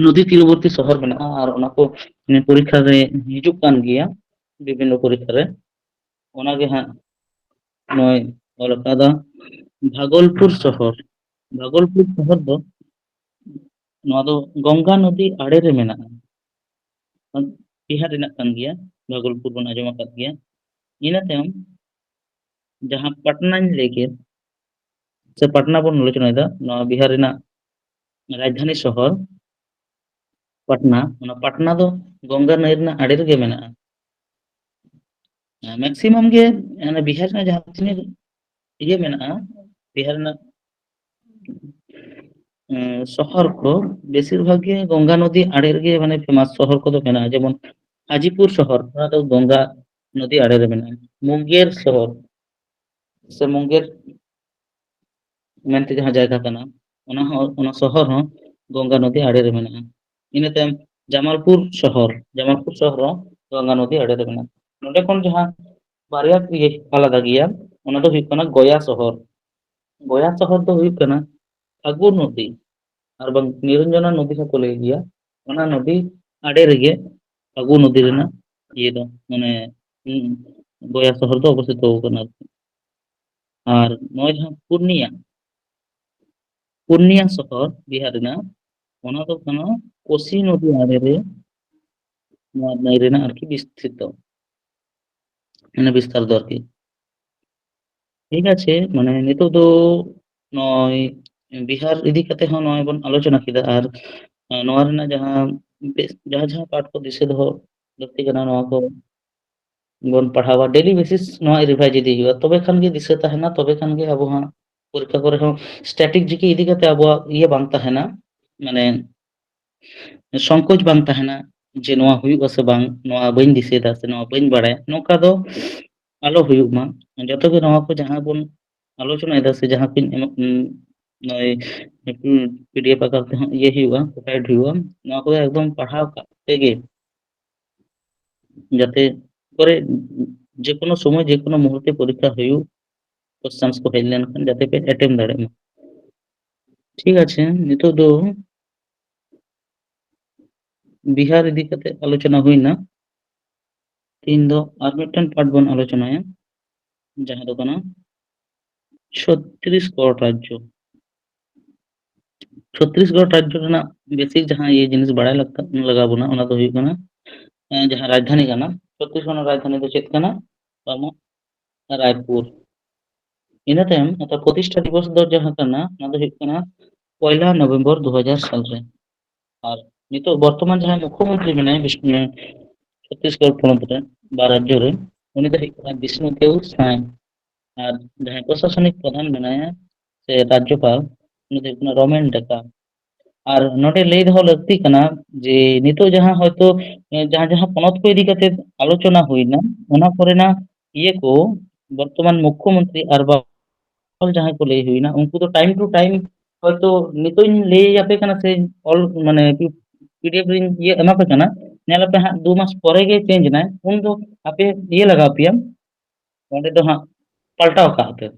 নদী তীরবর্তী শহর মেনাᱜᱼᱟ আর ᱚᱱᱟ ᱠᱚ পরীক্ষা ᱨᱮ ᱦᱤᱡᱩᱜ ᱠᱟᱱ ᱜᱮᱭᱟ ᱵᱤᱵᱷᱤᱱᱱᱚ ᱯᱚᱨᱤᱠᱠᱷᱟ ᱨᱮ ᱚᱱᱟᱜᱮ ᱦᱟᱸᱜ ᱱᱚᱜᱼᱚᱭ ᱚᱞ ᱟᱠᱟᱫᱟ ভাগলপুর শহর ভাগলপুর শহর ᱫᱚ ᱱᱚᱣᱟ ᱫᱚ গঙ্গা নদী আড়ে রে মেনাᱜᱼᱟ বিহার রেনাᱜ ᱠᱟᱱ ᱜᱮᱭᱟ ভাগলপুর ᱵᱚᱱ ᱟᱸᱡᱚᱢ ᱟᱠᱟᱫ ᱜᱮᱭᱟ ᱤᱱᱟᱹ ᱛᱟᱭᱚᱢ ᱡᱟᱦᱟᱸ ᱯᱟᱴᱱᱟᱧ ᱞᱟᱹᱭ ᱠᱮᱫ ᱥᱮ ᱯᱟᱴᱱᱟ ᱵᱚᱱ ᱟᱞᱳᱪᱚᱱᱟᱭᱮᱫᱟ ᱱᱚᱣᱟ ᱵᱤᱦᱟর ᱨᱮᱱᱟᱜ রাজধানী শহর পাটনা ᱚᱱᱟ পাটনা ᱫᱚ গঙ্গা নদী ᱨᱮᱱᱟᱜ আড়ে ᱨᱮᱜᱮ ᱢᱮᱱᱟᱜᱼᱟ ᱢᱮক্সিমাᱢ ᱜᱮ ᱵᱤᱦᱟর ᱨᱮᱱᱟᱜ ᱡᱟᱦᱟᱸ ᱛᱤᱱᱟᱹᱜ ᱤᱭᱟᱹ ᱢᱮᱱᱟᱜᱼᱟ ᱵᱤᱦᱟর ᱨᱮᱱᱟᱜ শহর ᱠᱚ বেশির ভাগ ᱜᱮ গঙ্গা নদী আড়ে ᱨᱮᱜᱮ মানে ফেমাস শহর ᱠᱚᱫᱚ ᱢᱮᱱᱟᱜᱼᱟ ᱡᱮᱢᱚᱱ হাজিপুর শহর ᱚᱱᱟ ᱫᱚ গঙ্গা নদী আড়ে রে ᱢᱮᱱᱟᱜᱼᱟ মুঙ্গের শহর ᱥᱮ মুঙ্গের ᱢᱮᱱᱛᱮ ᱡᱟᱦᱟᱸ ᱡᱟᱭᱜᱟ ᱠᱟᱱᱟ ᱚᱱᱟ শহর ᱦᱚᱸ গঙ্গা নদী আড়ে রে ᱢᱮᱱᱟᱜᱼᱟ ᱤᱱᱟᱹ ᱛᱟᱭᱚᱢ জামালপুর শহর ᱦᱚᱸ গঙ্গা নদী আড়ে রে ᱢᱮᱱᱟᱜᱼᱟ ᱱᱚᱰᱮ ᱠᱷᱚᱱ ᱡᱟᱦᱟᱸ ᱵᱟᱨᱭᱟ ᱤᱭᱟᱹ ᱟᱞᱟᱫᱟ ᱜᱮᱭᱟ ᱚᱱᱟ ᱫᱚ ᱦᱩᱭᱩᱜ ᱠᱟᱱᱟ ᱜᱚᱭᱟ ᱥᱚᱦᱚᱨ ᱫᱚ ᱦᱩᱭᱩᱜ ᱠᱟᱱᱟ ᱯᱷᱟᱹᱜᱩ নদী আর ᱵᱟᱝ নিরঞ্জনা নদী হᱚᱸᱠᱚ ᱞᱟᱹᱭ ᱜᱮᱭᱟ ᱚᱱᱟ নদী আড়ে রেগে ᱯᱷᱟᱹᱜᱩ নদী ᱨᱮᱱᱟᱜ ᱤᱭᱟᱹ ᱫᱚ ᱢᱟᱱᱮ গয়া শহর ᱫᱚ অবস্থিত ᱠᱟᱱᱟ আর নয় ᱡᱟᱦᱟᱸ পূর্ণিয়া শহর বিহার রেনাᱜ ᱚᱱᱟ ᱫᱚ ᱠᱟᱱᱟ কোসি নদী আড়ে রে ᱱᱚᱣᱟ ᱱᱟᱹᱭ ᱨᱮᱱᱟᱜ ᱟᱨᱠᱤ বিস্তৃত মানে বিস্তার ᱫᱚ ᱟᱨᱠᱤ ঠিক আছে মানে নিতᱚᱜ ᱫᱚ নয় বিহার ইদি কাতে হᱚᱸ নয় ᱵᱚᱱ আলোচনা ᱠᱮᱫᱟ আর ᱱᱚᱣᱟ ᱨᱮᱱᱟᱜ ᱡᱟᱦᱟᱸ ᱯᱟᱴ ᱠᱚ ᱫᱤᱥᱟᱹ ᱫᱚᱦᱚ ᱞᱟᱹᱠᱛᱤ ᱠᱟᱱᱟ ᱱᱚᱣᱟ ᱠᱚ ᱵᱚᱱ ᱯᱟᱲᱦᱟᱣᱟ ᱰᱮᱞᱤ ᱵᱮᱥিস ᱱᱚᱣᱟ ᱨᱤভাইᱡ ᱤᱫᱤ ᱦᱩᱭᱩᱜᱼᱟ ᱛᱚᱵᱮ ᱠᱷᱟᱱ ᱜᱮ ᱫᱤᱥᱟᱹ ᱛᱟᱦᱮᱱᱟ ᱛᱚᱵᱮ ᱠᱷᱟᱱ ᱜᱮ ᱟᱵᱚ ᱦᱟᱸᱜ পরীক্ষা করে হᱚᱸ স্ট্যাটিক জিকে ইদি কাতে আবᱚᱣᱟᱜ ᱤᱭᱟᱹ ᱵᱟᱝ ᱛᱟᱦᱮᱱᱟ মানে সংকোচ ᱵᱟᱝ ᱛᱟᱦᱮᱱᱟ ᱡᱮ ᱱᱚᱣᱟ ᱦᱩᱭᱩᱜ ᱟᱥᱮ ᱵᱟᱝ ᱱᱚᱣᱟ ᱵᱟᱹᱧ ᱫᱤᱥᱟᱹᱭᱮᱫᱟ ᱥᱮ ᱱᱚᱣᱟ ᱵᱟᱹᱧ ᱵᱟᱲᱟᱭᱟ, ᱱᱚᱝᱠᱟ ᱫᱚ ᱟᱞᱚ ᱦᱩᱭᱩᱜ ᱢᱟ᱾ ᱡᱚᱛᱚ ᱜᱮ ᱱᱚᱣᱟ ᱠᱚ ᱡᱟᱦᱟᱸ ᱵᱚᱱ ᱟᱞᱳᱪᱚᱱᱟᱭᱮᱫᱟ ᱥᱮ ᱡᱟᱦᱟᱸ ᱠᱚᱧ ᱮᱢᱚᱜ ᱱᱚᱜᱼᱚᱭ PDF ᱟকার ᱛᱮᱦᱚᱸ ᱤᱭᱟᱹ ᱦᱩᱭᱩᱜᱼᱟ, ᱯᱨᱚᱵᱷᱟᱭᱤᱰ ᱦᱩᱭᱩᱜᱼᱟ, ᱱᱚᱣᱟ ᱠᱚᱫᱚ ᱮᱠᱫᱚᱢ ᱯᱟᱲᱦᱟᱣ ᱠᱟᱛᱮ যাতে করে যে কোনো সময় যে কোনো মুহূর্তে পরীক্ষা হইুক কোশ্চেন্স को हेज लेनखान যাতে पे अटेम्प्ट दाड़े मा। ठीक আছে नितो दो बिहार इदी कते आलोचना हुईना, तीन दो आर मिदटन पार्ट बन आलोचनाया जहां दो कना छत्तीसगढ़ राज्य। छत्तीसगढ़ राज्य रेना बेसिक जहां ये जिनिस बाड़ाय लगा बोना ओना दो हुई कना जहां राजधानी कना छत्तीसगढ़ राजधानी दो चेत कना बामो रायपुर। इन तायम अता प्रतिष्ठा दिवस दो जहां कना ना दो हुई कना 1 नवंबर 2000 साल रे। और नितो वर्तमान जहां मुख्यमंत्री मेनाय विष्णु छत्तीसगढ़ पोनत रे बा राज्य रे उनी दो हुई कना विष्णुदेव साय। और जहां प्रशासनिक प्रधान मेनाया से राज्यपाल उनी दो हुई कना रोमेन डेका। और नोटे लई दो लगती कना जे नितो जहां होयतो जहां जहां पोनत को इदी कते आलोचना हुईना ओना कोरेना ये को वर्तमान मुख्यमंत्री और जहां को लई हुईना उनको तो टाइम टू टाइम होयतो नितो लई यापे कना से ऑल माने PDF रिन ये एमा पे कना नेला पे हां 2 मास परे गे चेंज ना उन दो आपे ये लगा पिया ओंडे दो हां पलटाव का पे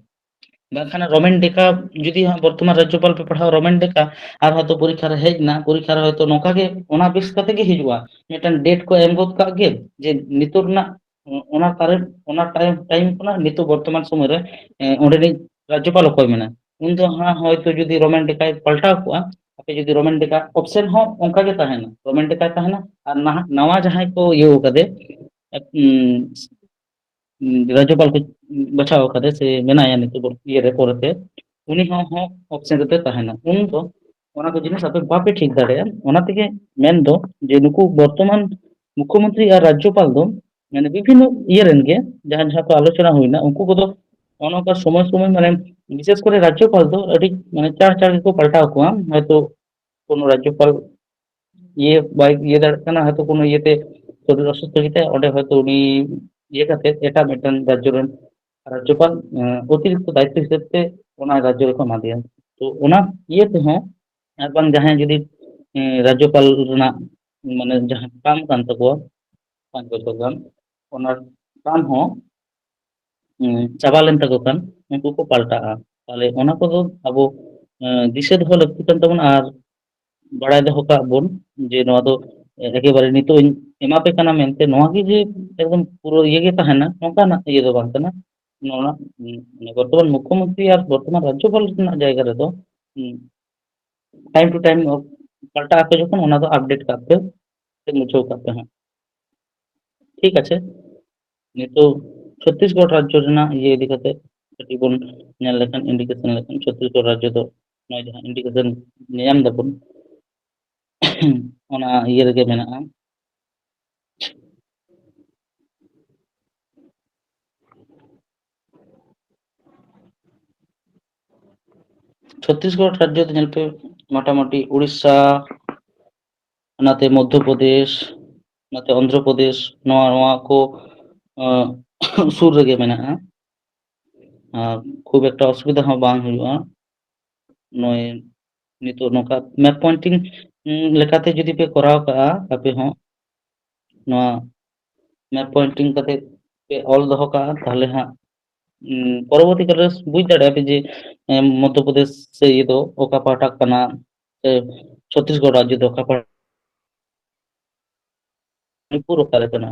बाखाना रोमेन डेका जुदी हां वर्तमान राज्यपाल पे पढ़ाओ रोमेन डेका और हयतो परीक्षा रे हेज ना परीक्षा रे हयतो नोका गे ओना बेस कते गे हिजुआ मिटन डेट को एम गोद का गे जे नितो ना ओना कारण ओना टाइम टाइम कोना नितो वर्तमान समय रे ओंडे नि राज्यपाल कोय मेना उन दो हां हयतो जुदी रोमेन डेका पलटाव कोआ आपे जुदी रोमेन डेका ऑप्शन हो ओंका गे ताहेना रोमेन डेका ताहेना और नवा जहां को यो कदे राज्यपाल को बचाव कदे से मेनाया नितो ये रे पोरते उनी हो ऑप्शन रे ताहेना उन दो ओना को जिनिस आपे बापे ठीक दाड़े ओना तेगे मेन दो जे नुकु वर्तमान मुख्यमंत्री और राज्यपाल दो माने विभिन्न ये रेन गे जहां जहां को आलोचना हुईना उनको को दो ओना का समय समय माने विशेष करे राज्यपाल दो अडी माने चार चार को पलटाव को हयतो कोनो राज्यपाल ये बाई ये दाड़े हयतो कोनो येते शरीर असुस्थ गीते ओंडे हयतो उनी ये करते एटा मिटन राज्य रेन राज्यपाल अतिरिक्त दायित्व हिसाब से ओना राज्य रे को एमा दिया। तो ओना ये ते हो আর বাং জাহাঁ যদি রাজ্যপাল ᱨᱮᱱᱟᱜ মানে ᱡᱟᱦᱟᱸ ᱴᱟর্ম ᱠᱟᱱ ᱛᱟᱠᱚᱣᱟ 5 বছর গান ওনার টার্ম হᱚᱸ চাবা লেন তাকো খান उनको को পাল্টাᱜᱼᱟ তাহলে ওনা को আবো দিশে দᱚᱦᱚ ᱞᱟᱹᱠᱛᱤ ᱠᱟᱱ ᱛᱟᱵᱚᱱᱟ আর বাড়ায় দᱚᱦᱚ ᱠᱟᱜ ᱵᱚᱱ ᱡᱮ ᱱᱚᱣᱟ ᱫᱚ একেবারে নিতো এমাপে কানা মেনতে নোয়া কি যে একদম পুরো ইয়ে গে তাহেনা নঙ্কাᱱᱟᱜ ইয়ে ᱫᱚ ᱵᱟᱝ ᱠᱟᱱᱟ নোনা বর্তমান মুখ্যমন্ত্রী আর বর্তমান রাজ্যপাল ᱨᱮᱱᱟᱜ জায়গা ᱨᱮᱫᱚ टाइम टू टाइम पलटा आके যখন ওনা দো আপডেট করতে से मुझे करते हैं। ठीक আছে নিতো ছত্তিশগড় রাজ্য রেনা ইয়ে দিকাতে কটি বন নেল লেখান ইন্ডিকেশন লেখান ছত্তিশগড় রাজ্য দো নয় जहां इंडिकेशन नियम दबन ओना इये रेगे मेनाआ छत्तीसगढ़ राज्य दो पे मोटामुटी उड़ीसा नाते मध्य प्रदेश नाते आंध्र प्रदेश नवा नवा को सुर रेगे मेनाआ खूब एक असुविधा हाँ बांग हुआ नय नितो नोका मैप पॉइंटिंग लेकाते जदि पे कराव का आपे हो नवा मैप पॉइंटिंग कते पे ऑल दहो का ताहले हाँ परवर्ती काल बुझ दाड़े पे जे मध्य प्रदेश से ये दो ओका पाटा कना छत्तीसगढ़ राज्य दो ओका पाटा पूरा करे कना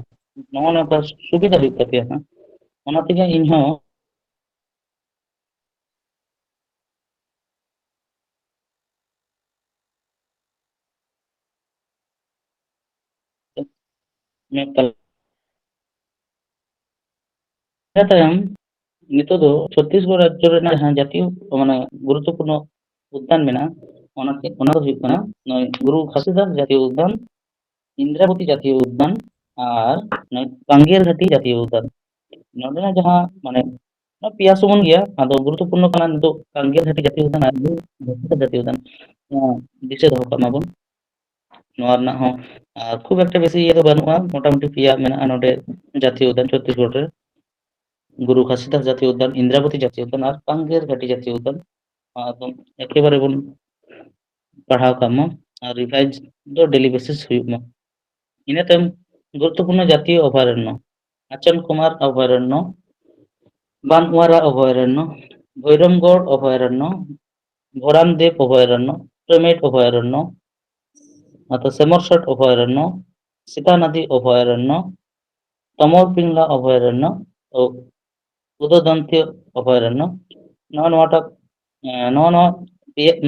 नवा नवा सुविधा हुई कते हाँ ओना तेगे इन हो मैप तायम नितो दो छत्तीसगढ़ राज्य रेना जहां जातीय माने गुरुत्वपूर्ण उद्यान मेना ओना दो हुई कना नय गुरु घासीदास जातीय उद्यान इंद्रावती जातीय उद्यान और नय कांगेर घाटी जातीय उद्यान नोडे जहां माने पिया सुमन गया आदो गुरुत्वपूर्ण कना नितो कांगेर घाटी जातीय उद्यान और घासीदास जातीय उद्यान दिसे दो कमा बन ᱱᱚᱣᱟ ᱨᱮᱱᱟᱜ ᱦᱚᱸ ᱠᱷᱩᱵ ᱮᱠᱴᱟ ᱵᱮᱥᱤ ᱤᱭᱟᱹ ᱫᱚ ᱵᱟᱹᱱᱩᱜᱼᱟ, ᱢᱳᱴᱟᱢᱩᱴि ᱯᱮᱭᱟ ᱢᱮᱱᱟᱜᱼᱟ ᱱᱚᱰᱮ ᱡᱟᱛᱤᱭᱚ ᱩদ্যান ᱪᱷᱚᱛᱛᱤᱥᱜᱚᱲ ᱨᱮ, গুরু ঘাসিদাস জাতীয় উদ্যান, ইন্দ্রাবতী জাতীয় উদ্যান আর কাঙ্গের ঘাটি জাতীয় উদ্যান। একদম একেবারে বন पढ़ाव का मा और रिवाइज दो डेली बेसिस हुई मा। इन्हें तम गुरुत्वपूर्ण जातीय अभयारण्य आचन कुमार अभयारण्य, बानवारा अभयारण्य, भैरमगढ़ अभयारण्य, भोरानदेव अभयारण्य, प्रेमेट अभयारण्य, सेमरशट अभयारण्य, सीता नदी अभयारण्य, तमोर पिंगला अभयारण्य और उदोदंत्य अभयारण्य। नवा नवाटा नवा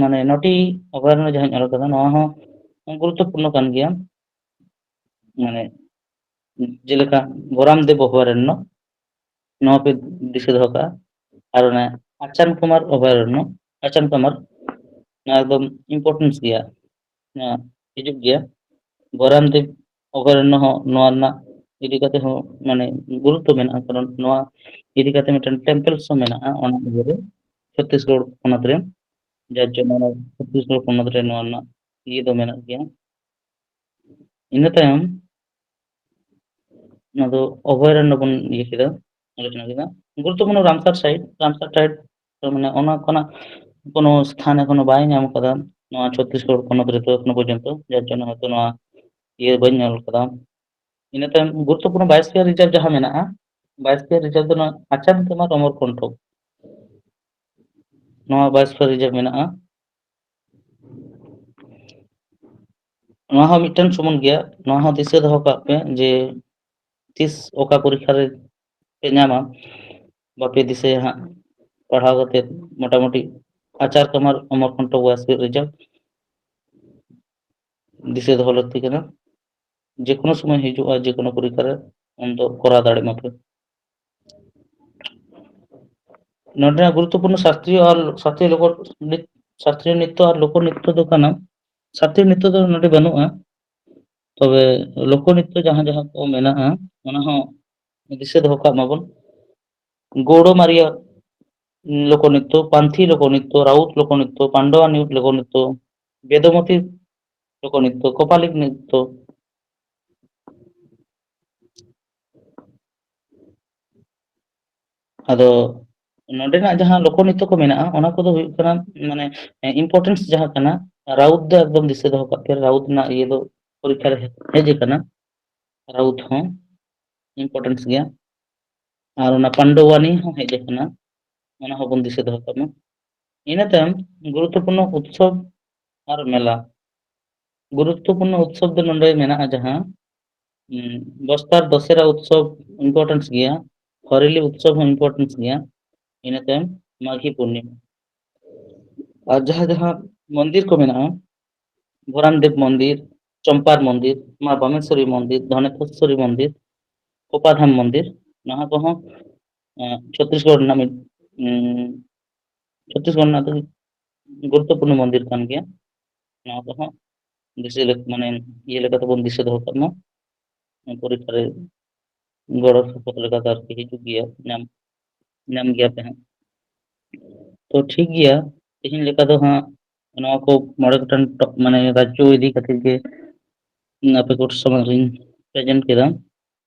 माने नोटी अभयारण्य जहाँᱧᱮᱞ ᱠᱟᱫᱟ नवा हो गुरुत्वपूर्ण कान गया, माने जेलेका बोरामदेव अभयारण्य नवा पे दिशा दो का और ना आचान कुमार अभयारण्य, आचान कुमार ना एकदम इम्पोर्टेंस गया ना हिजुग गया। बोरामदेव अभयारण्य हो नवा ना इदी काते हो माने गुरुत्व मेना कारण नवा इदी काते मिटन टेम्पल सो मेना ऑन इधर छत्तीसगढ़ पोनत रे, जार जन्म छत्तीसगढ़ पोनत रे नवा ना ये दो मेना गया। इन तायम ना दो अभयारण्य बन ये किदा आलोचना किदा। गुरुत्वपूर्ण रामसर साइड तो माने ओना कोना कोनो स्थान एखोनो बाय नाम कदा नवा छत्तीसगढ़ पोनत रे तो एखोनो पर्यंत, जार जन्म हयतो नवा ये बाय ñल कदा। इन तायम गुरुत्वपूर्ण बायोस्फीयर रिजर्व जहाँ मेना बायोस्फीयर रिजर्व दो आचान कुमार अमरकंटक नवा बायोस्फीयर रिजर्व मेना नवा हो मिटन सुमन गया। नवा हो दिशा दो का पे जे तीस ओका परीक्षा रे पे नामा बापे दिशा हाँ पढ़ाव करते मोटामुटी आचार कुमार अमरकंटक बायोस्फीयर रिजर्व दिशा दो लगती कना, जेकोनो समय हिजुआ जेकोनो परीक्षा रे उन दो करा दाड़े मापे। नोडे गुरुत्वपूर्ण शास्त्रीय नृत्य और लोक नृत्य दो काना। शास्त्रीय नृत्य दो नोडे बनुआ, तबे लोक नृत्य जहाँ जहाँ को मेना ओना हो दिशा दो का माबन गोड़ो मारिया लोक नृत्य, पांथी लोक नृत्य, राउत लोक नृत्य, पांडवा लोक नृत्य, वेदमती लोक नृत्य, कपालिक नृत्य। अदो नोडेना जहाँ लोक नृत्य को मेना ओना को दो हुई कना माने इंपोर्टेंस जहाँ कना राउत दो एकदम दिशा दो का फिर राउत ना ये दो परीक्षा रे हेज कना राउत हो इंपोर्टेंस गया और ना पांडवानी हो हेज कना ओना हो बन दिशा दो का। इन तायम गुरुत्वपूर्ण उत्सव और मेला। गुरुत्वपूर्ण उत्सव दो नोडे मेना जहाँ बस्तर दशहरा उत्सव इंपोर्टेंस गया, हरेली उत्सव हो इंपोर्टेंस गया। इन तायम माघी पूर्णिमा और जहाँ जहाँ मंदिर को मेना भोरामदेव मंदिर, चंपार मंदिर, माँ बामेश्वरी मंदिर, धनेश्वरी मंदिर, कोपाधाम मंदिर नहा को हो छत्तीसगढ़ नाम छत्तीसगढ़ ना तो गुरुत्वपूर्ण मंदिर कान गया नहा को हो दिशा माने ये लेका तो बन दिशा दो करना परीक्षा रे गड़ो सपोत लेका तार के हिजुग गया नाम नाम गया पे हैं। तो ठीक गया तेहिन लेका दो हाँ नवा को मॉडल टन माने राज्य इदी खातिर के आपे कोट समझ प्रेजेंट केदा।